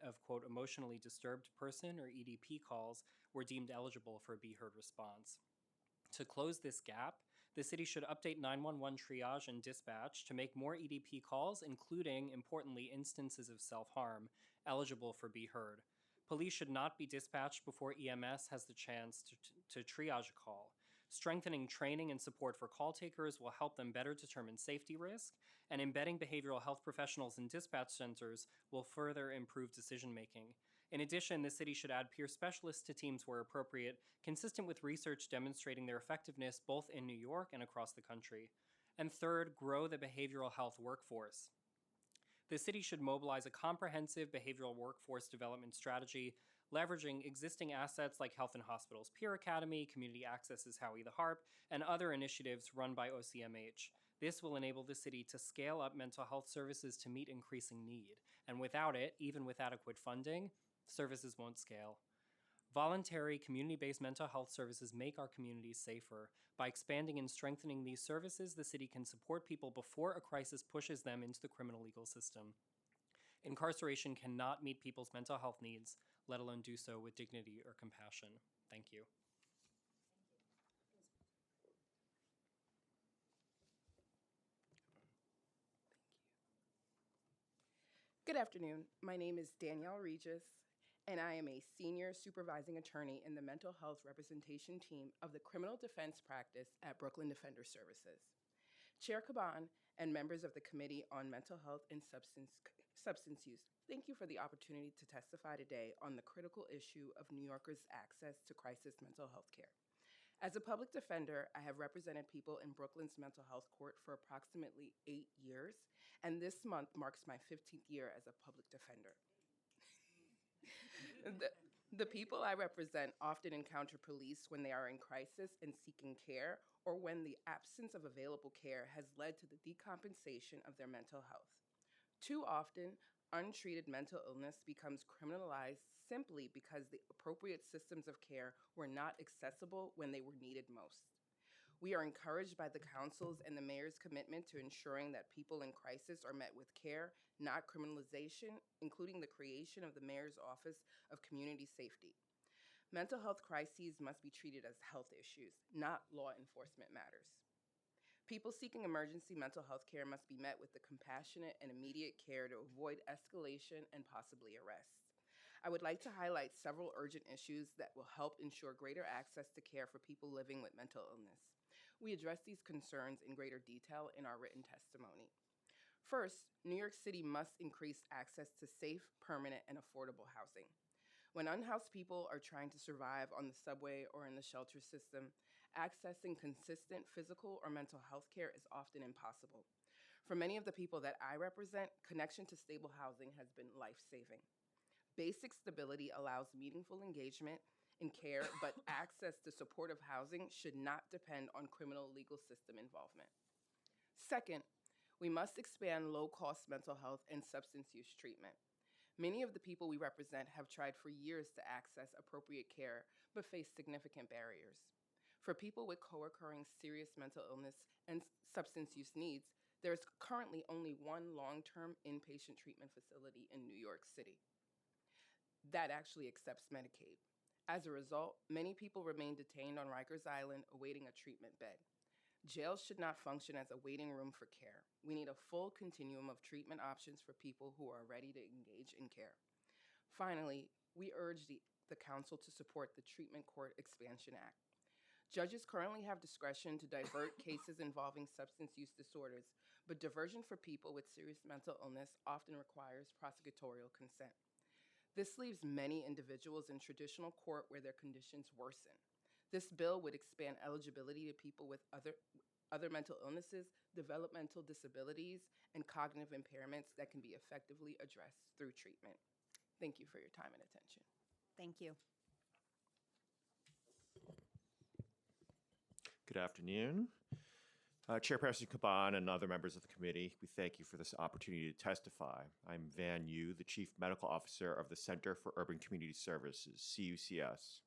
of, quote, emotionally disturbed person or EDP calls were deemed eligible for a Be Heard response. To close this gap, the city should update 911 triage and dispatch to make more EDP calls, including, importantly, instances of self-harm, eligible for Be Heard. Police should not be dispatched before EMS has the chance to triage a call. Strengthening training and support for call takers will help them better determine safety risk, and embedding behavioral health professionals in dispatch centers will further improve decision-making. In addition, the city should add peer specialists to teams where appropriate, consistent with research demonstrating their effectiveness both in New York and across the country. And third, grow the behavioral health workforce. The city should mobilize a comprehensive behavioral workforce development strategy, leveraging existing assets like Health and Hospitals Peer Academy, Community Access's Howie the Harp, and other initiatives run by OCMH. This will enable the city to scale up mental health services to meet increasing need. And without it, even with adequate funding, services won't scale. Voluntary, community-based mental health services make our communities safer. By expanding and strengthening these services, the city can support people before a crisis pushes them into the criminal legal system. Incarceration cannot meet people's mental health needs, let alone do so with dignity or compassion. Thank you. Good afternoon. My name is Danielle Regis, and I am a senior supervising attorney in the mental health representation team of the criminal defense practice at Brooklyn Defender Services. Chair Caban and members of the Committee on Mental Health and Substance Use, thank you for the opportunity to testify today on the critical issue of New Yorkers' access to crisis mental health care. As a public defender, I have represented people in Brooklyn's mental health court for approximately 8 years, and this month marks my 15th year as a public defender. The people I represent often encounter police when they are in crisis and seeking care, or when the absence of available care has led to the decompensation of their mental health. Too often, untreated mental illness becomes criminalized simply because the appropriate systems of care were not accessible when they were needed most. We are encouraged by the council's and the mayor's commitment to ensuring that people in crisis are met with care, not criminalization, including the creation of the mayor's office of community safety. Mental health crises must be treated as health issues, not law enforcement matters. People seeking emergency mental health care must be met with the compassionate and immediate care to avoid escalation and possibly arrest. I would like to highlight several urgent issues that will help ensure greater access to care for people living with mental illness. We address these concerns in greater detail in our written testimony. First, New York City must increase access to safe, permanent, and affordable housing. When unhoused people are trying to survive on the subway or in the shelter system, accessing consistent physical or mental health care is often impossible. For many of the people that I represent, connection to stable housing has been life-saving. Basic stability allows meaningful engagement in care, but access to supportive housing should not depend on criminal legal system involvement. Second, we must expand low-cost mental health and substance use treatment. Many of the people we represent have tried for years to access appropriate care, but face significant barriers. For people with co-occurring serious mental illness and substance use needs, there is currently only one long-term inpatient treatment facility in New York City that actually accepts Medicaid. As a result, many people remain detained on Rikers Island awaiting a treatment bed. Jails should not function as a waiting room for care. We need a full continuum of treatment options for people who are ready to engage in care. Finally, we urge the council to support the Treatment Court Expansion Act. Judges currently have discretion to divert cases involving substance use disorders, but diversion for people with serious mental illness often requires prosecutorial consent. This leaves many individuals in traditional court where their conditions worsen. This bill would expand eligibility to people with other mental illnesses, developmental disabilities, and cognitive impairments that can be effectively addressed through treatment. Thank you for your time and attention. Thank you. Good afternoon. Chairperson Caban and other members of the committee, we thank you for this opportunity to testify. I'm Van Yu, the Chief Medical Officer of the Center for Urban Community Services, CUCS,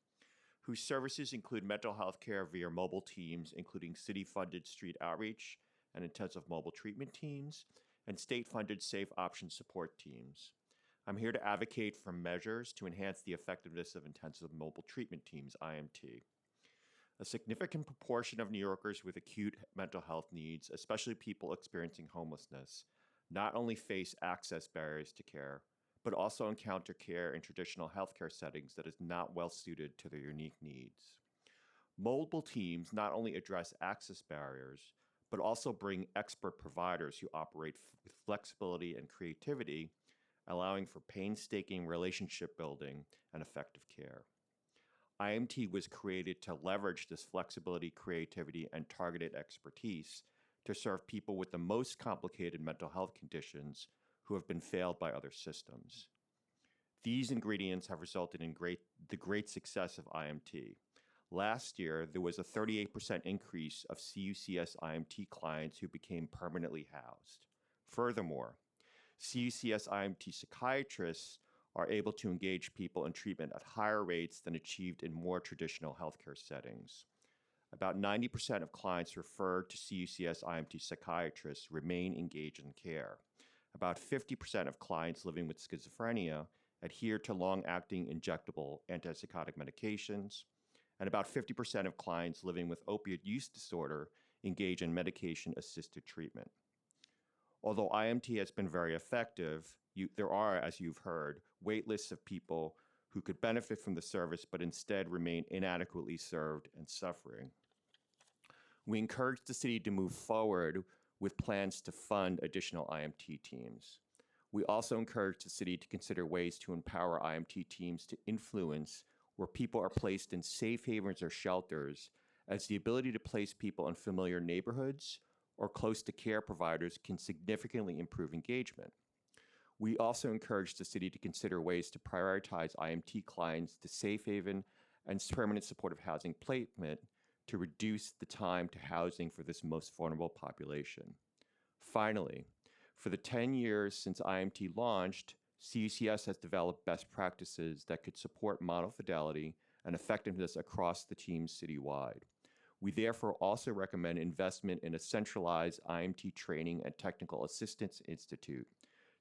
whose services include mental health care via mobile teams, including city-funded street outreach and intensive mobile treatment teams, and state-funded safe option support teams. I'm here to advocate for measures to enhance the effectiveness of intensive mobile treatment teams, IMT. A significant proportion of New Yorkers with acute mental health needs, especially people experiencing homelessness, not only face access barriers to care, but also encounter care in traditional healthcare settings that is not well suited to their unique needs. Mobile teams not only address access barriers, but also bring expert providers who operate with flexibility and creativity allowing for painstaking relationship building and effective care. IMT was created to leverage this flexibility, creativity, and targeted expertise to serve people with the most complicated mental health conditions who have been failed by other systems. These ingredients have resulted in the great success of IMT. Last year, there was a 38% increase of CUCS IMT clients who became permanently housed. Furthermore, CUCS IMT psychiatrists are able to engage people in treatment at higher rates than achieved in more traditional healthcare settings. About 90% of clients referred to CUCS IMT psychiatrists remain engaged in care. About 50% of clients living with schizophrenia adhere to long-acting injectable antipsychotic medications, and about 50% of clients living with opioid use disorder engage in medication-assisted treatment. Although IMT has been very effective, there are, as you've heard, wait lists of people who could benefit from the service but instead remain inadequately served and suffering. We encourage the city to move forward with plans to fund additional IMT teams. We also encourage the city to consider ways to empower IMT teams to influence where people are placed in safe havens or shelters, as the ability to place people in familiar neighborhoods or close to care providers can significantly improve engagement. We also encourage the city to consider ways to prioritize IMT clients to safe haven and permanent supportive housing placement to reduce the time to housing for this most vulnerable population. Finally, for the 10 years since IMT launched, CUCS has developed best practices that could support model fidelity and effectiveness across the teams citywide. We therefore also recommend investment in a centralized IMT training and technical assistance institute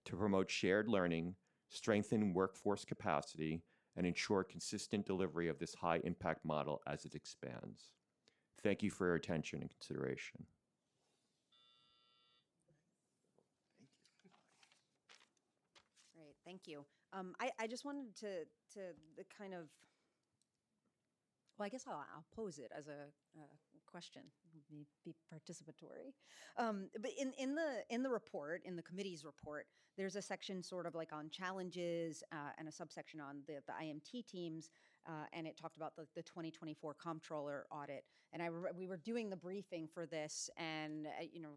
to promote shared learning, strengthen workforce capacity, and ensure consistent delivery of this high-impact model as it expands. Thank you for your attention and consideration. Great, thank you. I just wanted to the kind of, well, I guess I'll pose it as a question, be participatory. But in the report, in the committee's report, there's a section sort of like on challenges and a subsection on the IMT teams, and it talked about the 2024 comptroller audit. And we were doing the briefing for this, and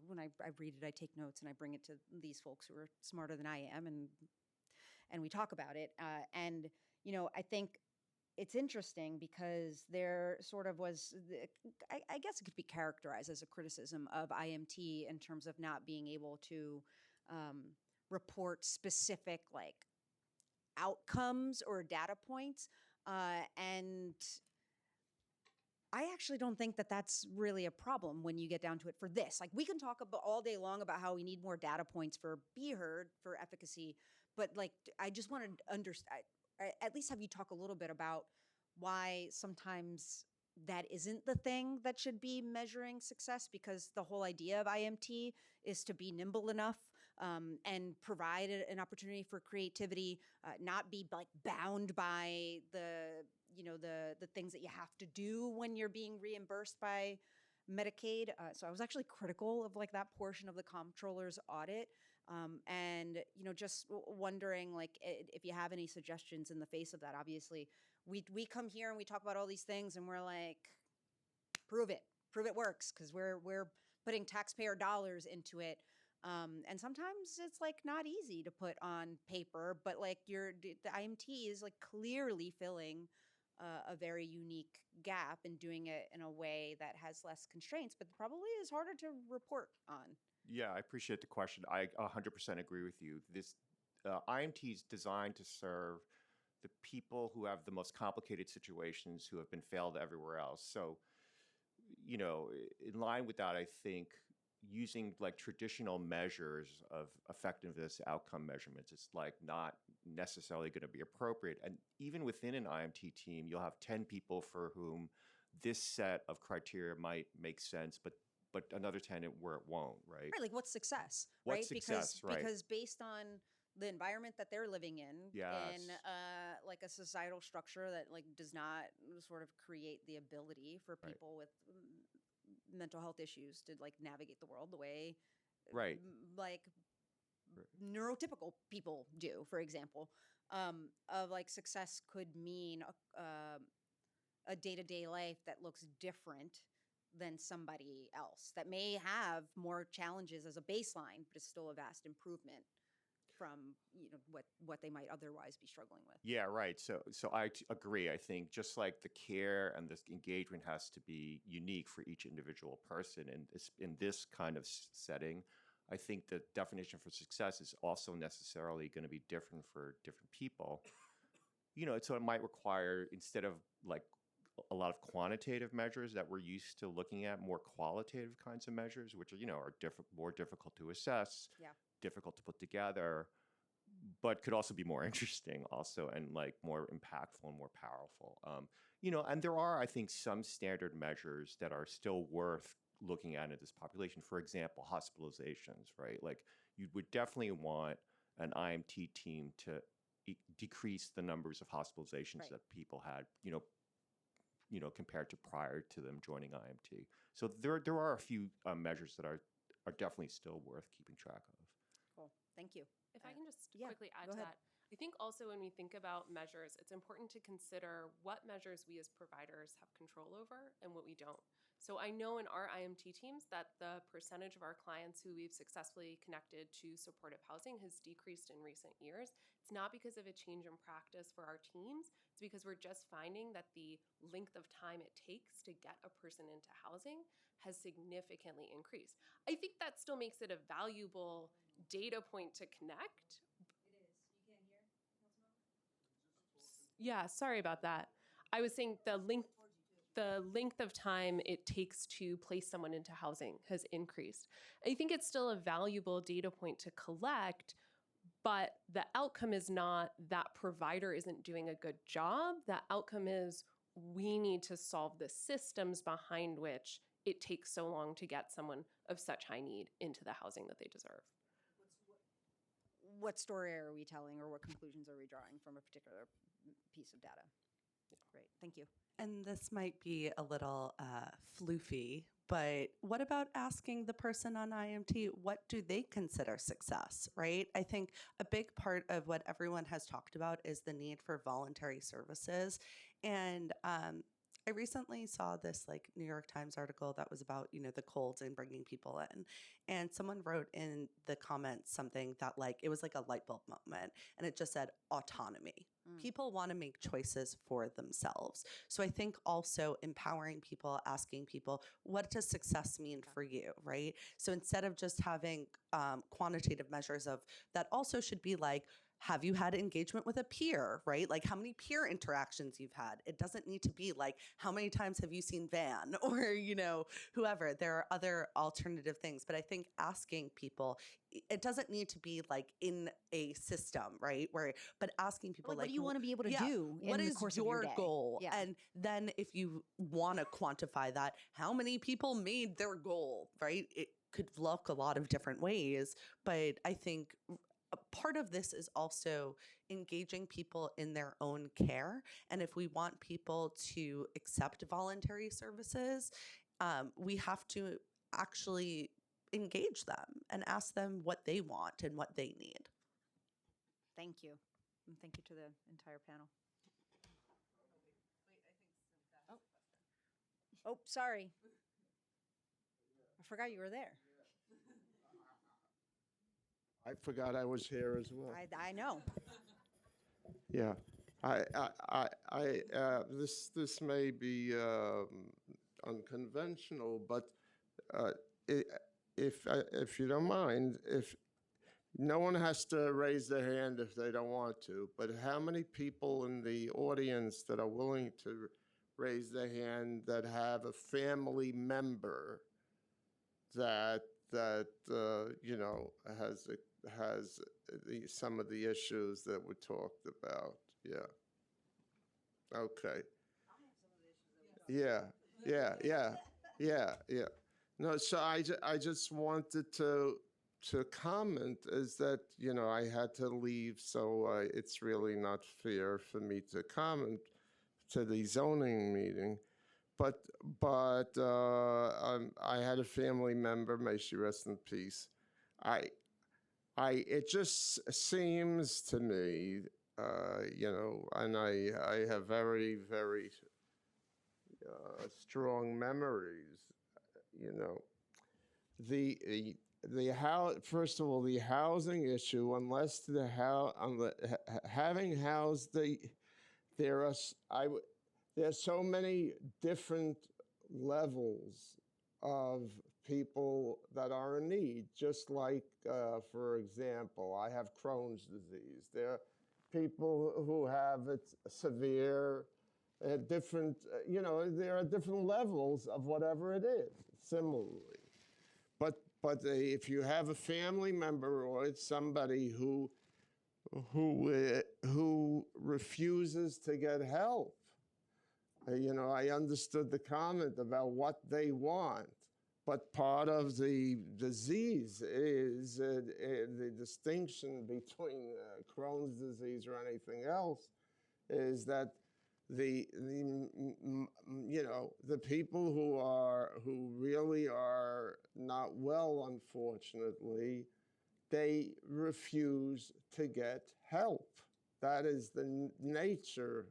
when I read it, I take notes and I bring it to these folks who are smarter than I am, and we talk about it. And I think it's interesting because there sort of was, I guess it could be characterized as a criticism of IMT in terms of not being able to report specific outcomes or data points. And I actually don't think that that's really a problem when you get down to it for this. We can talk about all day long about how we need more data points for Be Heard, for efficacy, but I just want to understand, at least have you talk a little bit about why sometimes that isn't the thing that should be measuring success, because the whole idea of IMT is to be nimble enough and provide an opportunity for creativity, not be bound by the things that you have to do when you're being reimbursed by Medicaid. So I was actually critical of that portion of the comptroller's audit. And just wondering if you have any suggestions in the face of that. Obviously, we come here and we talk about all these things and we're like, prove it works, because we're putting taxpayer dollars into it. And sometimes it's not easy to put on paper, but the IMT is clearly filling a very unique gap and doing it in a way that has less constraints, but probably is harder to report on. Yeah, I appreciate the question. I 100% agree with you. This IMT is designed to serve the people who have the most complicated situations, who have been failed everywhere else. So, in line with that, I think using traditional measures of effectiveness, outcome measurements, is not necessarily going to be appropriate. And even within an IMT team, you'll have 10 people for whom this set of criteria might make sense, but another 10 where it won't, right? Right, what's success, What's right? success, right? Because based on the environment that they're living in, Yes. in a societal structure that does not sort of create the ability for people with mental health issues to navigate the world the way right neurotypical people do, for example. Of like success could mean a day-to-day life that looks different than somebody else that may have more challenges as a baseline, but is still a vast improvement from what they might otherwise be struggling with. Yeah, right. So I agree. I think just like the care and this engagement has to be unique for each individual person, and in this kind of setting, I think the definition for success is also necessarily going to be different for different people. So it might require, instead of like a lot of quantitative measures that we're used to looking at, more qualitative kinds of measures, which are more difficult to assess, Yeah. difficult to put together, but could also be more interesting also, and like more impactful and more powerful. And there are, I think, some standard measures that are still worth looking at in this population. For example, hospitalizations, right? Like you would definitely want an IMT team to decrease the numbers of hospitalizations Right. that people had, compared to prior to them joining IMT. So there are a few measures that are definitely still worth keeping track of. Cool. Thank you. If I can just yeah, quickly add go to ahead. that, I think also when we think about measures, it's important to consider what measures we as providers have control over and what we don't. So I know in our IMT teams that the percentage of our clients who we've successfully connected to supportive housing has decreased in recent years. It's not because of a change in practice for our teams. It's because we're just finding that the length of time it takes to get a person into housing has significantly increased. I think that still makes it a valuable data point to connect. Yeah, sorry about that. I was saying the length of time it takes to place someone into housing has increased. I think it's still a valuable data point to collect, but the outcome is not that provider isn't doing a good job. The outcome is we need to solve the systems behind which it takes so long to get someone of such high need into the housing that they deserve. What story are we telling, or what conclusions are we drawing from a particular piece of data? Great, thank you. And this might be a little floofy, but what about asking the person on IMT, what do they consider success, right? I think a big part of what everyone has talked about is the need for voluntary services. And I recently saw this like New York Times article that was about, the colds and bringing people in. And someone wrote in the comments something that like, it was like a light bulb moment. And it just said autonomy. People want to make choices for themselves. So I think also empowering people, asking people, what does success mean for you, right? So instead of just having quantitative measures of that, also should be like, have you had engagement with a peer, right? Like how many peer interactions you've had. It doesn't need to be like, how many times have you seen Van or, whoever. There are other alternative things. But I think asking people, it doesn't need to be like in a system, right? But asking people Like, what do you want to be able to do what in the is course your of your day? goal? Yeah. And then if you want to quantify that, how many people made their goal, right? It could look a lot of different ways, but I think a part of this is also engaging people in their own care. And if we want people to accept voluntary services, we have to actually engage them and ask them what they want and what they need. Thank you. And thank you to the entire panel. Oh, sorry. I forgot you were there. I forgot I was here as well. I know. Yeah, this may be unconventional, but if you don't mind, if no one has to raise their hand if they don't want to, but how many people in the audience that are willing to raise their hand that have a family member that has some of the issues that we talked about? Yeah. Okay. Yeah. No, so I just wanted to comment is that, I had to leave, so it's really not fair for me to comment to the zoning meeting. But I had a family member, may she rest in peace. it just seems to me, and I have very, very strong memories, you know, the how first of all the housing issue, unless having housed there are there's so many different levels of people that are in need. Just like, for example, I have Crohn's disease. There are people who have it severe, different, there are different levels of whatever it is, similarly. But if you have a family member or it's somebody who refuses to get help, I understood the comment about what they want, but part of the disease is the distinction between Crohn's disease or anything else is that the people who really are not well, unfortunately, they refuse to get help. That is the nature,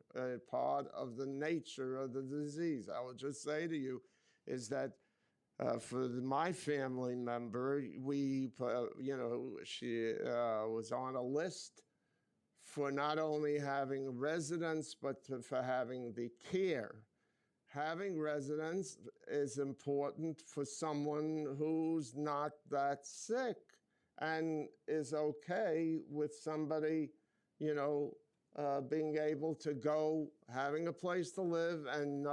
part of the nature of the disease. I will just say to you is that for my family member, she was on a list for not only having residence, but for having the care. Having residence is important for someone who's not that sick and is okay with somebody, being able to go, having a place to live, and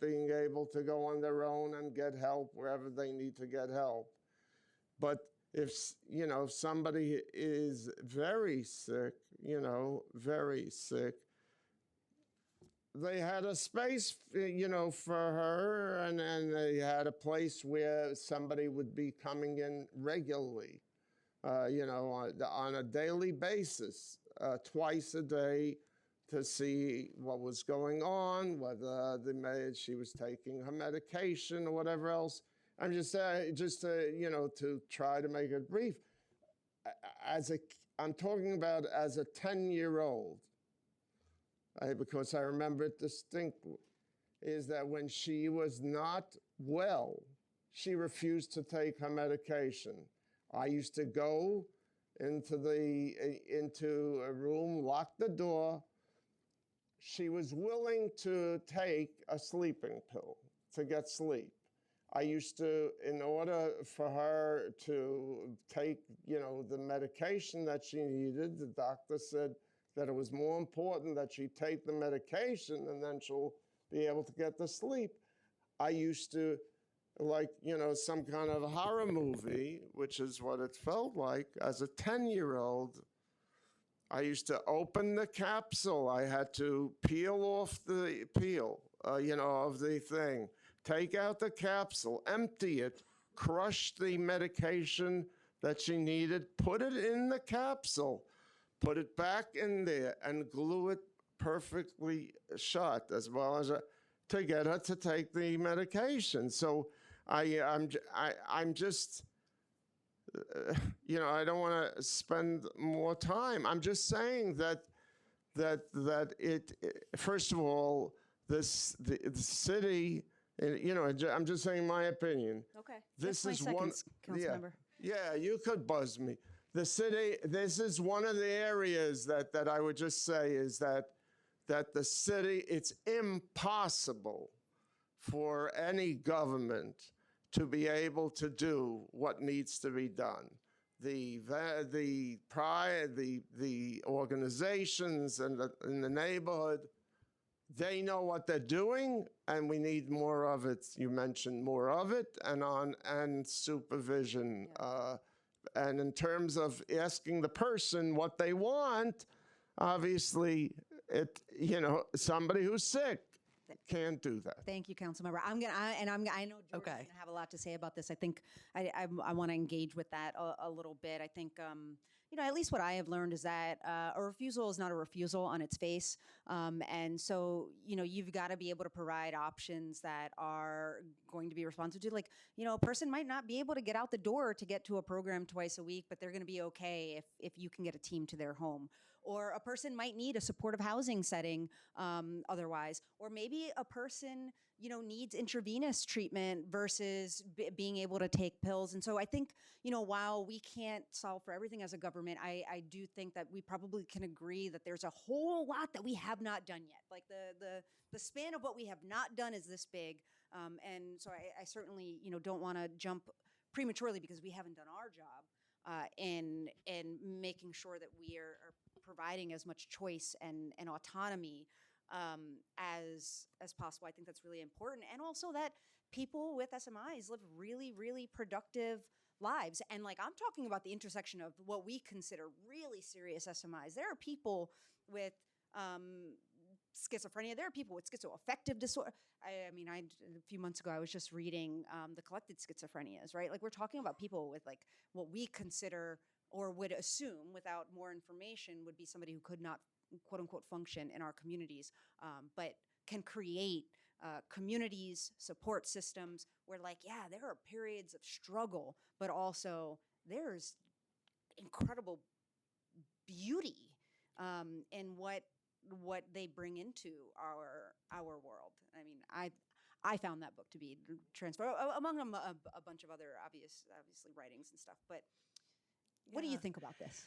being able to go on their own and get help wherever they need to get help. But if somebody is very sick, very sick, they had a space, for her, and they had a place where somebody would be coming in regularly, on a daily basis, twice a day, to see what was going on, whether she was taking her medication or whatever else. I'm just to try to make it brief. I'm talking about as a 10-year-old, because I remember it distinctly, is that when she was not well, she refused to take her medication. I used to go into a room, lock the door. She was willing to take a sleeping pill to get sleep. I used to, in order for her to take, the medication that she needed, the doctor said that it was more important that she take the medication and then she'll be able to get the sleep. I used to, some kind of horror movie, which is what it felt like as a 10-year-old. I used to open the capsule. I had to peel off the of the thing, take out the capsule, empty it, crush the medication that she needed, put it in the capsule, put it back in there, and glue it perfectly shut, as well as to get her to take the medication. So I'm just. I don't want to spend more time. I'm just saying that it first of all, the city, I'm just saying my opinion. Okay. This Just is 20 one. seconds, Councilmember. Yeah, you could buzz me. The city. This is one of the areas that I would just say is that the city. It's impossible for any government to be able to do what needs to be done. The organizations in the neighborhood, they know what they're doing, and we need more of it. You mentioned more of it, and supervision. And in terms of asking the person what they want, obviously, somebody who's sick. can't do that. Thank you, Councilmember. I know George is going to have a lot to say about this. I think I want to engage with that a little bit. I think, at least what I have learned is that a refusal is not a refusal on its face. And so, you've got to be able to provide options that are going to be responsive to, a person might not be able to get out the door to get to a program twice a week, but they're going to be okay if you can get a team to their home. Or a person might need a supportive housing setting otherwise. Or maybe a person, needs intravenous treatment versus being able to take pills. And so I think, while we can't solve for everything as a government, I do think that we probably can agree that there's a whole lot that we have not done yet. Like the span of what we have not done is this big. And so I certainly, don't want to jump prematurely because we haven't done our job in making sure that we are providing as much choice and autonomy as possible. I think that's really important. And also that people with SMIs live really, really productive lives. And I'm talking about the intersection of what we consider really serious SMIs. There are people with schizophrenia. There are people with schizoaffective disorder. A few months ago, I was just reading the collected schizophrenias, right? We're talking about people with what we consider or would assume without more information would be somebody who could not, quote unquote, function in our communities, but can create communities, support systems where there are periods of struggle, but also there's incredible beauty in what they bring into our world. I found that book to be transformative, among them a bunch of other obviously writings and stuff, but what do you think about this?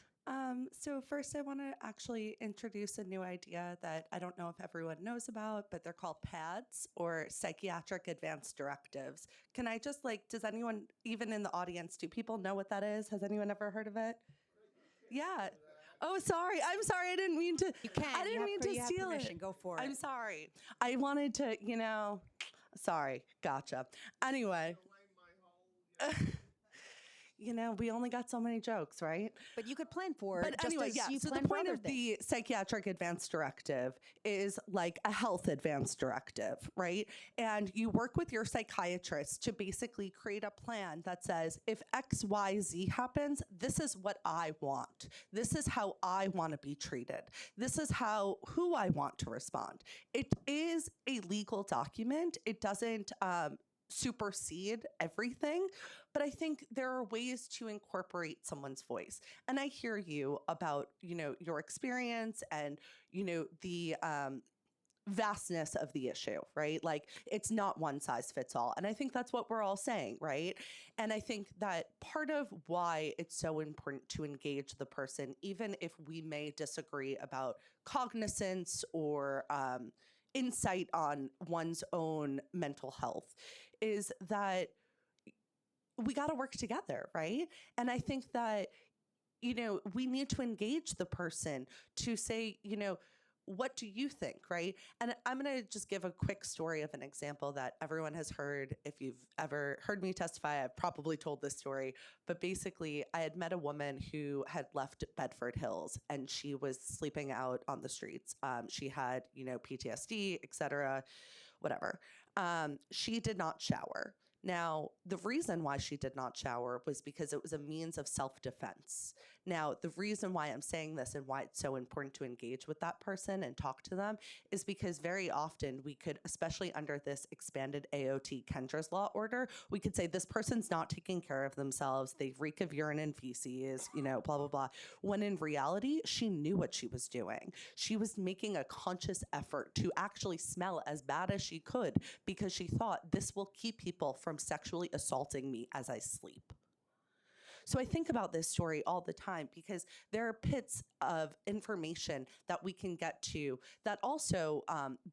So first I want to actually introduce a new idea that I don't know if everyone knows about, but they're called PADS, or Psychiatric Advanced Directives. Can I just does anyone, even in the audience, do people know what that is? Has anyone ever heard of it? Yeah. Oh, sorry. I'm sorry. I didn't mean to. You can. I didn't mean to steal it. Go for it. I'm sorry. I wanted to, sorry. Gotcha. Anyway. We only got so many jokes, right? But you could plan for it. But anyway, yeah. So the point of the Psychiatric Advanced Directive is like a health advanced directive, right? And you work with your psychiatrist to basically create a plan that says, if X, Y, Z happens, this is what I want. This is how I want to be treated. This is who I want to respond. It is a legal document. It doesn't supersede everything, but I think there are ways to incorporate someone's voice. And I hear you about, your experience and, the vastness of the issue, right? It's not one size fits all. And I think that's what we're all saying, right? And I think that part of why it's so important to engage the person, even if we may disagree about cognizance or insight on one's own mental health, is that we got to work together, right? And I think that, we need to engage the person to say, what do you think, right? And I'm going to just give a quick story of an example that everyone has heard. If you've ever heard me testify, I've probably told this story. But basically, I had met a woman who had left Bedford Hills, and she was sleeping out on the streets. She had, PTSD, et cetera, whatever. She did not shower. Now, the reason why she did not shower was because it was a means of self-defense. Now, the reason why I'm saying this and why it's so important to engage with that person and talk to them is because very often we could, especially under this expanded AOT Kendra's Law order, we could say this person's not taking care of themselves, they reek of urine and feces, blah, blah, blah. When in reality, she knew what she was doing. She was making a conscious effort to actually smell as bad as she could because she thought this will keep people from sexually assaulting me as I sleep. So I think about this story all the time because there are pits of information that we can get to that also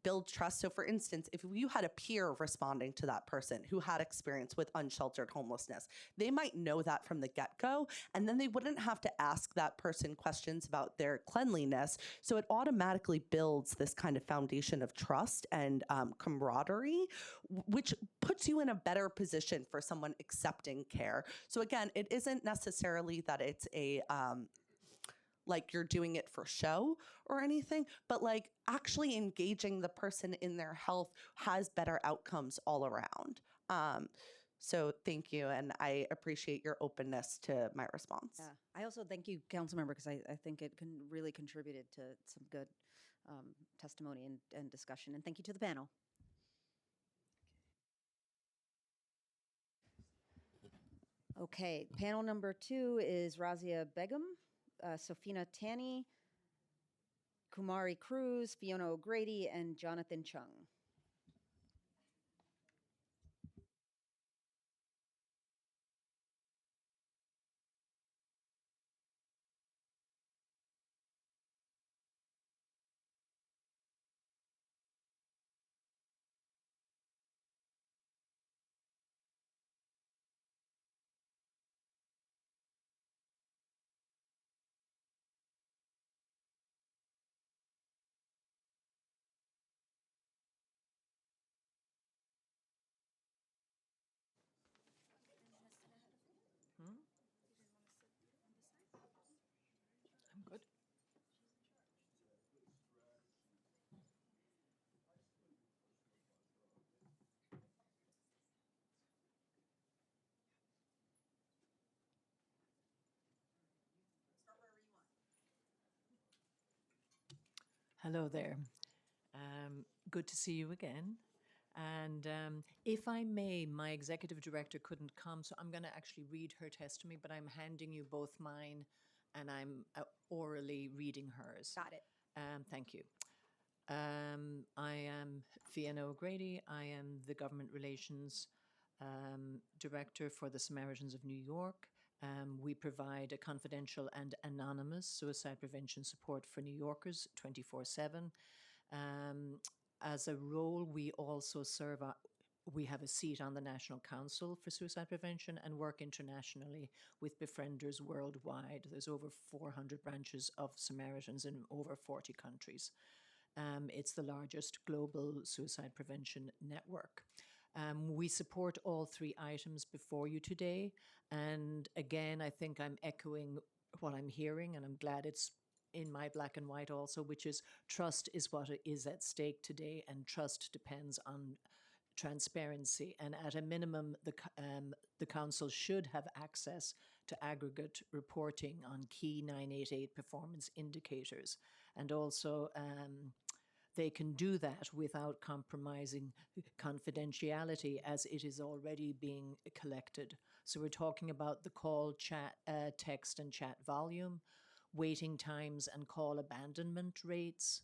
build trust. So for instance, if you had a peer responding to that person who had experience with unsheltered homelessness, they might know that from the get-go, and then they wouldn't have to ask that person questions about their cleanliness. So it automatically builds this kind of foundation of trust and camaraderie, which puts you in a better position for someone accepting care. So again, it isn't necessarily that it's a like you're doing it for show or anything, but like actually engaging the person in their health has better outcomes all around. So thank you, and I appreciate your openness to my response. Yeah, I also thank you, Councilmember, because I think it really contributed to some good testimony and discussion. And thank you to the panel. Okay, panel number 2 is Razia Begum, Sofina Tani, Kumari Cruz, Fiona O'Grady, and Jonathan Chung. I'm good. Hello there. Good to see you again. And if I may, my executive director couldn't come, so I'm going to actually read her testimony, but I'm handing you both mine and I'm orally reading hers. Got it. Thank you. I am Fiona O'Grady. I am the Government Relations Director for the Samaritans of New York. We provide a confidential and anonymous suicide prevention support for New Yorkers 24/7. As a role, we also serve, we have a seat on the National Council for Suicide Prevention and work internationally with befrienders worldwide. There's over 400 branches of Samaritans in over 40 countries. It's the largest global suicide prevention network. We support all 3 items before you today. And again, I think I'm echoing what I'm hearing, and I'm glad it's in my black and white also, which is trust is what is at stake today, and trust depends on transparency. And at a minimum, the council should have access to aggregate reporting on key 988 performance indicators. And also, they can do that without compromising confidentiality as it is already being collected. So we're talking about the call, chat, text and chat volume, waiting times and call abandonment rates,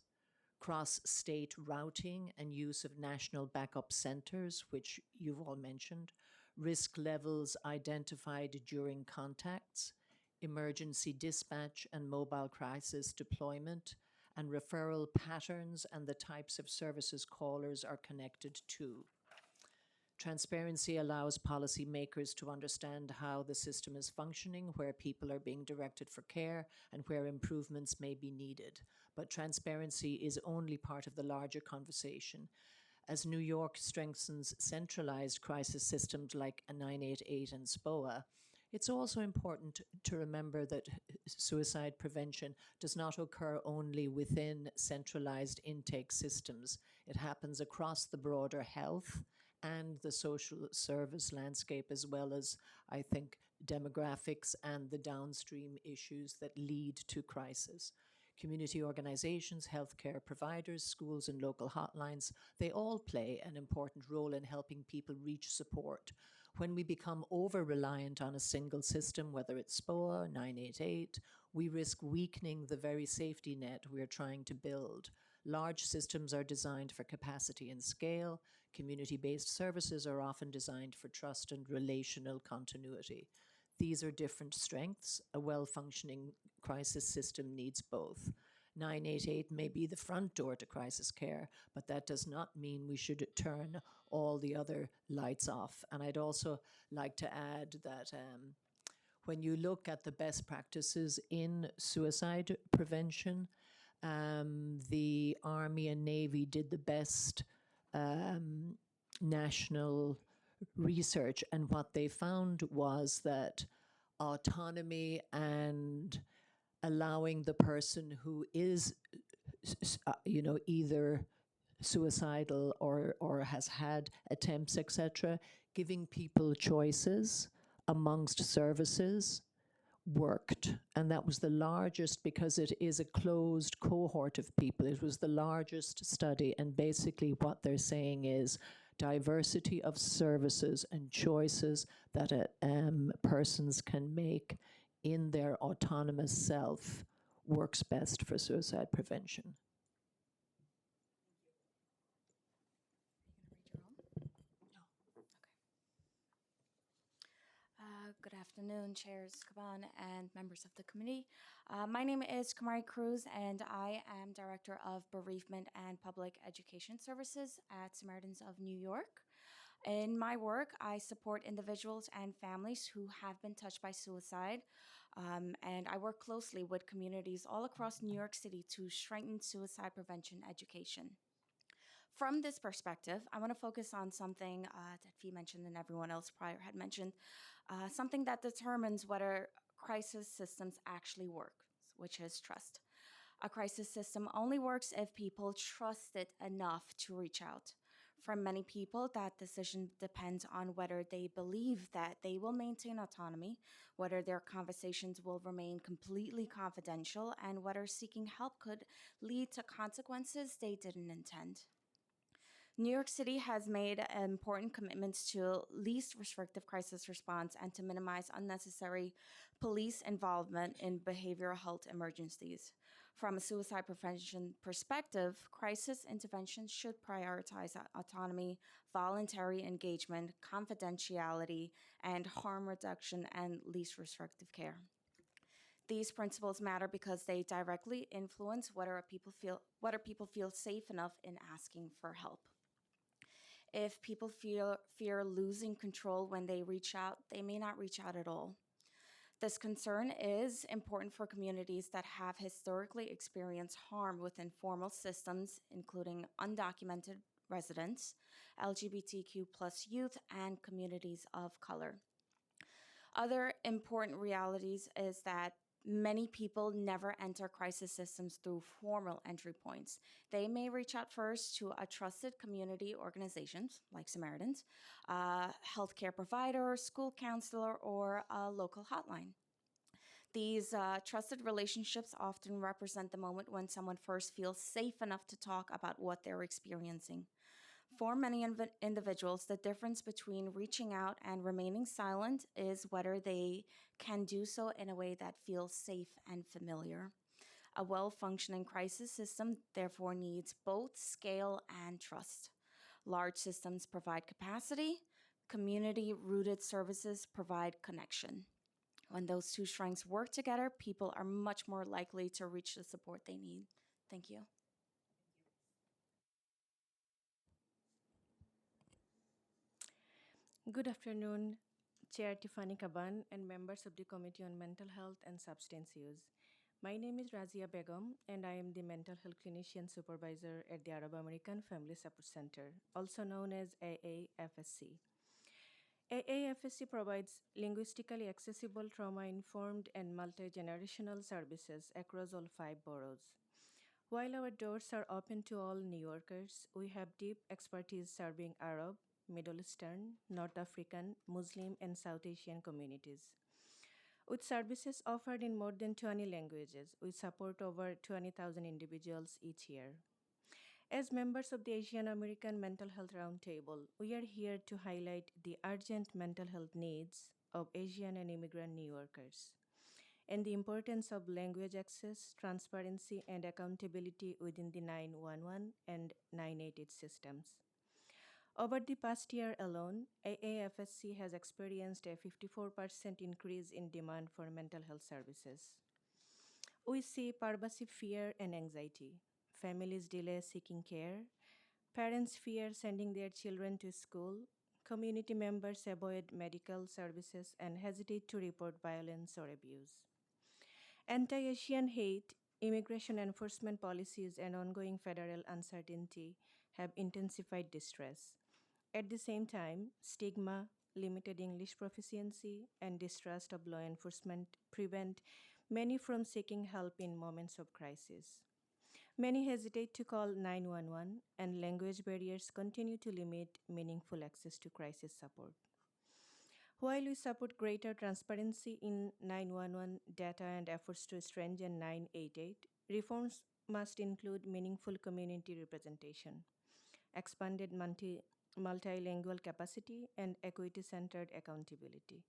cross-state routing and use of national backup centers, which you've all mentioned, risk levels identified during contacts, emergency dispatch and mobile crisis deployment, and referral patterns and the types of services callers are connected to. Transparency allows policymakers to understand how the system is functioning, where people are being directed for care, and where improvements may be needed. But transparency is only part of the larger conversation. As New York strengthens centralized crisis systems like a 988 and SPOA, it's also important to remember that suicide prevention does not occur only within centralized intake systems. It happens across the broader health and the social service landscape, as well as, I think, demographics and the downstream issues that lead to crisis. Community organizations, healthcare providers, schools and local hotlines, they all play an important role in helping people reach support. When we become over-reliant on a single system, whether it's SPOA, 988, we risk weakening the very safety net we're trying to build. Large systems are designed for capacity and scale. Community-based services are often designed for trust and relational continuity. These are different strengths. A well-functioning crisis system needs both. 988 may be the front door to crisis care, but that does not mean we should turn all the other lights off. And I'd also like to add that when you look at the best practices in suicide prevention, the Army and Navy did the best national research, and what they found was that autonomy and allowing the person who is, either suicidal or has had attempts, etc., giving people choices amongst services worked. And that was the largest, because it is a closed cohort of people, it was the largest study. And basically, what they're saying is diversity of services and choices that persons can make in their autonomous self works best for suicide prevention. Good afternoon, Chairs Kaban and members of the committee. My name is Kamari Cruz, and I am Director of Bereavement and Public Education Services at Samaritans of New York. In my work, I support individuals and families who have been touched by suicide, and I work closely with communities all across New York City to strengthen suicide prevention education. From this perspective, I want to focus on something that Fee mentioned and everyone else prior had mentioned, something that determines whether crisis systems actually work, which is trust. A crisis system only works if people trust it enough to reach out. For many people, that decision depends on whether they believe that they will maintain autonomy, whether their conversations will remain completely confidential, and whether seeking help could lead to consequences they didn't intend. New York City has made important commitments to least restrictive crisis response and to minimize unnecessary police involvement in behavioral health emergencies. From a suicide prevention perspective, crisis interventions should prioritize autonomy, voluntary engagement, confidentiality, and harm reduction and least restrictive care. These principles matter because they directly influence whether people feel safe enough in asking for help. If people fear losing control when they reach out, they may not reach out at all. This concern is important for communities that have historically experienced harm within formal systems, including undocumented residents, LGBTQ plus youth, and communities of color. Other important realities is that many people never enter crisis systems through formal entry points. They may reach out first to a trusted community organizations like Samaritans, a healthcare provider, school counselor, or a local hotline. These trusted relationships often represent the moment when someone first feels safe enough to talk about what they're experiencing. For many individuals, the difference between reaching out and remaining silent is whether they can do so in a way that feels safe and familiar. A well functioning crisis system, therefore, needs both scale and trust. Large systems provide capacity, community rooted services provide connection. When those two strengths work together, people are much more likely to reach the support they need. Thank you. Good afternoon, Chair Tiffany Kaban and members of the Committee on Mental Health and Substance Use. My name is Razia Begum, and I am the Mental Health Clinician Supervisor at the Arab American Family Support Center, also known as AAFSC. AAFSC provides linguistically accessible, trauma-informed, and multi-generational services across all 5 boroughs. While our doors are open to all New Yorkers, we have deep expertise serving Arab, Middle Eastern, North African, Muslim, and South Asian communities. With services offered in more than 20 languages, we support over 20,000 individuals each year. As members of the Asian American Mental Health Roundtable, we are here to highlight the urgent mental health needs of Asian and immigrant New Yorkers, and the importance of language access, transparency, and accountability within the 911 and 988 systems. Over the past year alone, AAFSC has experienced a 54% increase in demand for mental health services. We see pervasive fear and anxiety. Families delay seeking care. Parents fear sending their children to school. Community members avoid medical services and hesitate to report violence or abuse. Anti-Asian hate, immigration enforcement policies, and ongoing federal uncertainty have intensified distress. At the same time, stigma, limited English proficiency, and distrust of law enforcement prevent many from seeking help in moments of crisis. Many hesitate to call 911, and language barriers continue to limit meaningful access to crisis support. While we support greater transparency in 911 data and efforts to strengthen 988, reforms must include meaningful community representation, expanded multilingual capacity, and equity centered accountability.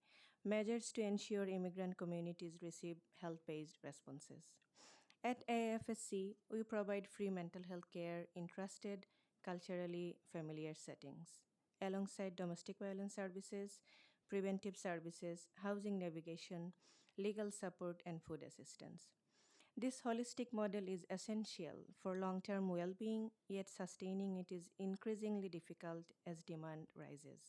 Measures to ensure immigrant communities receive health based responses. At AFSC, we provide free mental health care in trusted, culturally familiar settings, alongside domestic violence services, preventive services, housing navigation, legal support, and food assistance. This holistic model is essential for long term well being, yet sustaining it is increasingly difficult as demand rises.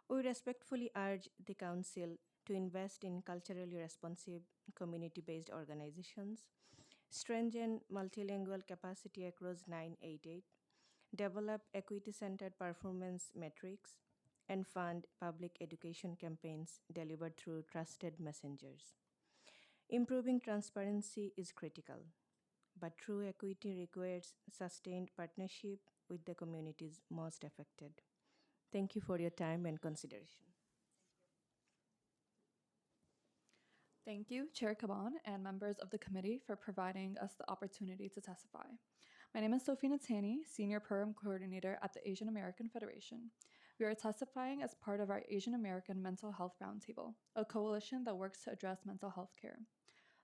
We respectfully urge the Council to invest in culturally responsive, community based organizations, strengthen multilingual capacity across 988, develop equity centered performance metrics, and fund public education campaigns delivered through trusted messengers. Improving transparency is critical, but true equity requires sustained partnership with the communities most affected. Thank you for your time and consideration. Thank you, Chair Caban and members of the committee for providing us the opportunity to testify. My name is Sophie Natani, Senior Program Coordinator at the Asian American Federation. We are testifying as part of our Asian American Mental Health Roundtable, a coalition that works to address mental health care.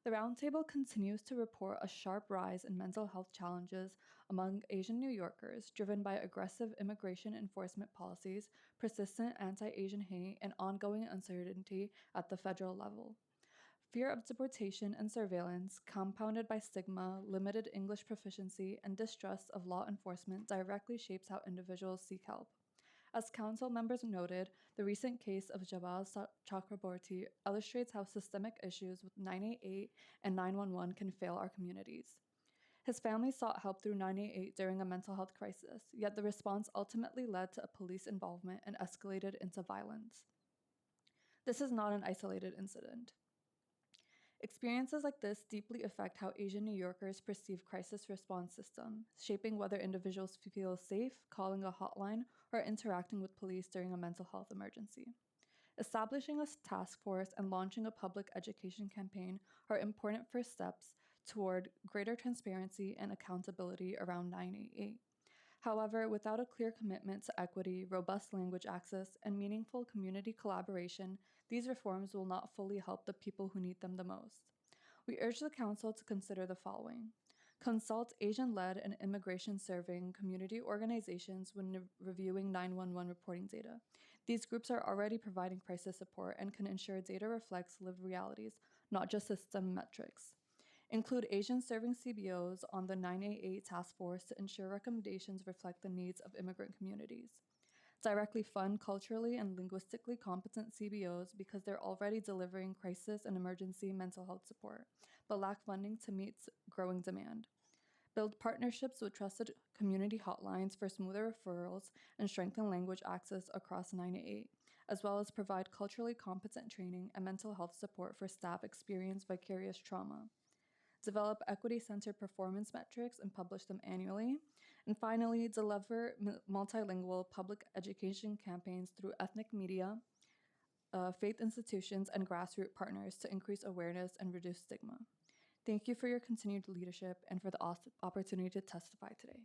The Roundtable continues to report a sharp rise in mental health challenges among Asian New Yorkers, driven by aggressive immigration enforcement policies, persistent anti-Asian hate, and ongoing uncertainty at the federal level. Fear of deportation and surveillance, compounded by stigma, limited English proficiency, and distrust of law enforcement directly shapes how individuals seek help. As council members noted, the recent case of Jabal Chakraborty illustrates how systemic issues with 988 and 911 can fail our communities. His family sought help through 988 during a mental health crisis, yet the response ultimately led to a police involvement and escalated into violence. This is not an isolated incident. Experiences like this deeply affect how Asian New Yorkers perceive crisis response systems, shaping whether individuals feel safe calling a hotline or interacting with police during a mental health emergency. Establishing a task force and launching a public education campaign are important first steps toward greater transparency and accountability around 988. However, without a clear commitment to equity, robust language access, and meaningful community collaboration, these reforms will not fully help the people who need them the most. We urge the Council to consider the following. Consult Asian-led and immigration-serving community organizations when reviewing 911 reporting data. These groups are already providing crisis support and can ensure data reflects lived realities, not just system metrics. Include Asian-serving CBOs on the 988 task force to ensure recommendations reflect the needs of immigrant communities. Directly fund culturally and linguistically competent CBOs because they're already delivering crisis and emergency mental health support, but lack funding to meet growing demand. Build partnerships with trusted community hotlines for smoother referrals and strengthen language access across 988, as well as provide culturally competent training and mental health support for staff experienced vicarious trauma. Develop equity-centered performance metrics and publish them annually. And finally, deliver multilingual public education campaigns through ethnic media, faith institutions, and grassroots partners to increase awareness and reduce stigma. Thank you for your continued leadership and for the opportunity to testify today.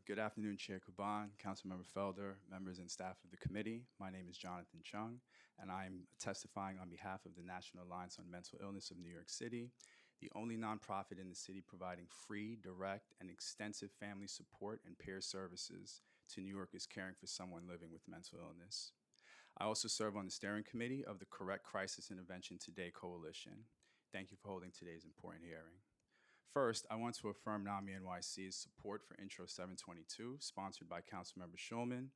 Good afternoon, Chair Kuban, Councilmember Felder, members and staff of the committee. My name is Jonathan Chung, and I'm testifying on behalf of the National Alliance on Mental Illness of New York City, the only nonprofit in the city providing free, direct, and extensive family support and peer services to New Yorkers caring for someone living with mental illness. I also serve on the steering committee of the Correct Crisis Intervention Today Coalition. Thank you for holding today's important hearing. First, I want to affirm NAMI NYC's support for Intro 722, sponsored by Councilmember Schulman,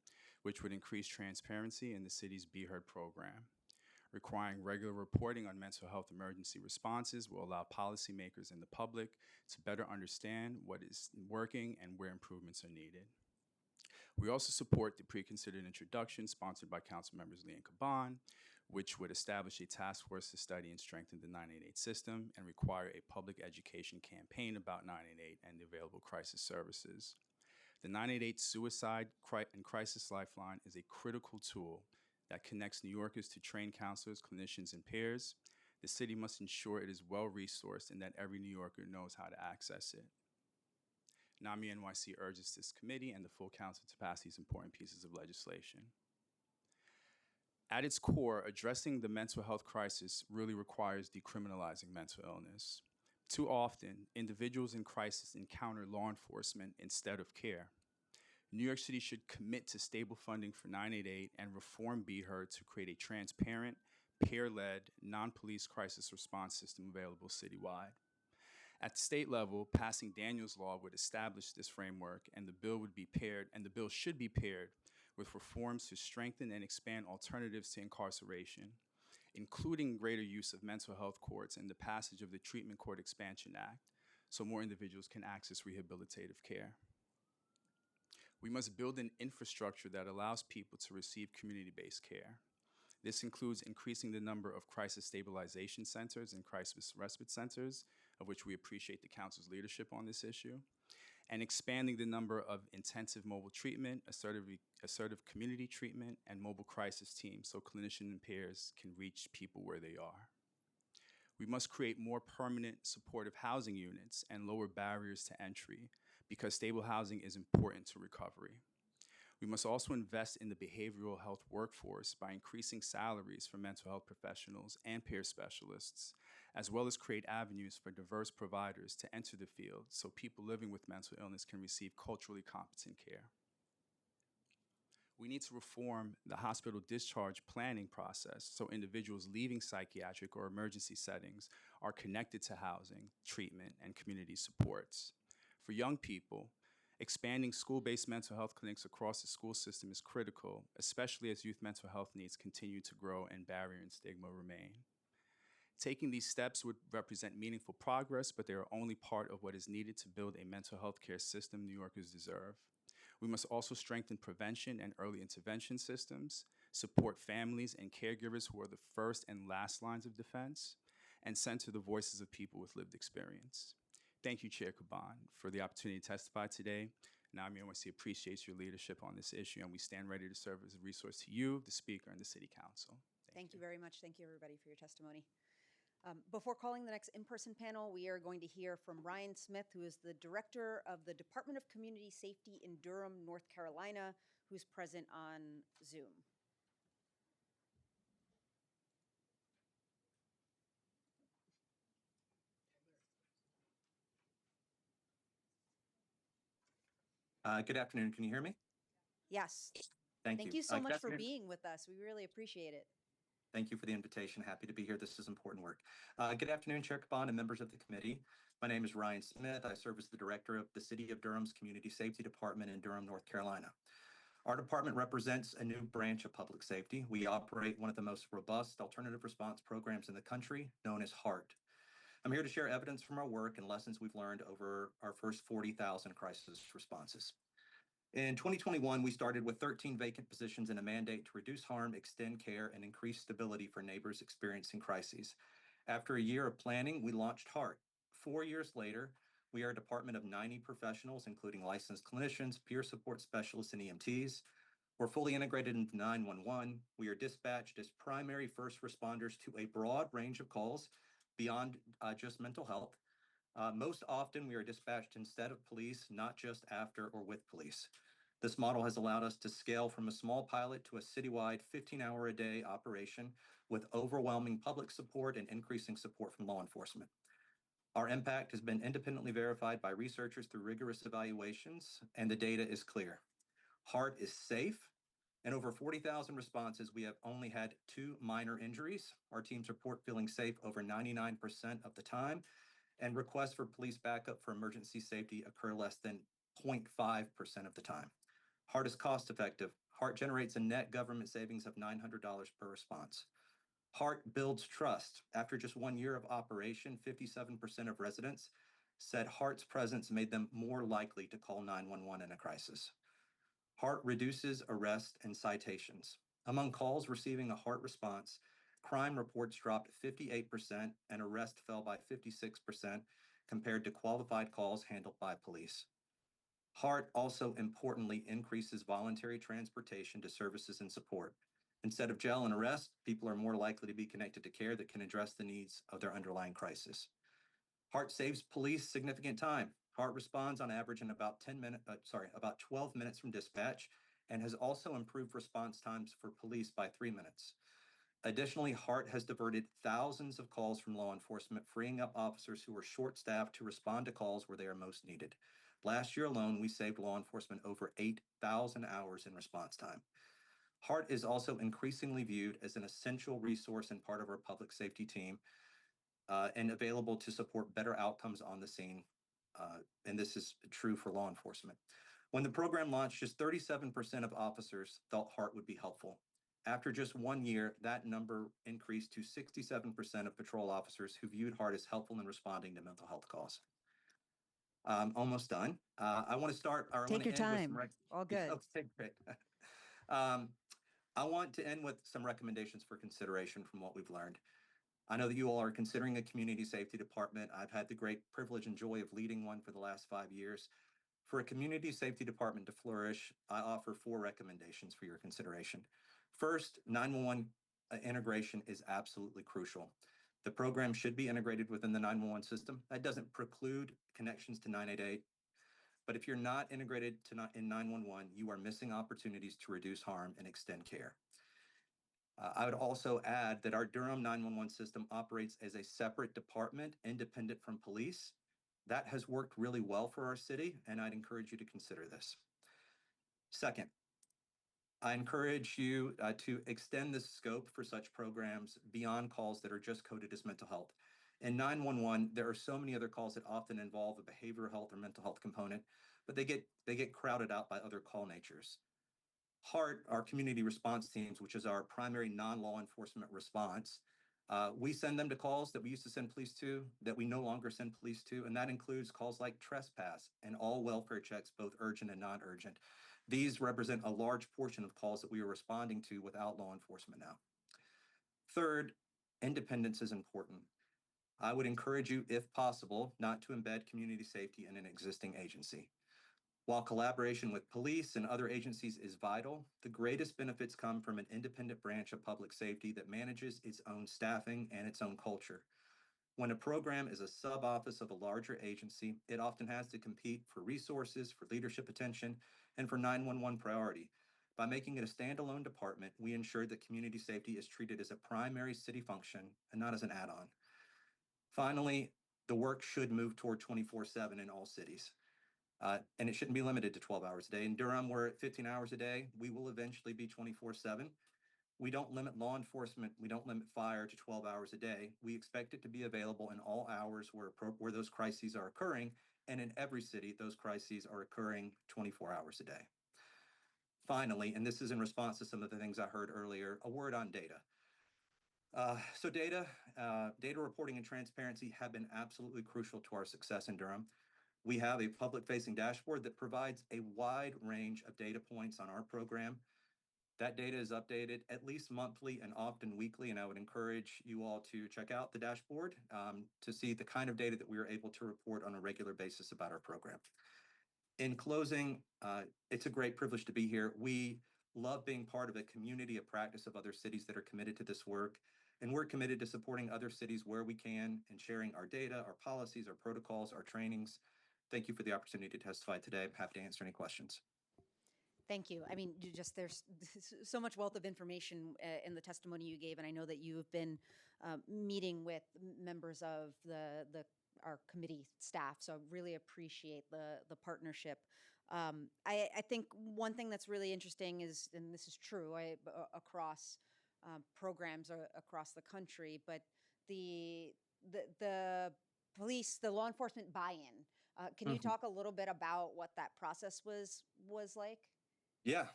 which would increase transparency in the city's Be Heard program. Requiring regular reporting on mental health emergency responses will allow policymakers and the public to better understand what is working and where improvements are needed. We also support the pre-considered introduction sponsored by Councilmembers Lee and Caban, which would establish a task force to study and strengthen the 988 system and require a public education campaign about 988 and the available crisis services. The 988 Suicide and Crisis Lifeline is a critical tool that connects New Yorkers to trained counselors, clinicians, and peers. The city must ensure it is well resourced and that every New Yorker knows how to access it. NAMI NYC urges this committee and the full council to pass these important pieces of legislation. At its core, addressing the mental health crisis really requires decriminalizing mental illness. Too often, individuals in crisis encounter law enforcement instead of care. New York City should commit to stable funding for 988 and reform BHER to create a transparent, peer-led, non-police crisis response system available citywide. At the state level, passing Daniels Law would establish this framework, and the bill should be paired with reforms to strengthen and expand alternatives to incarceration, including greater use of mental health courts and the passage of the Treatment Court Expansion Act, so more individuals can access rehabilitative care. We must build an infrastructure that allows people to receive community-based care. This includes increasing the number of crisis stabilization centers and crisis respite centers, of which we appreciate the council's leadership on this issue, and expanding the number of intensive mobile treatment, assertive community treatment, and mobile crisis teams so clinicians and peers can reach people where they are. We must create more permanent supportive housing units and lower barriers to entry because stable housing is important to recovery. We must also invest in the behavioral health workforce by increasing salaries for mental health professionals and peer specialists, as well as create avenues for diverse providers to enter the field so people living with mental illness can receive culturally competent care. We need to reform the hospital discharge planning process so individuals leaving psychiatric or emergency settings are connected to housing, treatment, and community supports. For young people, expanding school-based mental health clinics across the school system is critical, especially as youth mental health needs continue to grow and barrier and stigma remain. Taking these steps would represent meaningful progress, but they are only part of what is needed to build a mental health care system New Yorkers deserve. We must also strengthen prevention and early intervention systems, support families and caregivers who are the first and last lines of defense, and center the voices of people with lived experience. Thank you, Chair Caban, for the opportunity to testify today. NAMI NYC appreciates your leadership on this issue, and we stand ready to serve as a resource to you, the Speaker, and the City Council. Thank you very much. Thank you, everybody, for your testimony. Before calling the next in-person panel, we are going to hear from Ryan Smith, who is the Director of the Department of Community Safety in Durham, North Carolina, who's present on Zoom. Good afternoon. Can you hear me? Yes. Thank you so Good much for afternoon. being with us. We really appreciate it. Thank you for the invitation. Happy to be here. This is important work. Good afternoon, Chair Caban and members of the committee. My name is Ryan Smith. I serve as the director of the City of Durham's Community Safety Department in Durham, North Carolina. Our department represents a new branch of public safety. We operate one of the most robust alternative response programs in the country, known as HEART. I'm here to share evidence from our work and lessons we've learned over our first 40,000 crisis responses. In 2021, we started with 13 vacant positions and a mandate to reduce harm, extend care, and increase stability for neighbors experiencing crises. After a year of planning, we launched HEART. 4 years later, we are a department of 90 professionals, including licensed clinicians, peer support specialists, and EMTs. We're fully integrated into 911. We are dispatched as primary first responders to a broad range of calls beyond just mental health. Most often, we are dispatched instead of police, not just after or with police. This model has allowed us to scale from a small pilot to a citywide 15-hour-a-day operation with overwhelming public support and increasing support from law enforcement. Our impact has been independently verified by researchers through rigorous evaluations, and the data is clear. HEART is safe. In over 40,000 responses, we have only had 2 minor injuries. Our teams report feeling safe over 99% of the time, and requests for police backup for emergency safety occur less than 0.5% of the time. HEART is cost effective. HEART generates a net government savings of $900 per response. HEART builds trust. After just 1 year of operation, 57% of residents said HEART's presence made them more likely to call 911 in a crisis. HEART reduces arrest and citations. Among calls receiving a HEART response, crime reports dropped 58% and arrest fell by 56% compared to qualified calls handled by police. HART also importantly increases voluntary transportation to services and support. Instead of jail and arrest, people are more likely to be connected to care that can address the needs of their underlying crisis. HART saves police significant time. HART responds on average in about 12 minutes from dispatch, and has also improved response times for police by 3 minutes. Additionally, HART has diverted thousands of calls from law enforcement, freeing up officers who are short-staffed to respond to calls where they are most needed. Last year alone, we saved law enforcement over 8,000 hours in response time. HART is also increasingly viewed as an essential resource and part of our public safety team, and available to support better outcomes on the scene. And this is true for law enforcement. When the program launched, just 37% of officers thought HART would be helpful. After just 1 year, that number increased to 67% of patrol officers who viewed HART as helpful in responding to mental health calls. Almost done. I want to start, or I Take want to your end with time. All good. Okay, great. I want to end with some recommendations for consideration from what we've learned. I know that you all are considering a community safety department. I've had the great privilege and joy of leading one for the last 5 years. For a community safety department to flourish, I offer 4 recommendations for your consideration. First, 911 integration is absolutely crucial. The program should be integrated within the 911 system. That doesn't preclude connections to 988. But if you're not integrated in 911, you are missing opportunities to reduce harm and extend care. I would also add that our Durham 911 system operates as a separate department, independent from police. That has worked really well for our city, and I'd encourage you to consider this. Second, I encourage you to extend the scope for such programs beyond calls that are just coded as mental health. In 911, there are so many other calls that often involve a behavioral health or mental health component, but they get crowded out by other call natures. HART, our community response teams, which is our primary non-law enforcement response, we send them to calls that we used to send police to that we no longer send police to, and that includes calls like trespass and all welfare checks, both urgent and non-urgent. These represent a large portion of calls that we are responding to without law enforcement now. Third, independence is important. I would encourage you, if possible, not to embed community safety in an existing agency. While collaboration with police and other agencies is vital, the greatest benefits come from an independent branch of public safety that manages its own staffing and its own culture. When a program is a sub-office of a larger agency, it often has to compete for resources, for leadership attention, and for 911 priority. By making it a standalone department, we ensure that community safety is treated as a primary city function and not as an add-on. Finally, the work should move toward 24/7 in all cities. And it shouldn't be limited to 12 hours a day. In Durham, we're at 15 hours a day. We will eventually be 24/7. We don't limit law enforcement. We don't limit fire to 12 hours a day. We expect it to be available in all hours where those crises are occurring. And in every city, those crises are occurring 24 hours a day. Finally, and this is in response to some of the things I heard earlier, a word on data. Data reporting and transparency have been absolutely crucial to our success in Durham. We have a public-facing dashboard that provides a wide range of data points on our program. That data is updated at least monthly and often weekly, and I would encourage you all to check out the dashboard to see the kind of data that we are able to report on a regular basis about our program. In closing, it's a great privilege to be here. We love being part of a community of practice of other cities that are committed to this work, and we're committed to supporting other cities where we can and sharing our data, our policies, our protocols, our trainings. Thank you for the opportunity to testify today. I'm happy to answer any questions. Thank you. I mean, there's so much wealth of information in the testimony you gave, and I know that you have been meeting with members of our committee staff, so I really appreciate the partnership. I think one thing that's really interesting is, and this is true across programs across the country, but the police, the law enforcement buy-in. Can you talk a little bit about what that process was like? Yeah,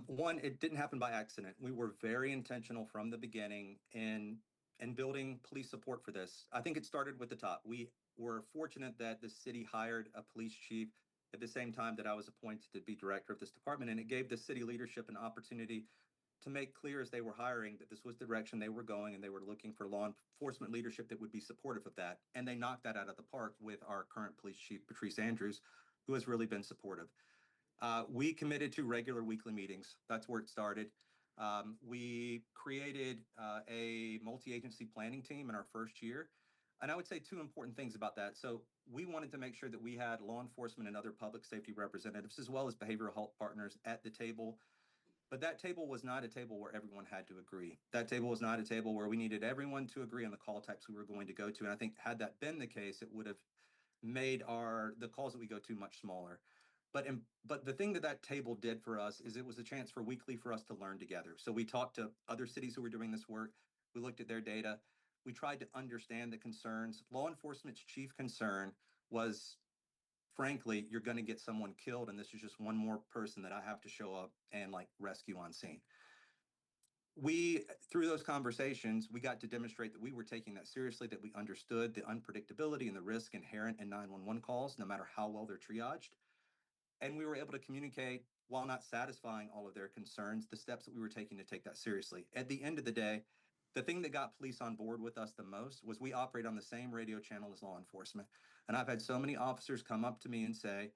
one, it didn't happen by accident. We were very intentional from the beginning in building police support for this. I think it started with the top. We were fortunate that the city hired a police chief at the same time that I was appointed to be director of this department, and it gave the city leadership an opportunity to make clear as they were hiring that this was the direction they were going, and they were looking for law enforcement leadership that would be supportive of that. And they knocked that out of the park with our current police chief, Patrice Andrews, who has really been supportive. We committed to regular weekly meetings. That's where it started. We created a multi-agency planning team in our first year. And I would say two important things about that. So we wanted to make sure that we had law enforcement and other public safety representatives, as well as behavioral health partners at the table. But that table was not a table where everyone had to agree. That table was not a table where we needed everyone to agree on the call types we were going to go to. And I think had that been the case, it would have made the calls that we go to much smaller. But the thing that that table did for us is it was a chance for weekly for us to learn together. So we talked to other cities who were doing this work. We looked at their data. We tried to understand the concerns. Law enforcement's chief concern was, frankly, you're going to get someone killed, and this is just one more person that I have to show up and like rescue on scene. Through those conversations, we got to demonstrate that we were taking that seriously, that we understood the unpredictability and the risk inherent in 911 calls, no matter how well they're triaged. And we were able to communicate, while not satisfying all of their concerns, the steps that we were taking to take that seriously. At the end of the day, the thing that got police on board with us the most was we operate on the same radio channel as law enforcement. And I've had so many officers come up to me and say,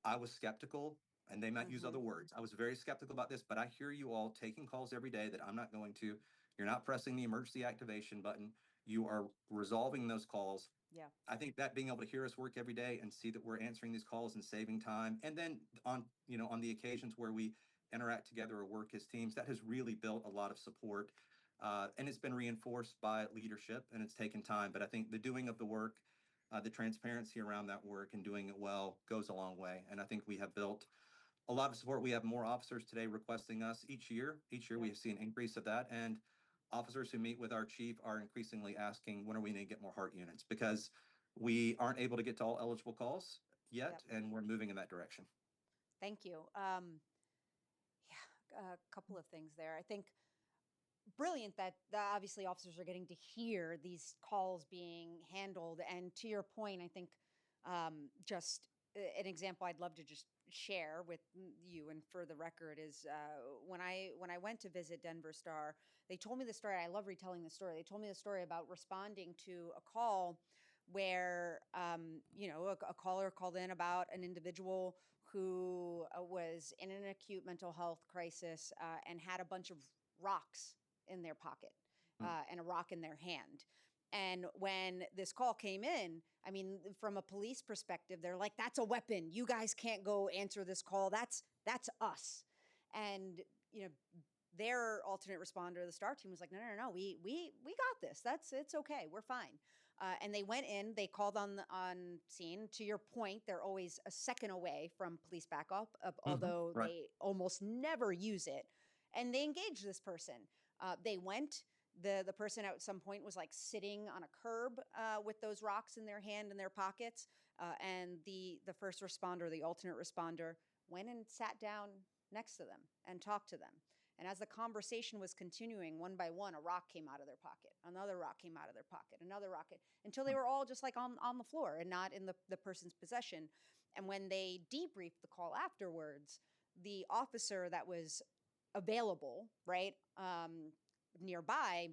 I was skeptical, and they might use other words. I was very skeptical about this, but I hear you all taking calls every day that I'm not going to. You're not pressing the emergency activation button. You are resolving those calls. Yeah. I think that being able to hear us work every day and see that we're answering these calls and saving time, and then on the occasions where we interact together or work as teams, that has really built a lot of support. And it's been reinforced by leadership, and it's taken time. But I think the doing of the work, the transparency around that work and doing it well goes a long way. And I think we have built a lot of support. We have more officers today requesting us each year. Each year we have seen an increase of that. And officers who meet with our chief are increasingly asking, when are we going to get more heart units? Because we aren't able to get to all eligible calls yet, and we're moving in that direction. Thank you. A couple of things there. I think brilliant that obviously officers are getting to hear these calls being handled. And to your point, I think just an example I'd love to just share with you and for the record is when I went to visit Denver Star, they told me the story. I love retelling the story. They told me the story about responding to a call where a caller called in about an individual who was in an acute mental health crisis and had a bunch of rocks in their pocket and a rock in their hand. And when this call came in, I mean, from a police perspective, they're like, that's a weapon. You guys can't go answer this call. That's us. And, their alternate responder, the STAR team, was like, no, we got this. It's okay. We're fine. And they went in, they called on scene. To your point, they're always a second away from police backup, although right. they almost never use it. And they engaged this person. They went. The person at some point was like sitting on a curb with those rocks in their hand in their pockets. And the first responder, the alternate responder, went and sat down next to them and talked to them. And as the conversation was continuing, one by one, a rock came out of their pocket, another rock came out of their pocket, another rock, until they were all just like on the floor and not in the person's possession. And when they debriefed the call afterwards, the officer that was available, right, nearby,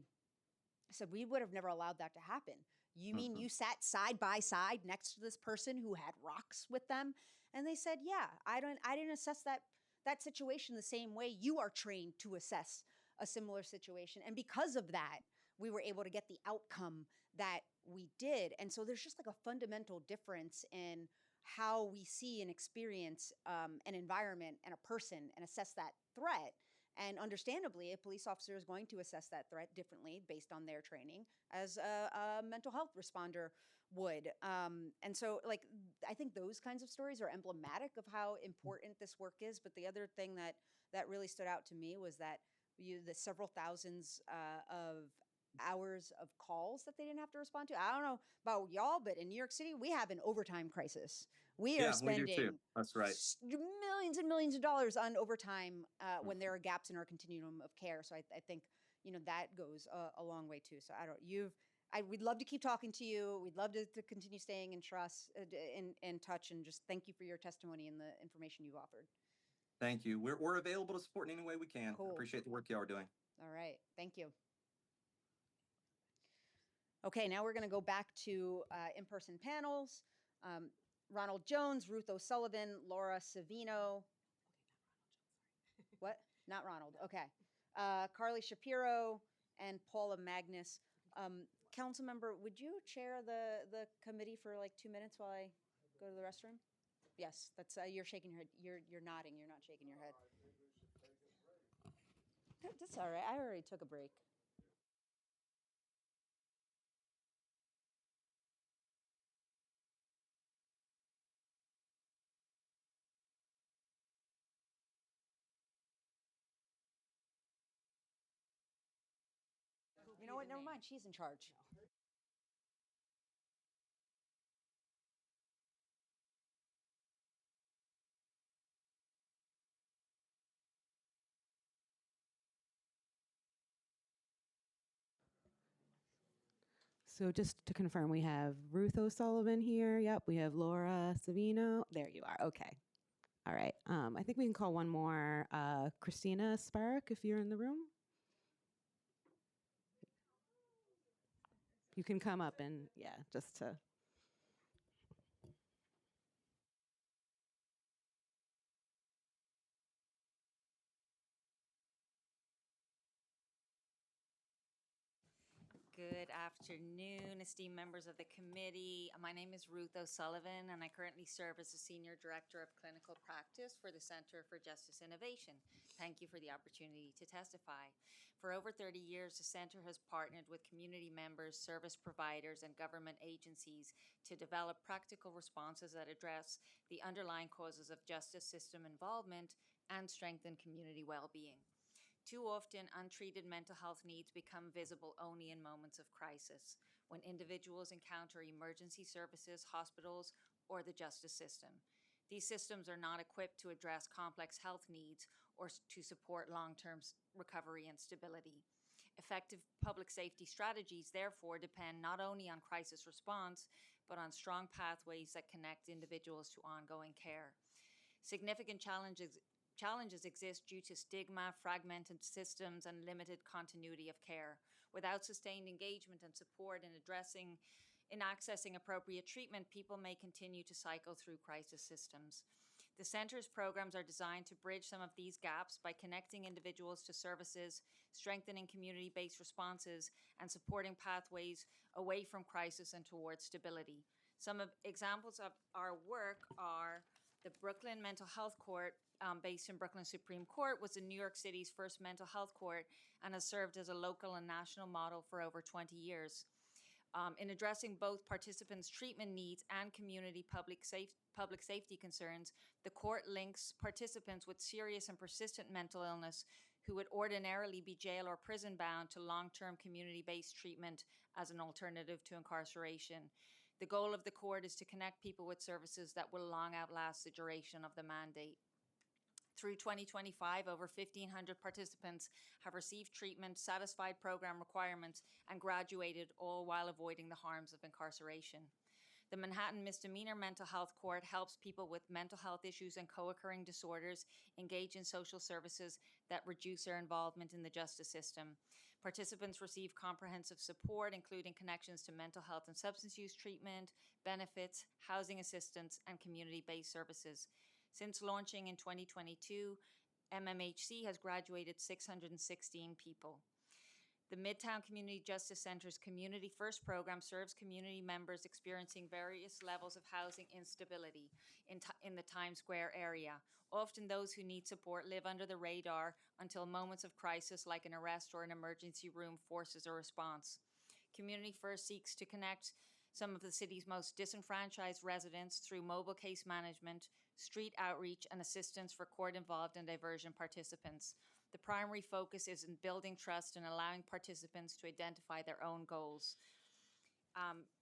said, we would have never allowed that to happen. You mean you sat side by side next to this person who had rocks with them? And they said, yeah, I didn't assess that situation the same way you are trained to assess a similar situation. And because of that, we were able to get the outcome that we did. And so there's just like a fundamental difference in how we see and experience an environment and a person and assess that threat. And understandably, a police officer is going to assess that threat differently based on their training as a mental health responder would. And so, like, I think those kinds of stories are emblematic of how important this work is. But the other thing that really stood out to me was that the several thousands of hours of calls that they didn't have to respond to. I don't know about y'all, but in New York City, we have an overtime crisis. We are spending we do too. That's right. millions and millions of dollars on overtime when there are gaps in our continuum of care. So I think that goes a long way too. So we'd love to keep talking to you. We'd love to continue staying in touch, and just thank you for your testimony and the information you've offered. Thank you. We're available to support in any way we can. Cool. Appreciate the work y'all are doing. All right, thank you. Okay, now we're going to go back to in-person panels. Ronald Jones, Ruth O'Sullivan, Laura Savino. What? Not Ronald. Okay. Carly Shapiro and Paula Magnus. Councilmember, would you chair the committee for like 2 minutes while I go to the restroom? Yes, that's you're shaking your head. You're nodding. You're not shaking your head. That's all right. I already took a break. You know what? Never mind. She's in charge. So just to confirm, we have Ruth O'Sullivan here. Yep, we have Laura Savino. There you are. Okay. All right. I think we can call one more. Christina Sparrock, if you're in the room. You can come up and, yeah, just to. Good afternoon, esteemed members of the committee. My name is Ruth O'Sullivan, and I currently serve as the Senior Director of Clinical Practice for the Center for Justice Innovation. Thank you for the opportunity to testify. For over 30 years, the Center has partnered with community members, service providers, and government agencies to develop practical responses that address the underlying causes of justice system involvement and strengthen community well-being. Too often, untreated mental health needs become visible only in moments of crisis, when individuals encounter emergency services, hospitals, or the justice system. These systems are not equipped to address complex health needs or to support long-term recovery and stability. Effective public safety strategies, therefore, depend not only on crisis response, but on strong pathways that connect individuals to ongoing care. Significant challenges exist due to stigma, fragmented systems, and limited continuity of care. Without sustained engagement and support in accessing appropriate treatment, people may continue to cycle through crisis systems. The Center's programs are designed to bridge some of these gaps by connecting individuals to services, strengthening community-based responses, and supporting pathways away from crisis and towards stability. Some examples of our work are the Brooklyn Mental Health Court, based in Brooklyn Supreme Court, was in New York City's first mental health court and has served as a local and national model for over 20 years. In addressing both participants' treatment needs and community public safety concerns, the court links participants with serious and persistent mental illness who would ordinarily be jail or prison bound to long-term community-based treatment as an alternative to incarceration. The goal of the court is to connect people with services that will long outlast the duration of the mandate. Through 2025, over 1,500 participants have received treatment, satisfied program requirements, and graduated, all while avoiding the harms of incarceration. The Manhattan Misdemeanor Mental Health Court helps people with mental health issues and co-occurring disorders engage in social services that reduce their involvement in the justice system. Participants receive comprehensive support, including connections to mental health and substance use treatment, benefits, housing assistance, and community-based services. Since launching in 2022, MMHC has graduated 616 people. The Midtown Community Justice Center's Community First program serves community members experiencing various levels of housing instability in the Times Square area. Often those who need support live under the radar until moments of crisis like an arrest or an emergency room forces a response. Community First seeks to connect some of the city's most disenfranchised residents through mobile case management, street outreach, and assistance for court-involved and diversion participants. The primary focus is in building trust and allowing participants to identify their own goals.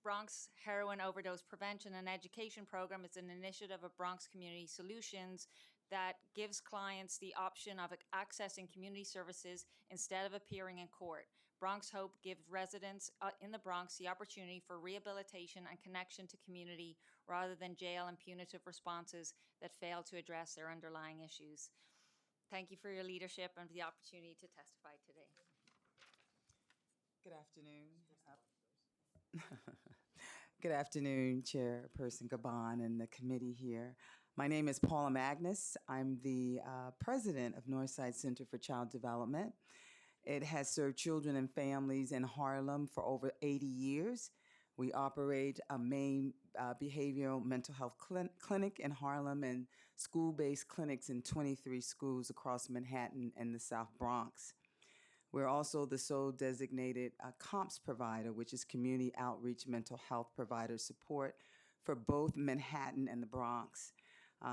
Bronx Heroin Overdose Prevention and Education Program is an initiative of Bronx Community Solutions that gives clients the option of accessing community services instead of appearing in court. Bronx Hope give residents in the Bronx the opportunity for rehabilitation and connection to community rather than jail and punitive responses that fail to address their underlying issues. Thank you for your leadership and for the opportunity to testify today. Good afternoon. Good afternoon, Chairperson Gabon and the committee here. My name is Paula Magnus. I'm the president of Northside Center for Child Development. It has served children and families in Harlem for over 80 years. We operate a main behavioral mental health clinic in Harlem and school-based clinics in 23 schools across Manhattan and the South Bronx. We're also the sole designated COMPS provider, which is Community Outreach Mental Health Provider Support for both Manhattan and the Bronx.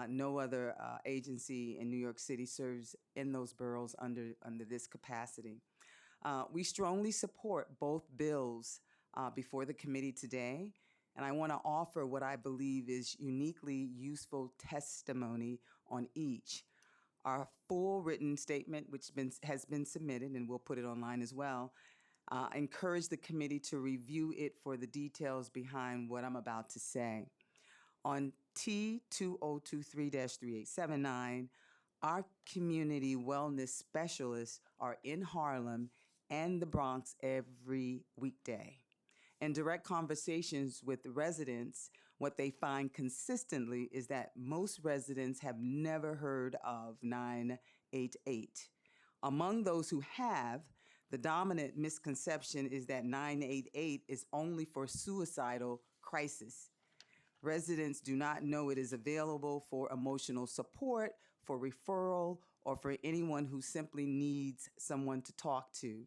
No other agency in New York City serves in those boroughs under this capacity. We strongly support both bills before the committee today, and I want to offer what I believe is uniquely useful testimony on each. Our full written statement, which has been submitted, and we'll put it online as well, encourage the committee to review it for the details behind what I'm about to say. On T2023-3879, our community wellness specialists are in Harlem and the Bronx every weekday. In direct conversations with the residents, what they find consistently is that most residents have never heard of 988. Among those who have, the dominant misconception is that 988 is only for suicidal crisis. Residents do not know it is available for emotional support, for referral, or for anyone who simply needs someone to talk to.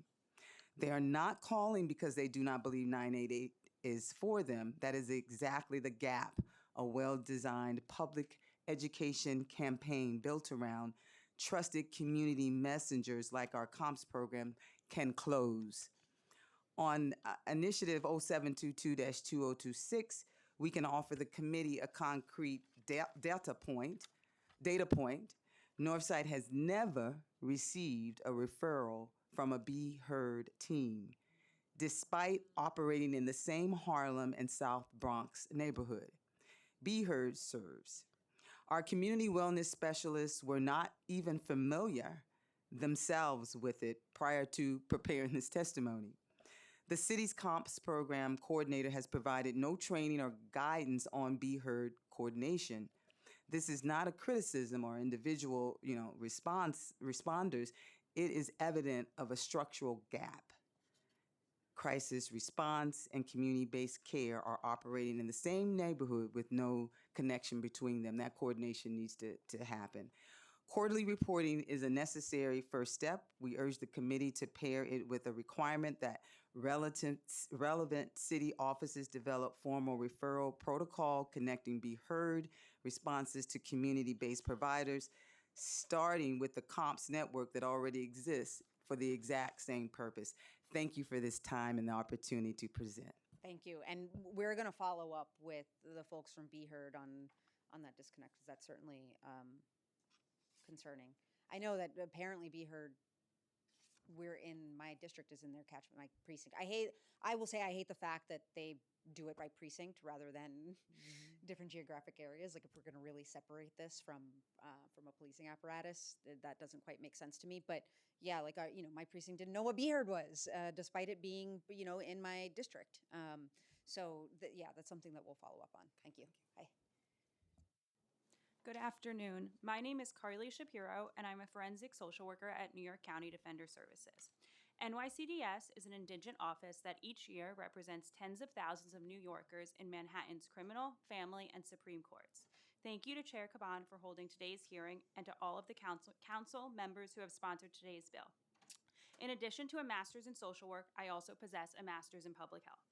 They are not calling because they do not believe 988 is for them. That is exactly the gap a well-designed public education campaign built around trusted community messengers like our COMPS program can close. On Initiative 0722-2026, we can offer the committee a concrete data point. Northside has never received a referral from a Be Heard team, despite operating in the same Harlem and South Bronx neighborhood. Be Heard serves. Our community wellness specialists were not even familiar themselves with it prior to preparing this testimony. The city's COMPS program coordinator has provided no training or guidance on Be Heard coordination. This is not a criticism or individual, responders. It is evident of a structural gap. Crisis response and community-based care are operating in the same neighborhood with no connection between them. That coordination needs to happen. Quarterly reporting is a necessary first step. We urge the committee to pair it with a requirement that relevant city offices develop formal referral protocol connecting Be Heard responses to community-based providers, starting with the COMPS network that already exists for the exact same purpose. Thank you for this time and the opportunity to present. Thank you. And we're going to follow up with the folks from Be Heard on that disconnect, because that's certainly concerning. I know that apparently Be Heard, my district is in their catchment, my precinct. I will say I hate the fact that they do it by precinct rather than different geographic areas. Like, if we're going to really separate this from a policing apparatus, that doesn't quite make sense to me. But yeah, like, my precinct didn't know what Be Heard was, despite it being, in my district. Yeah, that's something that we'll follow up on. Thank you. Bye. Good afternoon. My name is Carly Shapiro, and I'm a forensic social worker at New York County Defender Services. NYCDS is an indigent office that each year represents tens of thousands of New Yorkers in Manhattan's criminal, family, and Supreme Courts. Thank you to Chair Caban for holding today's hearing and to all of the council members who have sponsored today's bill. In addition to a master's in social work, I also possess a master's in public health.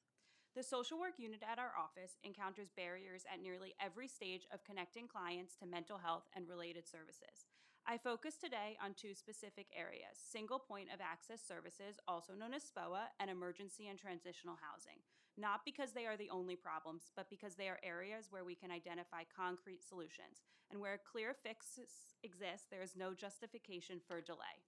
The social work unit at our office encounters barriers at nearly every stage of connecting clients to mental health and related services. I focus today on two specific areas: single point of access services, also known as SPOA, and emergency and transitional housing. Not because they are the only problems, but because they are areas where we can identify concrete solutions. And where clear fixes exist, there is no justification for delay.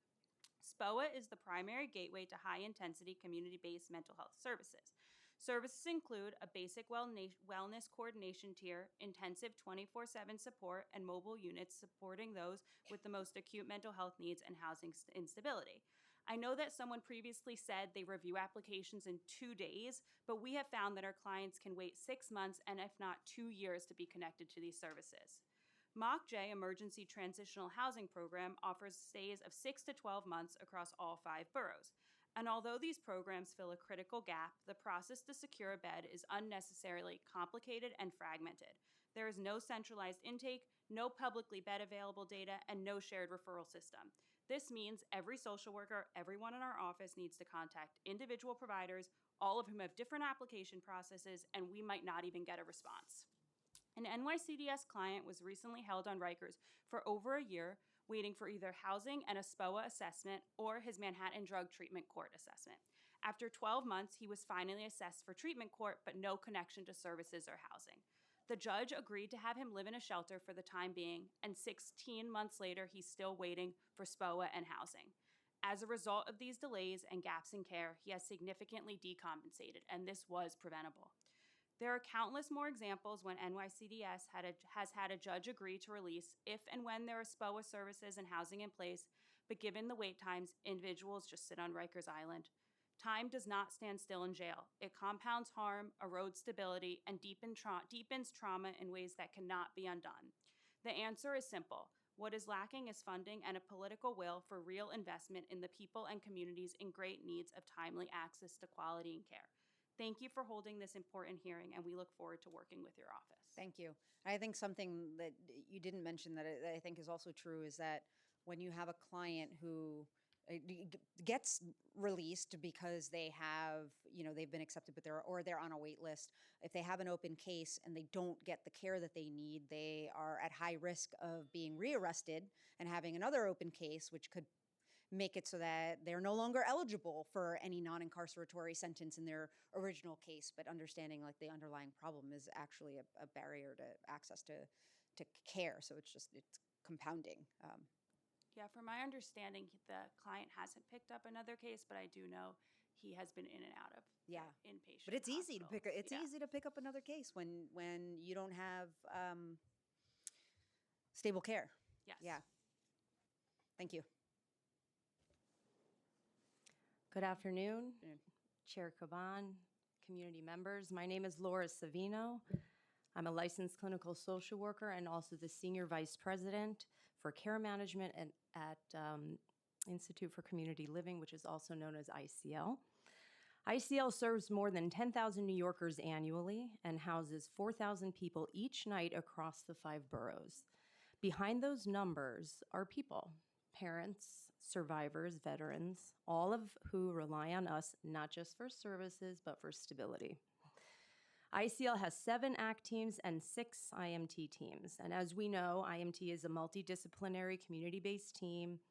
SPOA is the primary gateway to high-intensity community-based mental health services. Services include a basic wellness coordination tier, intensive 24/7 support, and mobile units supporting those with the most acute mental health needs and housing instability. I know that someone previously said they review applications in 2 days, but we have found that our clients can wait 6 months and if not 2 years to be connected to these services. MOCJ Emergency Transitional Housing Program offers stays of 6 to 12 months across all 5 boroughs. And although these programs fill a critical gap, the process to secure a bed is unnecessarily complicated and fragmented. There is no centralized intake, no publicly bed available data, and no shared referral system. This means every social worker, everyone in our office needs to contact individual providers, all of whom have different application processes, and we might not even get a response. An NYCDS client was recently held on Rikers for over a year, waiting for either housing and a SPOA assessment or his Manhattan Drug Treatment Court assessment. After 12 months, he was finally assessed for treatment court, but no connection to services or housing. The judge agreed to have him live in a shelter for the time being, and 16 months later, he's still waiting for SPOA and housing. As a result of these delays and gaps in care, he has significantly decompensated, and this was preventable. There are countless more examples when NYCDS has had a judge agree to release if and when there are SPOA services and housing in place, but given the wait times, individuals just sit on Rikers Island. Time does not stand still in jail. It compounds harm, erodes stability, and deepens trauma in ways that cannot be undone. The answer is simple. What is lacking is funding and a political will for real investment in the people and communities in great needs of timely access to quality and care. Thank you for holding this important hearing, and we look forward to working with your office. Thank you. I think something that you didn't mention that I think is also true is that when you have a client who gets released because they have, they've been accepted, but they're on a wait list. If they have an open case and they don't get the care that they need, they are at high risk of being rearrested and having another open case, which could make it so that they're no longer eligible for any non-incarceratory sentence in their original case. But understanding like the underlying problem is actually a barrier to access to care. So it's compounding. Yeah, from my understanding, the client hasn't picked up another case, but I do know he has been in and out of inpatient. But it's easy to hospitals. easy to pick up another case when you don't have stable care. Yes. Yeah. Thank you. Good afternoon, Chair Caban, community members. My name is Laura Savino. I'm a licensed clinical social worker and also the Senior Vice President for Care Management at Institute for Community Living, which is also known as ICL. ICL serves more than 10,000 New Yorkers annually and houses 4,000 people each night across the 5 boroughs. Behind those numbers are people, parents, survivors, veterans, all of who rely on us not just for services, but for stability. ICL has 7 ACT teams and 6 IMT teams. And as we know, IMT is a multidisciplinary community-based team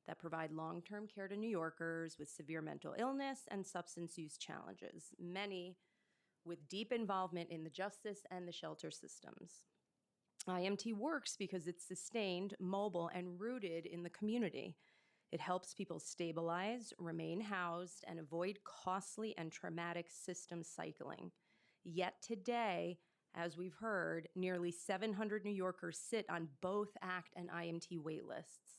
that provide long-term care to New Yorkers with severe mental illness and substance use challenges, many with deep involvement in the justice and the shelter systems. IMT works because it's sustained, mobile, and rooted in the community. It helps people stabilize, remain housed, and avoid costly and traumatic system cycling. Yet today, as we've heard, nearly 700 New Yorkers sit on both ACT and IMT waitlists.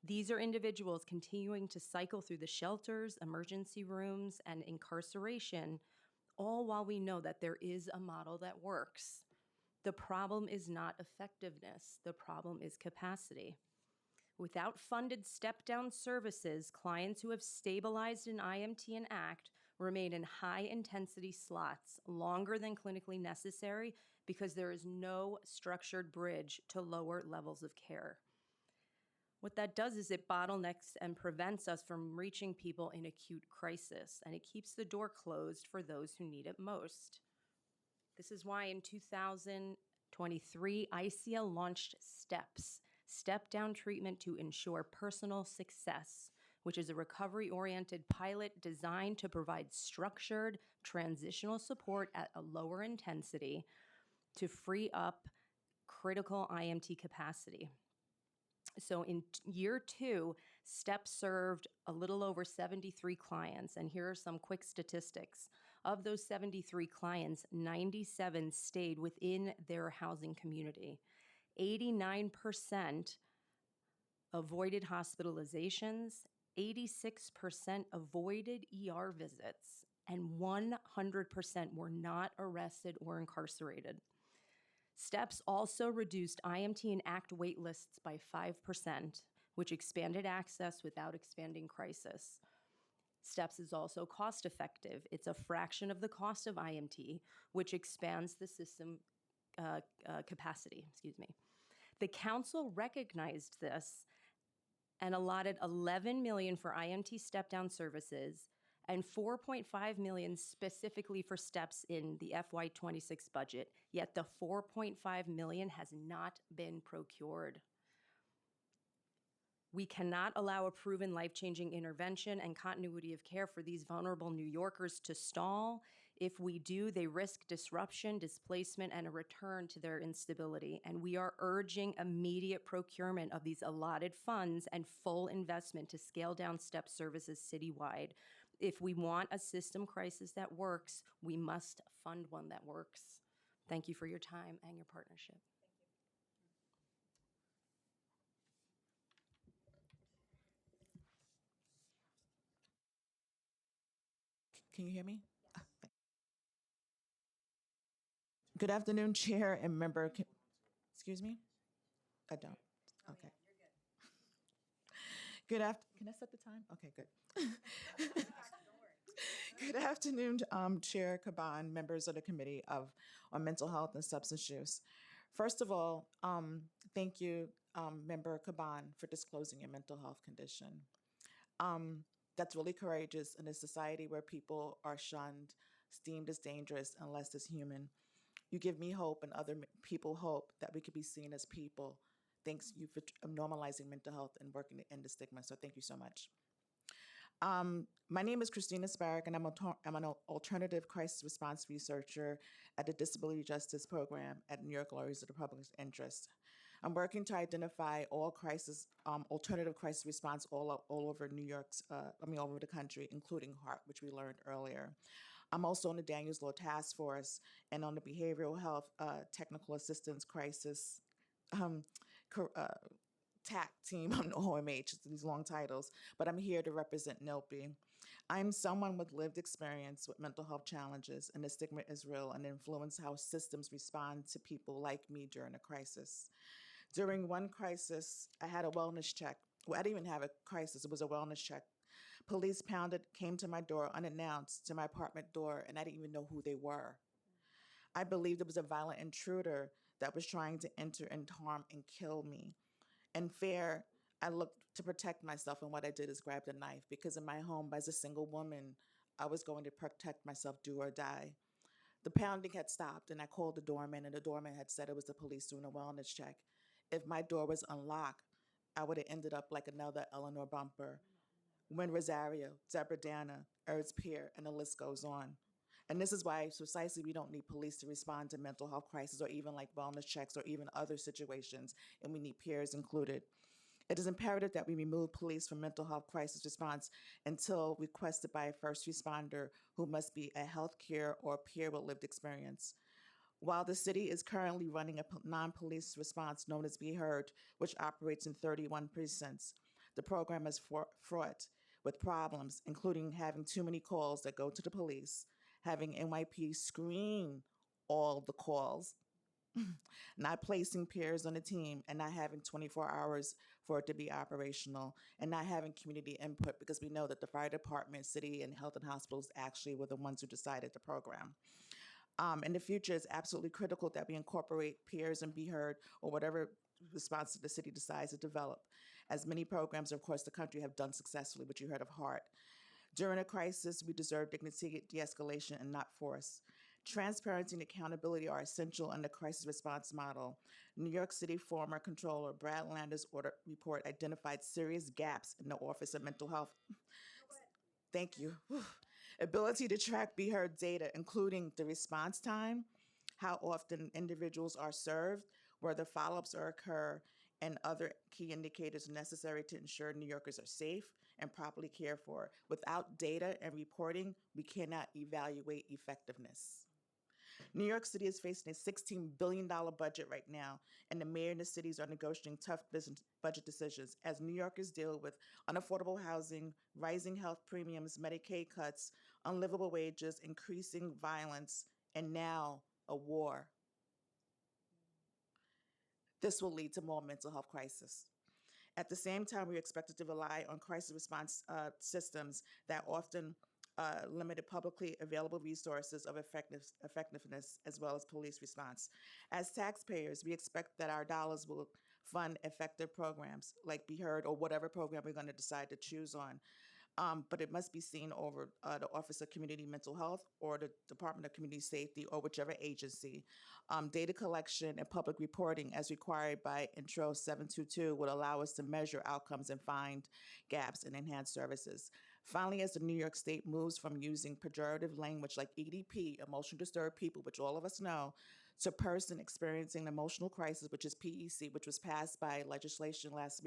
These are individuals continuing to cycle through the shelters, emergency rooms, and incarceration, all while we know that there is a model that works. The problem is not effectiveness. The problem is capacity. Without funded step-down services, clients who have stabilized in IMT and ACT remain in high-intensity slots longer than clinically necessary because there is no structured bridge to lower levels of care. What that does is it bottlenecks and prevents us from reaching people in acute crisis, and it keeps the door closed for those who need it most. This is why in 2023, ICL launched STEPS, Step-Down Treatment to Ensure Personal Success, which is a recovery-oriented pilot designed to provide structured transitional support at a lower intensity to free up critical IMT capacity. So in year 2, STEP served a little over 73 clients. And here are some quick statistics. Of those 73 clients, 97 stayed within their housing community. 89% avoided hospitalizations, 86% avoided ER visits, and 100% were not arrested or incarcerated. STEPS also reduced IMT and ACT wait lists by 5%, which expanded access without expanding crisis. STEPS is also cost effective. It's a fraction of the cost of IMT, which expands the system capacity. The council recognized this and allotted $11 million for IMT step-down services and $4.5 million specifically for STEPS in the FY26 budget, yet the $4.5 million has not been procured. We cannot allow a proven life-changing intervention and continuity of care for these vulnerable New Yorkers to stall. If we do, they risk disruption, displacement, and a return to their instability. And we are urging immediate procurement of these allotted funds and full investment to scale down STEP services citywide. If we want a system crisis that works, we must fund one that works. Thank you for your time and your partnership. Can you hear me? Good afternoon, Chair and member. Excuse me? I don't. Okay. Good after. Can I set the time? Okay, good. Good afternoon, Chair Caban, members of the Committee on Mental Health and Substance Use. First of all, thank you, Member Caban, for disclosing your mental health condition. That's really courageous in a society where people are shunned, deemed as dangerous, and less as human. You give me hope and other people hope that we could be seen as people. Thanks you for normalizing mental health and working to end the stigma. So thank you so much. My name is Christina Sparrow, and I'm an alternative crisis response researcher at the Disability Justice Program at New York Lawyers of the Public Interest. I'm working to identify all alternative crisis response all over New York's, all over the country, including HART, which we learned earlier. I'm also on the Daniels Law Task Force and on the Behavioral Health Technical Assistance Crisis TAC team on OMH, these long titles, but I'm here to represent NILP. I'm someone with lived experience with mental health challenges, and the stigma is real and influence how systems respond to people like me during a crisis. During one crisis, I had a wellness check. Well, I didn't even have a crisis, it was a wellness check. Police came to my door unannounced to my apartment door, and I didn't even know who they were. I believed it was a violent intruder that was trying to enter and harm and kill me. In fear, I looked to protect myself, and what I did is grabbed a knife because in my home, as a single woman, I was going to protect myself, do or die. The pounding had stopped, and I called the doorman, and the doorman had said it was the police doing a wellness check. If my door was unlocked, I would have ended up like another Eleanor Bumper, Wynn Rosario, Deborah Dana, Ernst Peer, and the list goes on. And this is why precisely we don't need police to respond to mental health crises or even like wellness checks or even other situations, and we need peers included. It is imperative that we remove police from mental health crisis response until requested by a first responder who must be a healthcare or peer with lived experience. While the city is currently running a non-police response known as Be Heard, which operates in 31 precincts, the program is fraught with problems, including having too many calls that go to the police, having NYP screen all the calls, not placing peers on the team, and not having 24 hours for it to be operational, and not having community input because we know that the fire department, city, and health and hospitals actually were the ones who decided the program. In the future, it's absolutely critical that we incorporate peers and Be Heard or whatever response the city decides to develop, as many programs across the country have done successfully, which you heard of HART. During a crisis, we deserve dignity, de-escalation, and not force. Transparency and accountability are essential in the crisis response model. New York City former controller Brad Lander's audit report identified serious gaps in the Office of Mental Health. Thank you. Ability to track Be Heard data, including the response time, how often individuals are served, whether follow-ups occur, and other key indicators necessary to ensure New Yorkers are safe and properly cared for. Without data and reporting, we cannot evaluate effectiveness. New York City is facing a $16 billion budget right now, and the mayor and the cities are negotiating tough business budget decisions as New Yorkers deal with unaffordable housing, rising health premiums, Medicaid cuts, unlivable wages, increasing violence, and now a war. This will lead to more mental health crisis. At the same time, we are expected to rely on crisis response systems that often limited publicly available resources of effectiveness as well as police response. As taxpayers, we expect that our dollars will fund effective programs like Be Heard or whatever program we're going to decide to choose on. But it must be seen over the Office of Community Mental Health or the Department of Community Safety or whichever agency. Data collection and public reporting as required by Intro 722 would allow us to measure outcomes and find gaps and enhance services. Finally, as the New York State moves from using pejorative language like EDP, emotionally disturbed people, which all of us know, to person experiencing emotional crisis, which is PEC, which was passed by legislation last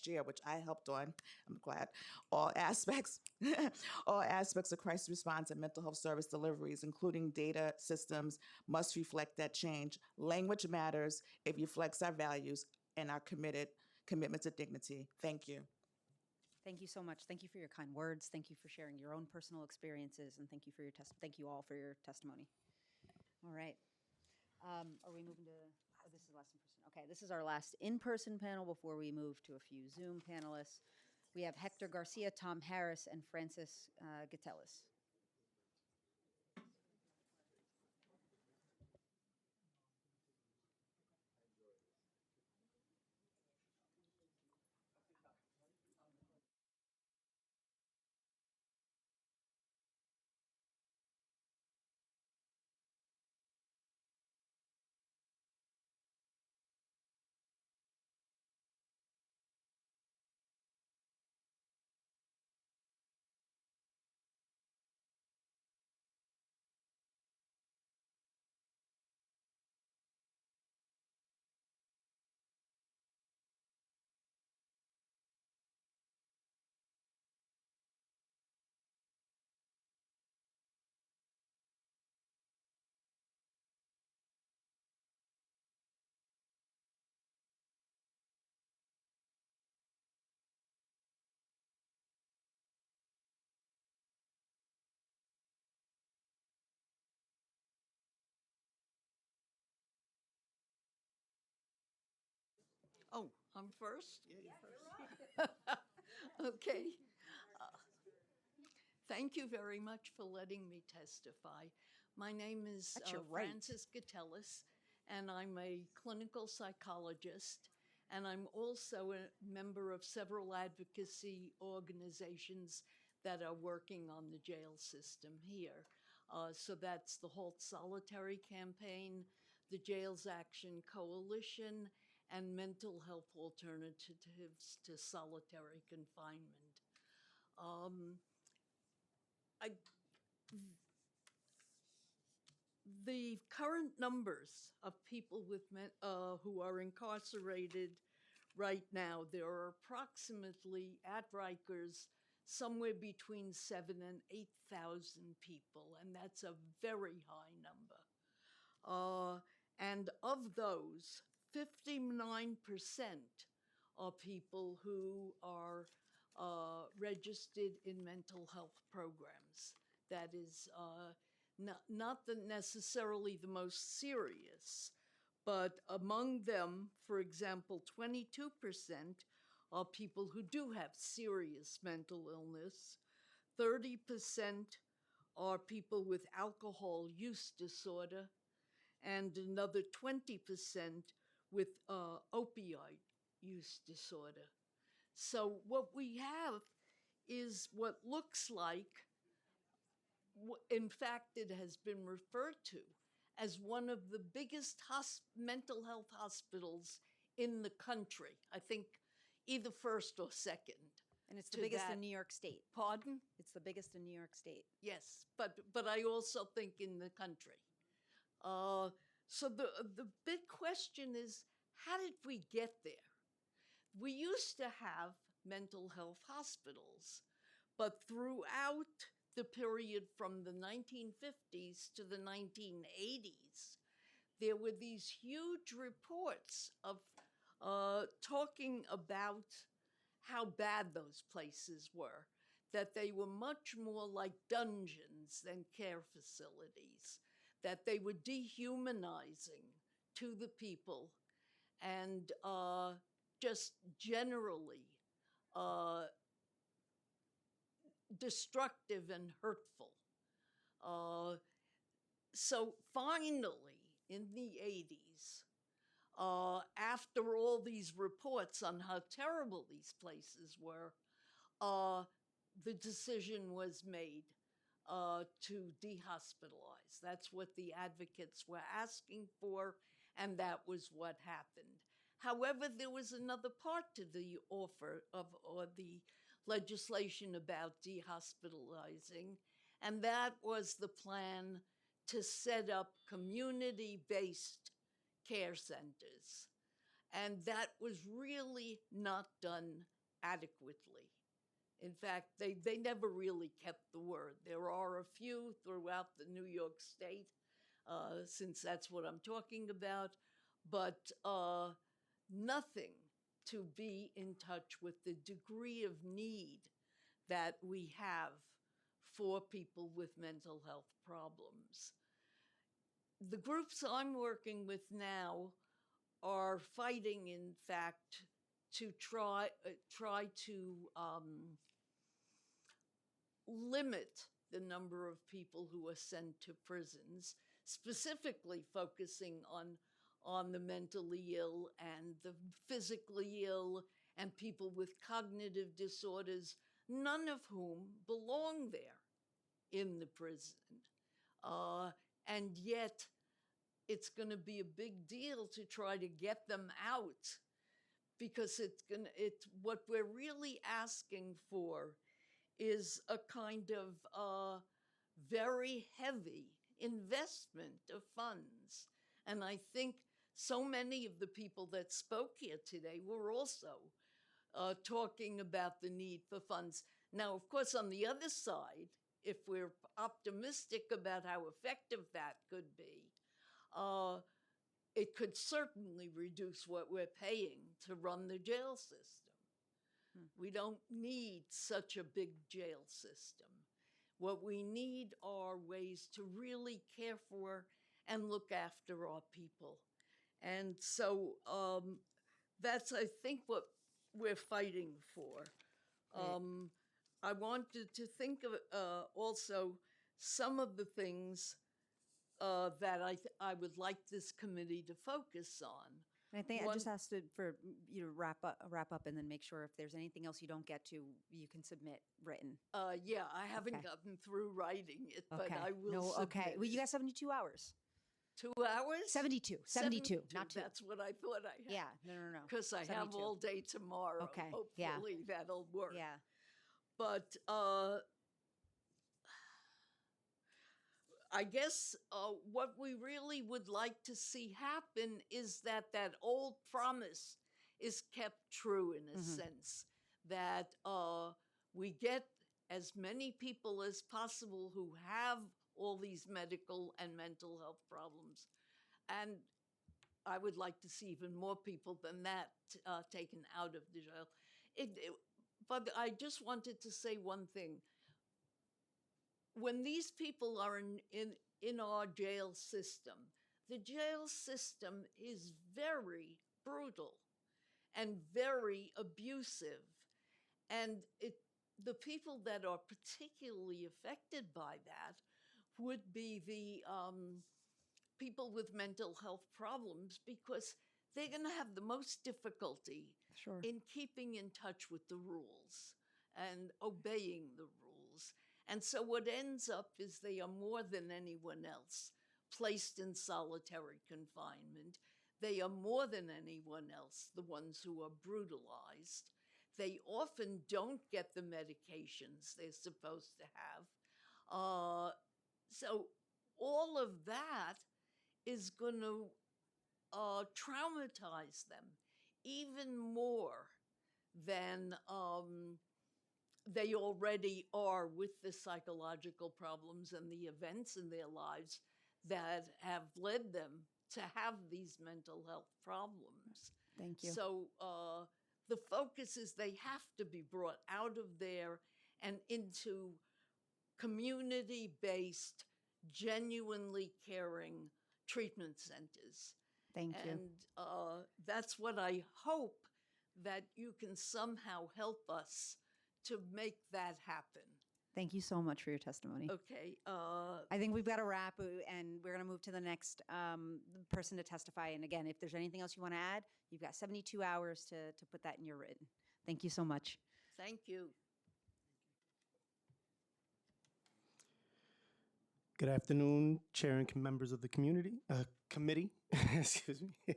year, which I helped on. I'm glad. All aspects, all aspects of crisis response and mental health service deliveries, including data systems, must reflect that change. Language matters. It reflects our values and our commitment to dignity. Thank you. Thank you so much. Thank you for your kind words. Thank you for sharing your own personal experiences, and thank you for your thank you all for your testimony. All right. Are we moving to? Oh, this is last in person. Okay, this is our last in-person panel before we move to a few Zoom panelists. We have Hector Garcia, Tom Harris, and Francis Gatellis. Oh, I'm first? Okay. Thank you very much for letting me testify. My name is That's your right. Frances Gatellis, and I'm a clinical psychologist, and I'm also a member of several advocacy organizations that are working on the jail system here. So that's the Halt Solitary Campaign, the Jails Action Coalition, and Mental Health Alternatives to Solitary Confinement. The current numbers of people with who are incarcerated right now, there are approximately at Rikers somewhere between 7,000 and 8,000 people, and that's a very high number. And of those, 59% are people who are registered in mental health programs. That is not necessarily the most serious, but among them, for example, 22% are people who do have serious mental illness, 30% are people with alcohol use disorder, and another 20% with opioid use disorder. So what we have is what looks like, in fact, it has been referred to as one of the biggest mental health hospitals in the country. I think either first or second. And it's the biggest in New York State. Pardon? It's the biggest in New York State. Yes, but I also think in the country. So the big question is, how did we get there? We used to have mental health hospitals, but throughout the period from the 1950s to the 1980s, there were these huge reports of talking about how bad those places were, that they were much more like dungeons than care facilities, that they were dehumanizing to the people, and just generally destructive and hurtful. So finally, in the 80s, after all these reports on how terrible these places were, the decision was made to dehospitalize. That's what the advocates were asking for, and that was what happened. However, there was another part to the offer of, or the legislation about dehospitalizing, and that was the plan to set up community-based care centers. And that was really not done adequately. In fact, they never really kept the word. There are a few throughout the New York State, since that's what I'm talking about, but nothing to be in touch with the degree of need that we have for people with mental health problems. The groups I'm working with now are fighting, in fact, to try to limit the number of people who are sent to prisons, specifically focusing on the mentally ill and the physically ill and people with cognitive disorders, none of whom belong there in the prison. And yet, it's going to be a big deal to try to get them out, because it's what we're really asking for is a kind of very heavy investment of funds. And I think so many of the people that spoke here today were also talking about the need for funds. Now, of course, on the other side, if we're optimistic about how effective that could be, it could certainly reduce what we're paying to run the jail system. We don't need such a big jail system. What we need are ways to really care for and look after our people. And so that's, I think, what we're fighting for. I wanted to think of also some of the things that I would like this committee to focus on. And I think I just asked for you to wrap up and then make sure if there's anything else you don't get to, you can submit written. Yeah, I haven't gotten through writing it, but I will submit. Okay. Well, you got 72 hours. 2 hours? 72, not 2. That's what I thought I had. Yeah, no. Because I have all day tomorrow. Okay, Hopefully that'll work. Yeah. But I guess what we really would like to see happen is that that old promise is kept true, in a sense, that we get as many people as possible who have all these medical and mental health problems. And I would like to see even more people than that taken out of the jail. But I just wanted to say one thing. When these people are in our jail system, the jail system is very brutal and very abusive. And the people that are particularly affected by that would be the people with mental health problems, because they're going to have the most difficulty in keeping in touch with the rules and obeying the rules. And so what ends up is they are more than anyone else placed in solitary confinement. They are more than anyone else the ones who are brutalized. They often don't get the medications they're supposed to have. So all of that is going to traumatize them even more than they already are with the psychological problems and the events in their lives that have led them to have these mental health problems. Thank you. So the focus is they have to be brought out of there and into community-based, genuinely caring treatment centers. Thank you. And that's what I hope that you can somehow help us to make that happen. Thank you so much for your testimony. Okay. I think we've got to wrap, and we're going to move to the next person to testify. And again, if there's anything else you want to add, you've got 72 hours to put that in your written. Thank you so much. Thank you. Good afternoon, Chair and members of the committee. Excuse me.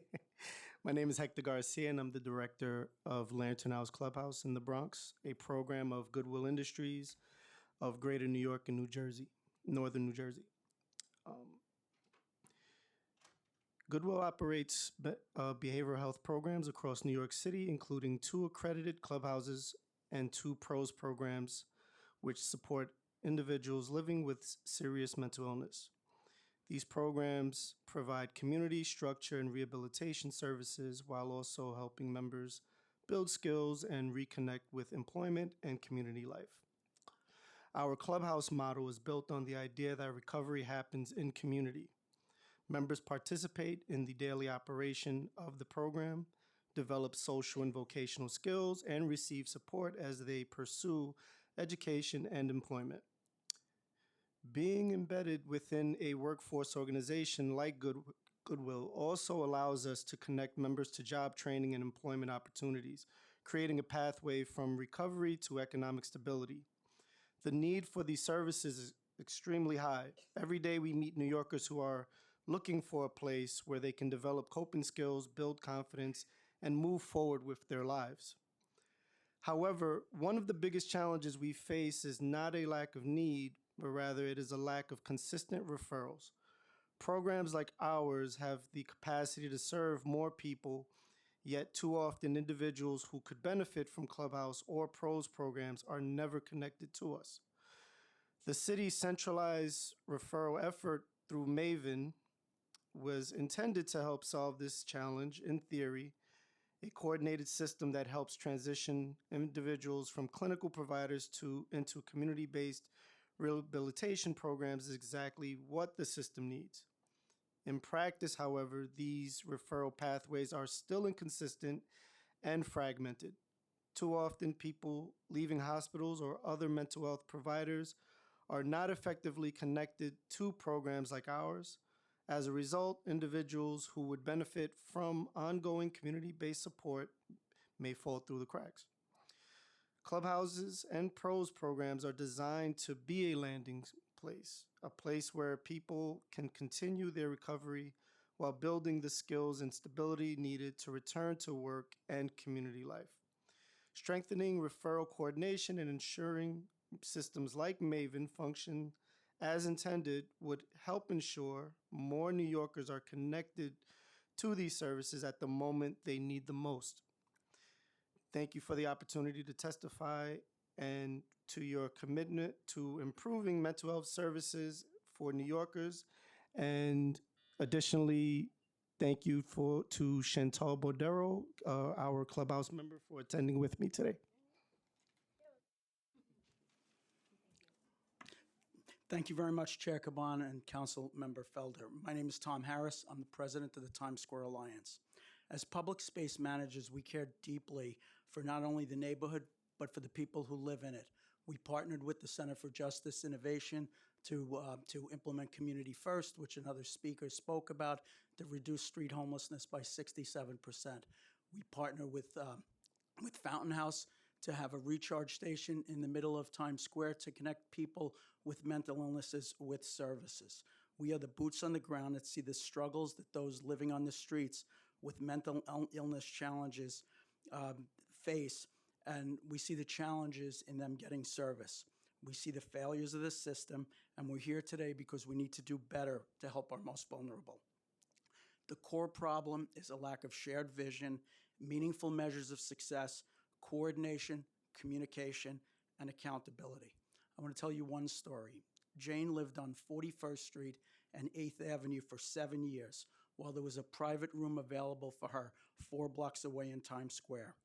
My name is Hector Garcia, and I'm the director of Lantern House Clubhouse in the Bronx, a program of Goodwill Industries of Greater New York and New Jersey, Northern New Jersey. Goodwill operates behavioral health programs across New York City, including 2 accredited clubhouses and 2 PROS programs, which support individuals living with serious mental illness. These programs provide community, structure, and rehabilitation services while also helping members build skills and reconnect with employment and community life. Our clubhouse model is built on the idea that recovery happens in community. Members participate in the daily operation of the program, develop social and vocational skills, and receive support as they pursue education and employment. Being embedded within a workforce organization like Goodwill also allows us to connect members to job training and employment opportunities, creating a pathway from recovery to economic stability. The need for these services is extremely high. Every day we meet New Yorkers who are looking for a place where they can develop coping skills, build confidence, and move forward with their lives. However, one of the biggest challenges we face is not a lack of need, but rather it is a lack of consistent referrals. Programs like ours have the capacity to serve more people, yet too often individuals who could benefit from Clubhouse or PROS programs are never connected to us. The city's centralized referral effort through Maven was intended to help solve this challenge in theory. A coordinated system that helps transition individuals from clinical providers into community-based rehabilitation programs is exactly what the system needs. In practice, however, these referral pathways are still inconsistent and fragmented. Too often, people leaving hospitals or other mental health providers are not effectively connected to programs like ours. As a result, individuals who would benefit from ongoing community-based support may fall through the cracks. Clubhouses and PROS programs are designed to be a landing place, a place where people can continue their recovery while building the skills and stability needed to return to work and community life. Strengthening referral coordination and ensuring systems like Maven function as intended would help ensure more New Yorkers are connected to these services at the moment they need the most. Thank you for the opportunity to testify and to your commitment to improving mental health services for New Yorkers. And additionally, thank you to Chantal Bodero, our clubhouse member, for attending with me today. Thank you very much, Chair Caban and Council Member Felder. My name is Tom Harris. I'm the president of the Times Square Alliance. As public space managers, we care deeply for not only the neighborhood, but for the people who live in it. We partnered with the Center for Justice Innovation to implement Community First, which another speaker spoke about, to reduce street homelessness by 67%. We partner with Fountain House to have a recharge station in the middle of Times Square to connect people with mental illnesses with services. We are the boots on the ground that see the struggles that those living on the streets with mental illness challenges face, and we see the challenges in them getting service. We see the failures of the system, and we're here today because we need to do better to help our most vulnerable. The core problem is a lack of shared vision, meaningful measures of success, coordination, communication, and accountability. I want to tell you one story. Jane lived on 41st Street and 8th Avenue for 7 years, while there was a private room available for her 4 blocks away in Times Square.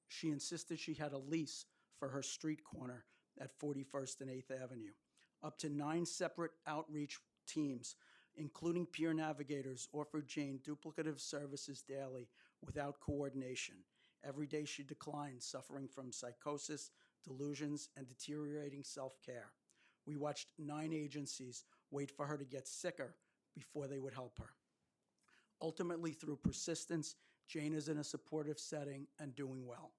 She insisted she had a lease for her street corner at 41st and 8th Avenue. Up to 9 separate outreach teams, including peer navigators, offered Jane duplicative services daily without coordination. Every day she declined, suffering from psychosis, delusions, and deteriorating self-care. We watched 9 agencies wait for her to get sicker before they would help her. Ultimately, through persistence, Jane is in a supportive setting and doing well.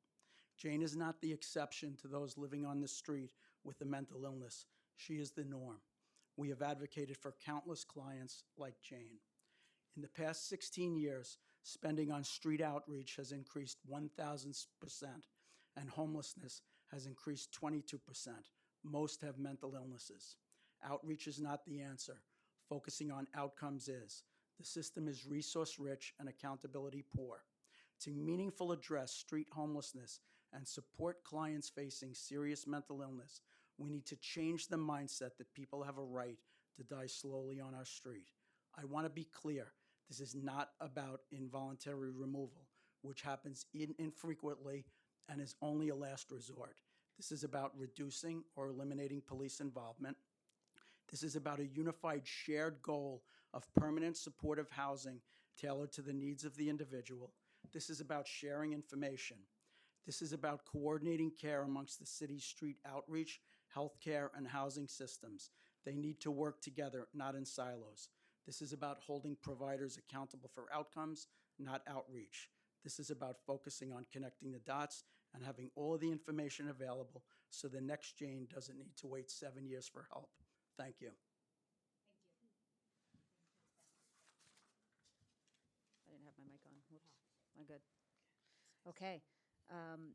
Jane is not the exception to those living on the street with a mental illness. She is the norm. We have advocated for countless clients like Jane. In the past 16 years, spending on street outreach has increased 1,000%, and homelessness has increased 22%. Most have mental illnesses. Outreach is not the answer. Focusing on outcomes is. The system is resource rich and accountability poor. To meaningfully address street homelessness and support clients facing serious mental illness, we need to change the mindset that people have a right to die slowly on our street. I want to be clear, this is not about involuntary removal, which happens infrequently and is only a last resort. This is about reducing or eliminating police involvement. This is about a unified shared goal of permanent supportive housing tailored to the needs of the individual. This is about sharing information. This is about coordinating care amongst the city's street outreach, healthcare, and housing systems. They need to work together, not in silos. This is about holding providers accountable for outcomes, not outreach. This is about focusing on connecting the dots and having all of the information available so the next Jane doesn't need to wait 7 years for help. Thank you. I didn't have my mic on. Whoops. I'm good. Okay.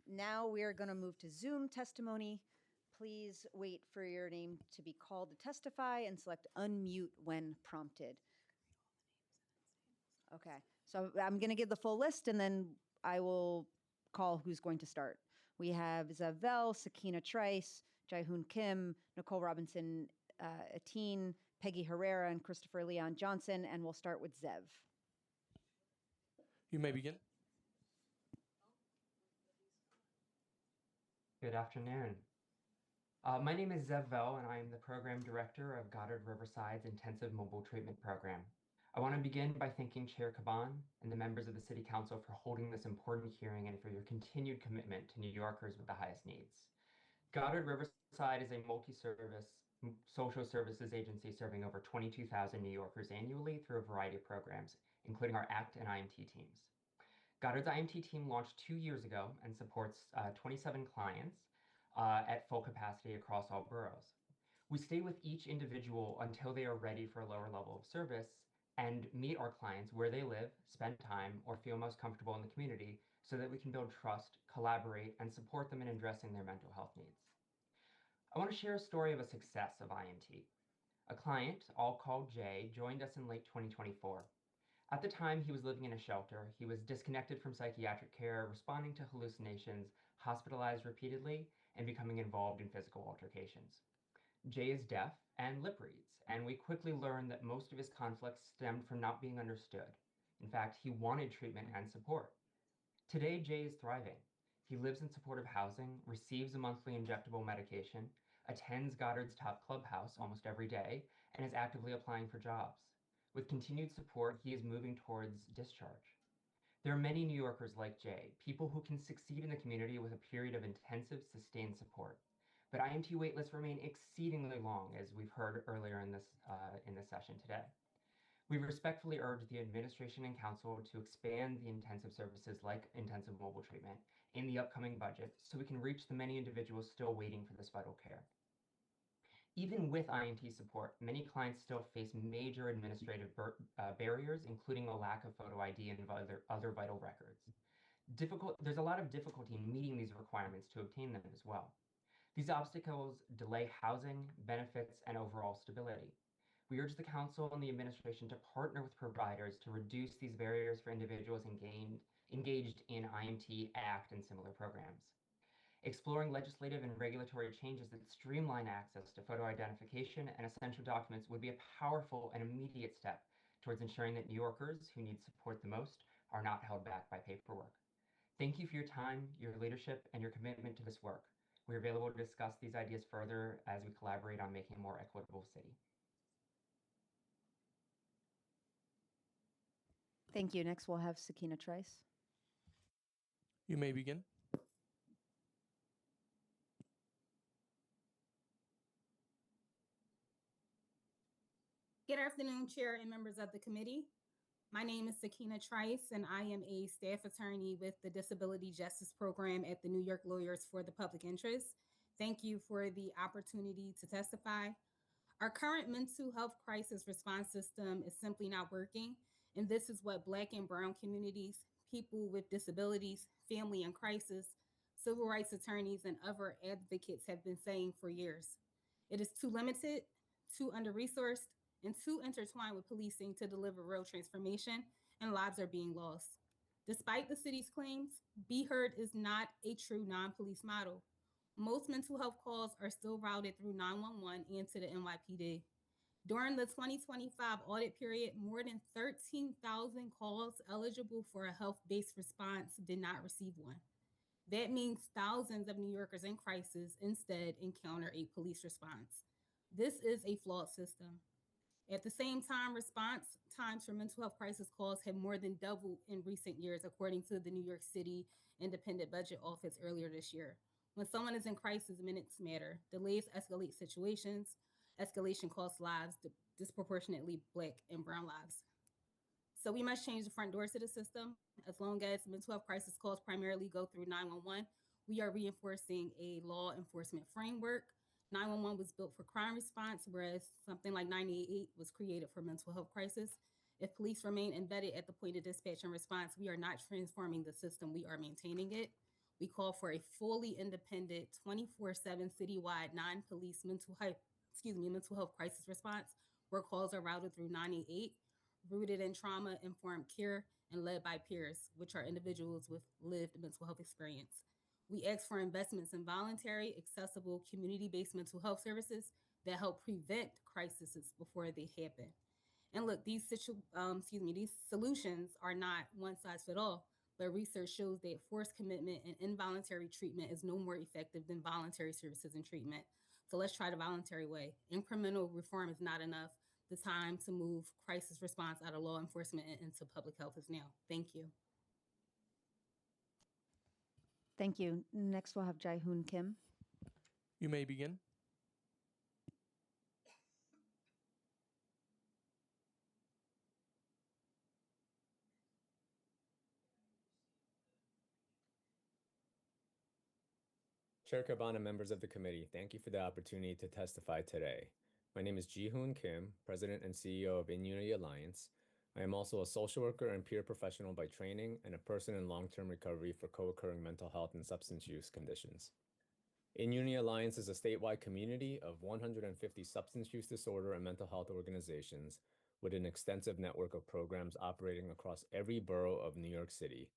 Now we are going to move to Zoom testimony. Please wait for your name to be called to testify and select unmute when prompted. Okay. So I'm going to give the full list and then I will call who's going to start. We have Zavel, Sakina Trice, Jaehoon Kim, Nicole Robinson Ateen, Peggy Herrera, and Christopher Leon Johnson, and we'll start with Zev. You may begin. Good afternoon. My name is Zev Vell, and I am the Program Director of Goddard Riverside's Intensive Mobile Treatment Program. I want to begin by thanking Chair Caban and the members of the City Council for holding this important hearing and for your continued commitment to New Yorkers with the highest needs. Goddard Riverside is a multi-service social services agency serving over 22,000 New Yorkers annually through a variety of programs, including our ACT and IMT teams. Goddard's IMT team launched 2 years ago and supports 27 clients at full capacity across all boroughs. We stay with each individual until they are ready for a lower level of service and meet our clients where they live, spend time, or feel most comfortable in the community so that we can build trust, collaborate, and support them in addressing their mental health needs. I want to share a story of a success of IMT. A client, I'll call Jay, joined us in late 2024. At the time, he was living in a shelter. He was disconnected from psychiatric care, responding to hallucinations, hospitalized repeatedly, and becoming involved in physical altercations. Jay is deaf and lip reads, and we quickly learned that most of his conflicts stemmed from not being understood. In fact, he wanted treatment and support. Today, Jay is thriving. He lives in supportive housing, receives a monthly injectable medication, attends Goddard's top clubhouse almost every day, and is actively applying for jobs. With continued support, he is moving towards discharge. There are many New Yorkers like Jay, people who can succeed in the community with a period of intensive, sustained support. But IMT waitlists remain exceedingly long, as we've heard earlier in this session today. We respectfully urge the administration and council to expand the intensive services like intensive mobile treatment in the upcoming budget so we can reach the many individuals still waiting for this vital care. Even with IMT support, many clients still face major administrative barriers, including a lack of photo ID and other vital records. There's a lot of difficulty in meeting these requirements to obtain them as well. These obstacles delay housing, benefits, and overall stability. We urge the council and the administration to partner with providers to reduce these barriers for individuals engaged in IMT, ACT, and similar programs. Exploring legislative and regulatory changes that streamline access to photo identification and essential documents would be a powerful and immediate step towards ensuring that New Yorkers who need support the most are not held back by paperwork. Thank you for your time, your leadership, and your commitment to this work. We are available to discuss these ideas further as we collaborate on making a more equitable city. Thank you. Next, we'll have Sakina Trice. You may begin. Good afternoon, Chair and members of the committee. My name is Sakina Trice, and I am a staff attorney with the Disability Justice Program at the New York Lawyers for the Public Interest. Thank you for the opportunity to testify. Our current mental health crisis response system is simply not working, and this is what Black and Brown communities, people with disabilities, family in crisis, civil rights attorneys, and other advocates have been saying for years. It is too limited, too under-resourced, and too intertwined with policing to deliver real transformation, and lives are being lost. Despite the city's claims, Be Heard is not a true non-police model. Most mental health calls are still routed through 911 and to the NYPD. During the 2025 audit period, more than 13,000 calls eligible for a health-based response did not receive one. That means thousands of New Yorkers in crisis instead encounter a police response. This is a flawed system. At the same time, response times for mental health crisis calls have more than doubled in recent years, according to the New York City Independent Budget Office earlier this year. When someone is in crisis, minutes matter. Delays escalate situations. Escalation costs lives, disproportionately Black and Brown lives. So we must change the front doors to the system. As long as mental health crisis calls primarily go through 911, we are reinforcing a law enforcement framework. 911 was built for crime response, whereas something like 988 was created for mental health crisis. If police remain embedded at the point of dispatch and response, we are not transforming the system, we are maintaining it. We call for a fully independent 24/7 citywide non-police mental health crisis response where calls are routed through 988, rooted in trauma-informed care and led by peers, which are individuals with lived mental health experience. We ask for investments in voluntary, accessible, community-based mental health services that help prevent crises before they happen. And look, these solutions are not one size fits all, but research shows that forced commitment and involuntary treatment is no more effective than voluntary services and treatment. So let's try the voluntary way. Incremental reform is not enough. The time to move crisis response out of law enforcement and into public health is now. Thank you. Thank you. Next, we'll have Jae-hoon Kim. You may begin. Chair Kaban and members of the committee, thank you for the opportunity to testify today. My name is Ji-hoon Kim, President and CEO of InUnity Alliance. I am also a social worker and peer professional by training and a person in long-term recovery for co-occurring mental health and substance use conditions. InUnity Alliance is a statewide community of 150 substance use disorder and mental health organizations with an extensive network of programs operating across every borough of New York City.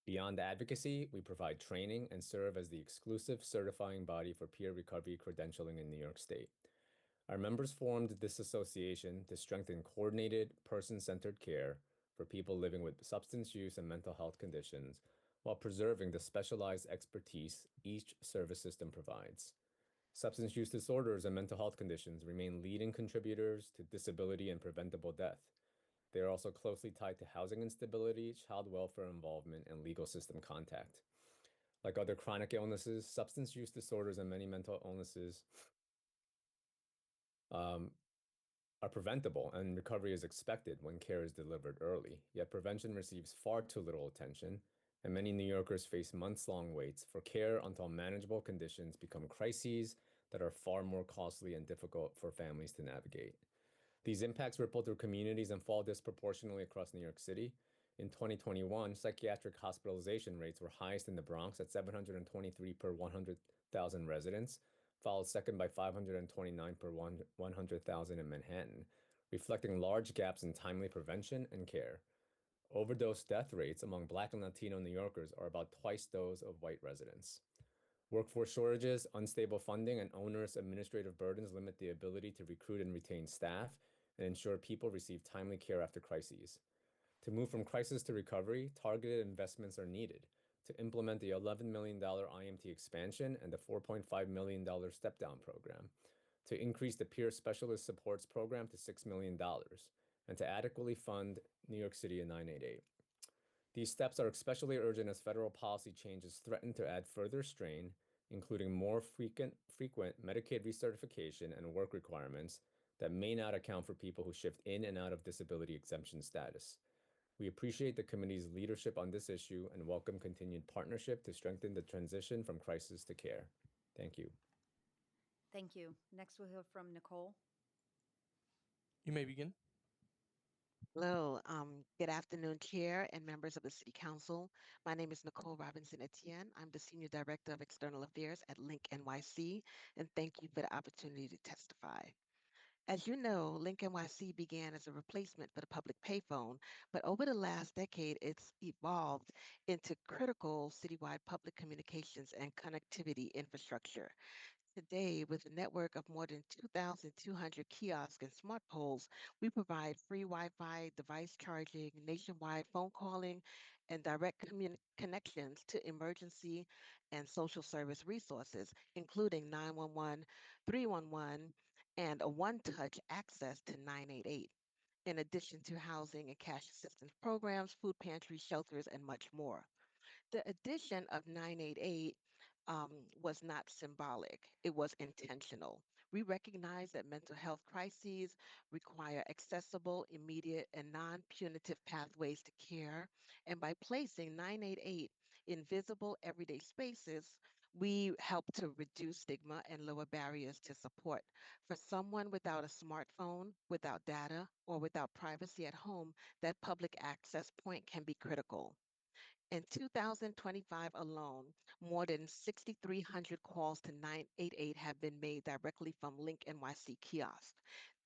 Beyond advocacy, we provide training and serve as the exclusive certifying body for peer recovery credentialing in New York State. Our members formed this association to strengthen coordinated, person-centered care for people living with substance use and mental health conditions while preserving the specialized expertise each service system provides. Substance use disorders and mental health conditions remain leading contributors to disability and preventable death. They are also closely tied to housing instability, child welfare involvement, and legal system contact. Like other chronic illnesses, substance use disorders and many mental illnesses are preventable, and recovery is expected when care is delivered early. Yet prevention receives far too little attention, and many New Yorkers face months-long waits for care until manageable conditions become crises that are far more costly and difficult for families to navigate. These impacts ripple through communities and fall disproportionately across New York City. In 2021, psychiatric hospitalization rates were highest in the Bronx at 723 per 100,000 residents, followed second by 529 per 100,000 in Manhattan, reflecting large gaps in timely prevention and care. Overdose death rates among Black and Latino New Yorkers are about twice those of white residents. Workforce shortages, unstable funding, and onerous administrative burdens limit the ability to recruit and retain staff and ensure people receive timely care after crises. To move from crisis to recovery, targeted investments are needed to implement the $11 million IMT expansion and the $4.5 million step-down program, to increase the peer specialist supports program to $6 million, and to adequately fund New York City and 988. These steps are especially urgent as federal policy changes threaten to add further strain, including more frequent Medicaid recertification and work requirements that may not account for people who shift in and out of disability exemption status. We appreciate the committee's leadership on this issue and welcome continued partnership to strengthen the transition from crisis to care. Thank you. Thank you. Next, we'll hear from Nicole. You may begin. Hello, good afternoon, Chair and members of the City Council. My name is Nicole Robinson Etienne. I'm the Senior Director of External Affairs at Link NYC, and thank you for the opportunity to testify. As you know, Link NYC began as a replacement for the public payphone, but over the last decade, it's evolved into critical citywide public communications and connectivity infrastructure. Today, with a network of more than 2,200 kiosks and smart poles, we provide free Wi-Fi, device charging, nationwide phone calling, and direct connections to emergency and social service resources, including 911, 311, and a one-touch access to 988, in addition to housing and cash assistance programs, food pantries, shelters, and much more. The addition of 988 was not symbolic, it was intentional. We recognize that mental health crises require accessible, immediate, and non punitive pathways to care. And by placing 988 in visible, everyday spaces, we help to reduce stigma and lower barriers to support. For someone without a smartphone, without data, or without privacy at home, that public access point can be critical. In 2025 alone, more than 6,300 calls to 988 have been made directly from Link NYC kiosks,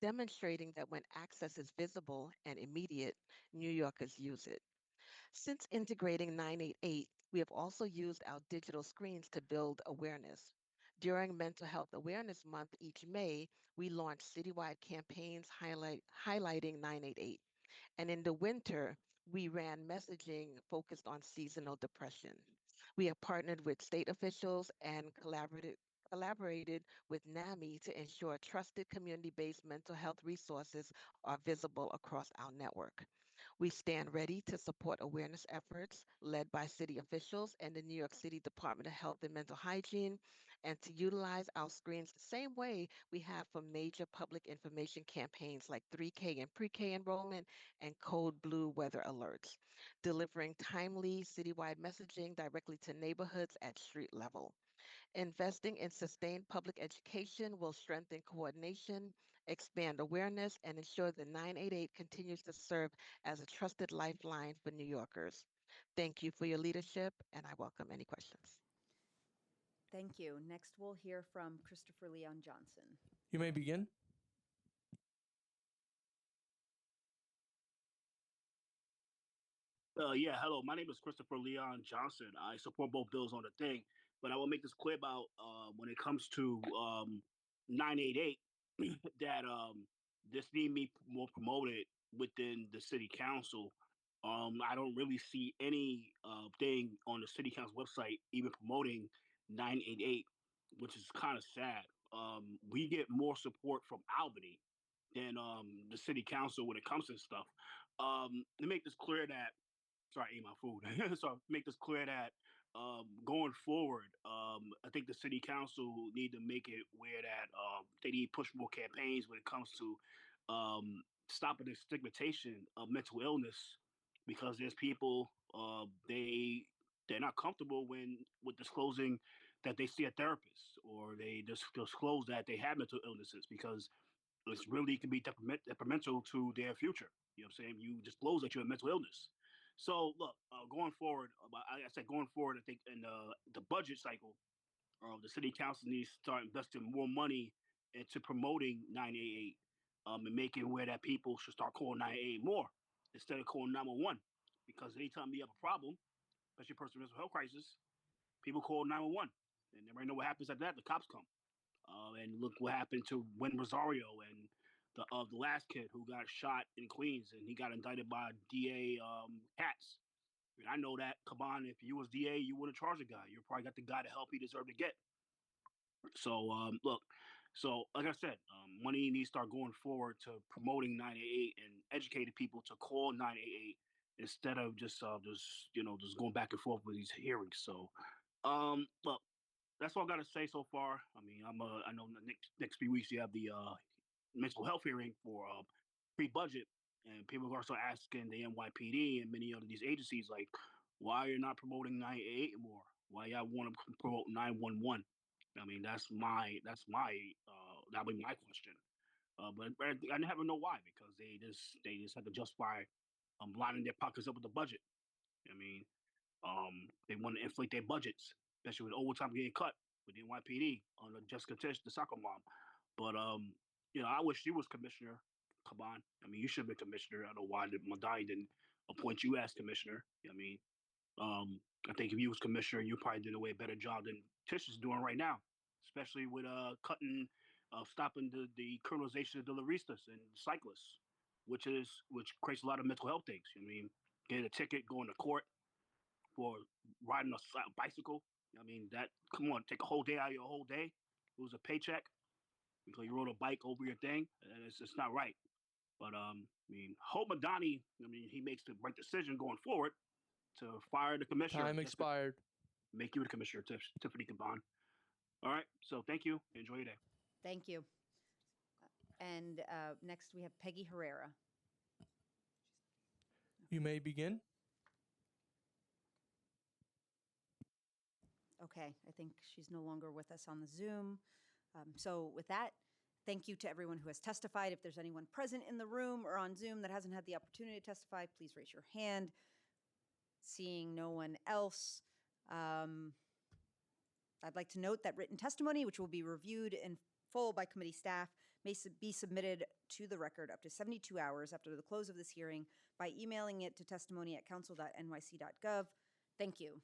demonstrating that when access is visible and immediate, New Yorkers use it. Since integrating 988, we have also used our digital screens to build awareness. During Mental Health Awareness Month each May, we launch citywide campaigns highlighting 988. And in the winter, we ran messaging focused on seasonal depression. We have partnered with state officials and collaborated with NAMI to ensure trusted community-based mental health resources are visible across our network. We stand ready to support awareness efforts led by city officials and the New York City Department of Health and Mental Hygiene, and to utilize our screens the same way we have for major public information campaigns like 3K and pre-K enrollment and Code Blue weather alerts, delivering timely citywide messaging directly to neighborhoods at street level. Investing in sustained public education will strengthen coordination, expand awareness, and ensure that 988 continues to serve as a trusted lifeline for New Yorkers. Thank you for your leadership, and I welcome any questions. Thank you. Next, we'll hear from Christopher Leon Johnson. You may begin. Yeah, hello. My name is Christopher Leon Johnson. I support both bills on the thing, but I will make this clear about when it comes to 988 that this need be more promoted within the city council. I don't really see any thing on the city council website even promoting 988, which is kind of sad. We get more support from Albany than the city council when it comes to stuff. To make this clear that sorry, I ate my food. So make this clear that going forward, I think the city council need to make it where that they need to push more campaigns when it comes to stopping the stigmatization of mental illness, because there's people they're not comfortable with disclosing that they see a therapist, or they just disclose that they have mental illnesses, because it's really can be detrimental to their future. You know what I'm saying? You disclose that you have mental illness. So look, going forward, I said going forward, I think in the budget cycle, the city council needs to start investing more money into promoting 988 and making where that people should start calling 988 more instead of calling 911. Because anytime you have a problem, especially a person with mental health crisis, people call 911. And they know what happens after that. The cops come. And look what happened to Win Rosario and the last kid who got shot in Queens, and he got indicted by DA Katz. I mean, I know that. Come on, if you was DA, you wouldn't charge a guy. You probably got the guy to help he deserved to get. So look, so like I said, money needs to start going forward to promoting 988 and educating people to call 988 instead of just just going back and forth with these hearings. So look, that's all I got to say so far. I mean, I know next few weeks you have the mental health hearing for pre-budget, and people are also asking the NYPD and many other these agencies like, why you're not promoting 988 more? Why y'all want to promote 911? I mean, that would be my question. But I never know why, because they just have to justify lining their pockets up with the budget. I mean, they want to inflate their budgets, especially with overtime getting cut with the NYPD on Jessica Tish, the soccer mom. But I wish you was commissioner. Come on, I mean, you should have been commissioner. I don't know why Madai didn't appoint you as commissioner. I mean, I think if you was commissioner, you probably did a way better job than Tish is doing right now, especially with stopping the criminalization of deliveristas and cyclists, which creates a lot of mental health things. I mean, getting a ticket, going to court for riding a bicycle. I mean, come on, take a whole day out of your whole day. It was a paycheck because you rode a bike over your thing. And it's not right. But I mean, hope Madani, I mean, he makes the right decision going forward to fire the commissioner. Time expired. Make you the commissioner, Tiffany Caban. All right. So thank you. Enjoy your day. Thank you. And next we have Peggy Herrera. You may begin. Okay, I think she's no longer with us on the Zoom. So with that, thank you to everyone who has testified. If there's anyone present in the room or on Zoom that hasn't had the opportunity to testify, please raise your hand. Seeing no one else, I'd like to note that written testimony, which will be reviewed in full by committee staff, may be submitted to the record up to 72 hours after the close of this hearing by emailing it to testimony@council.nyc.gov. Thank you.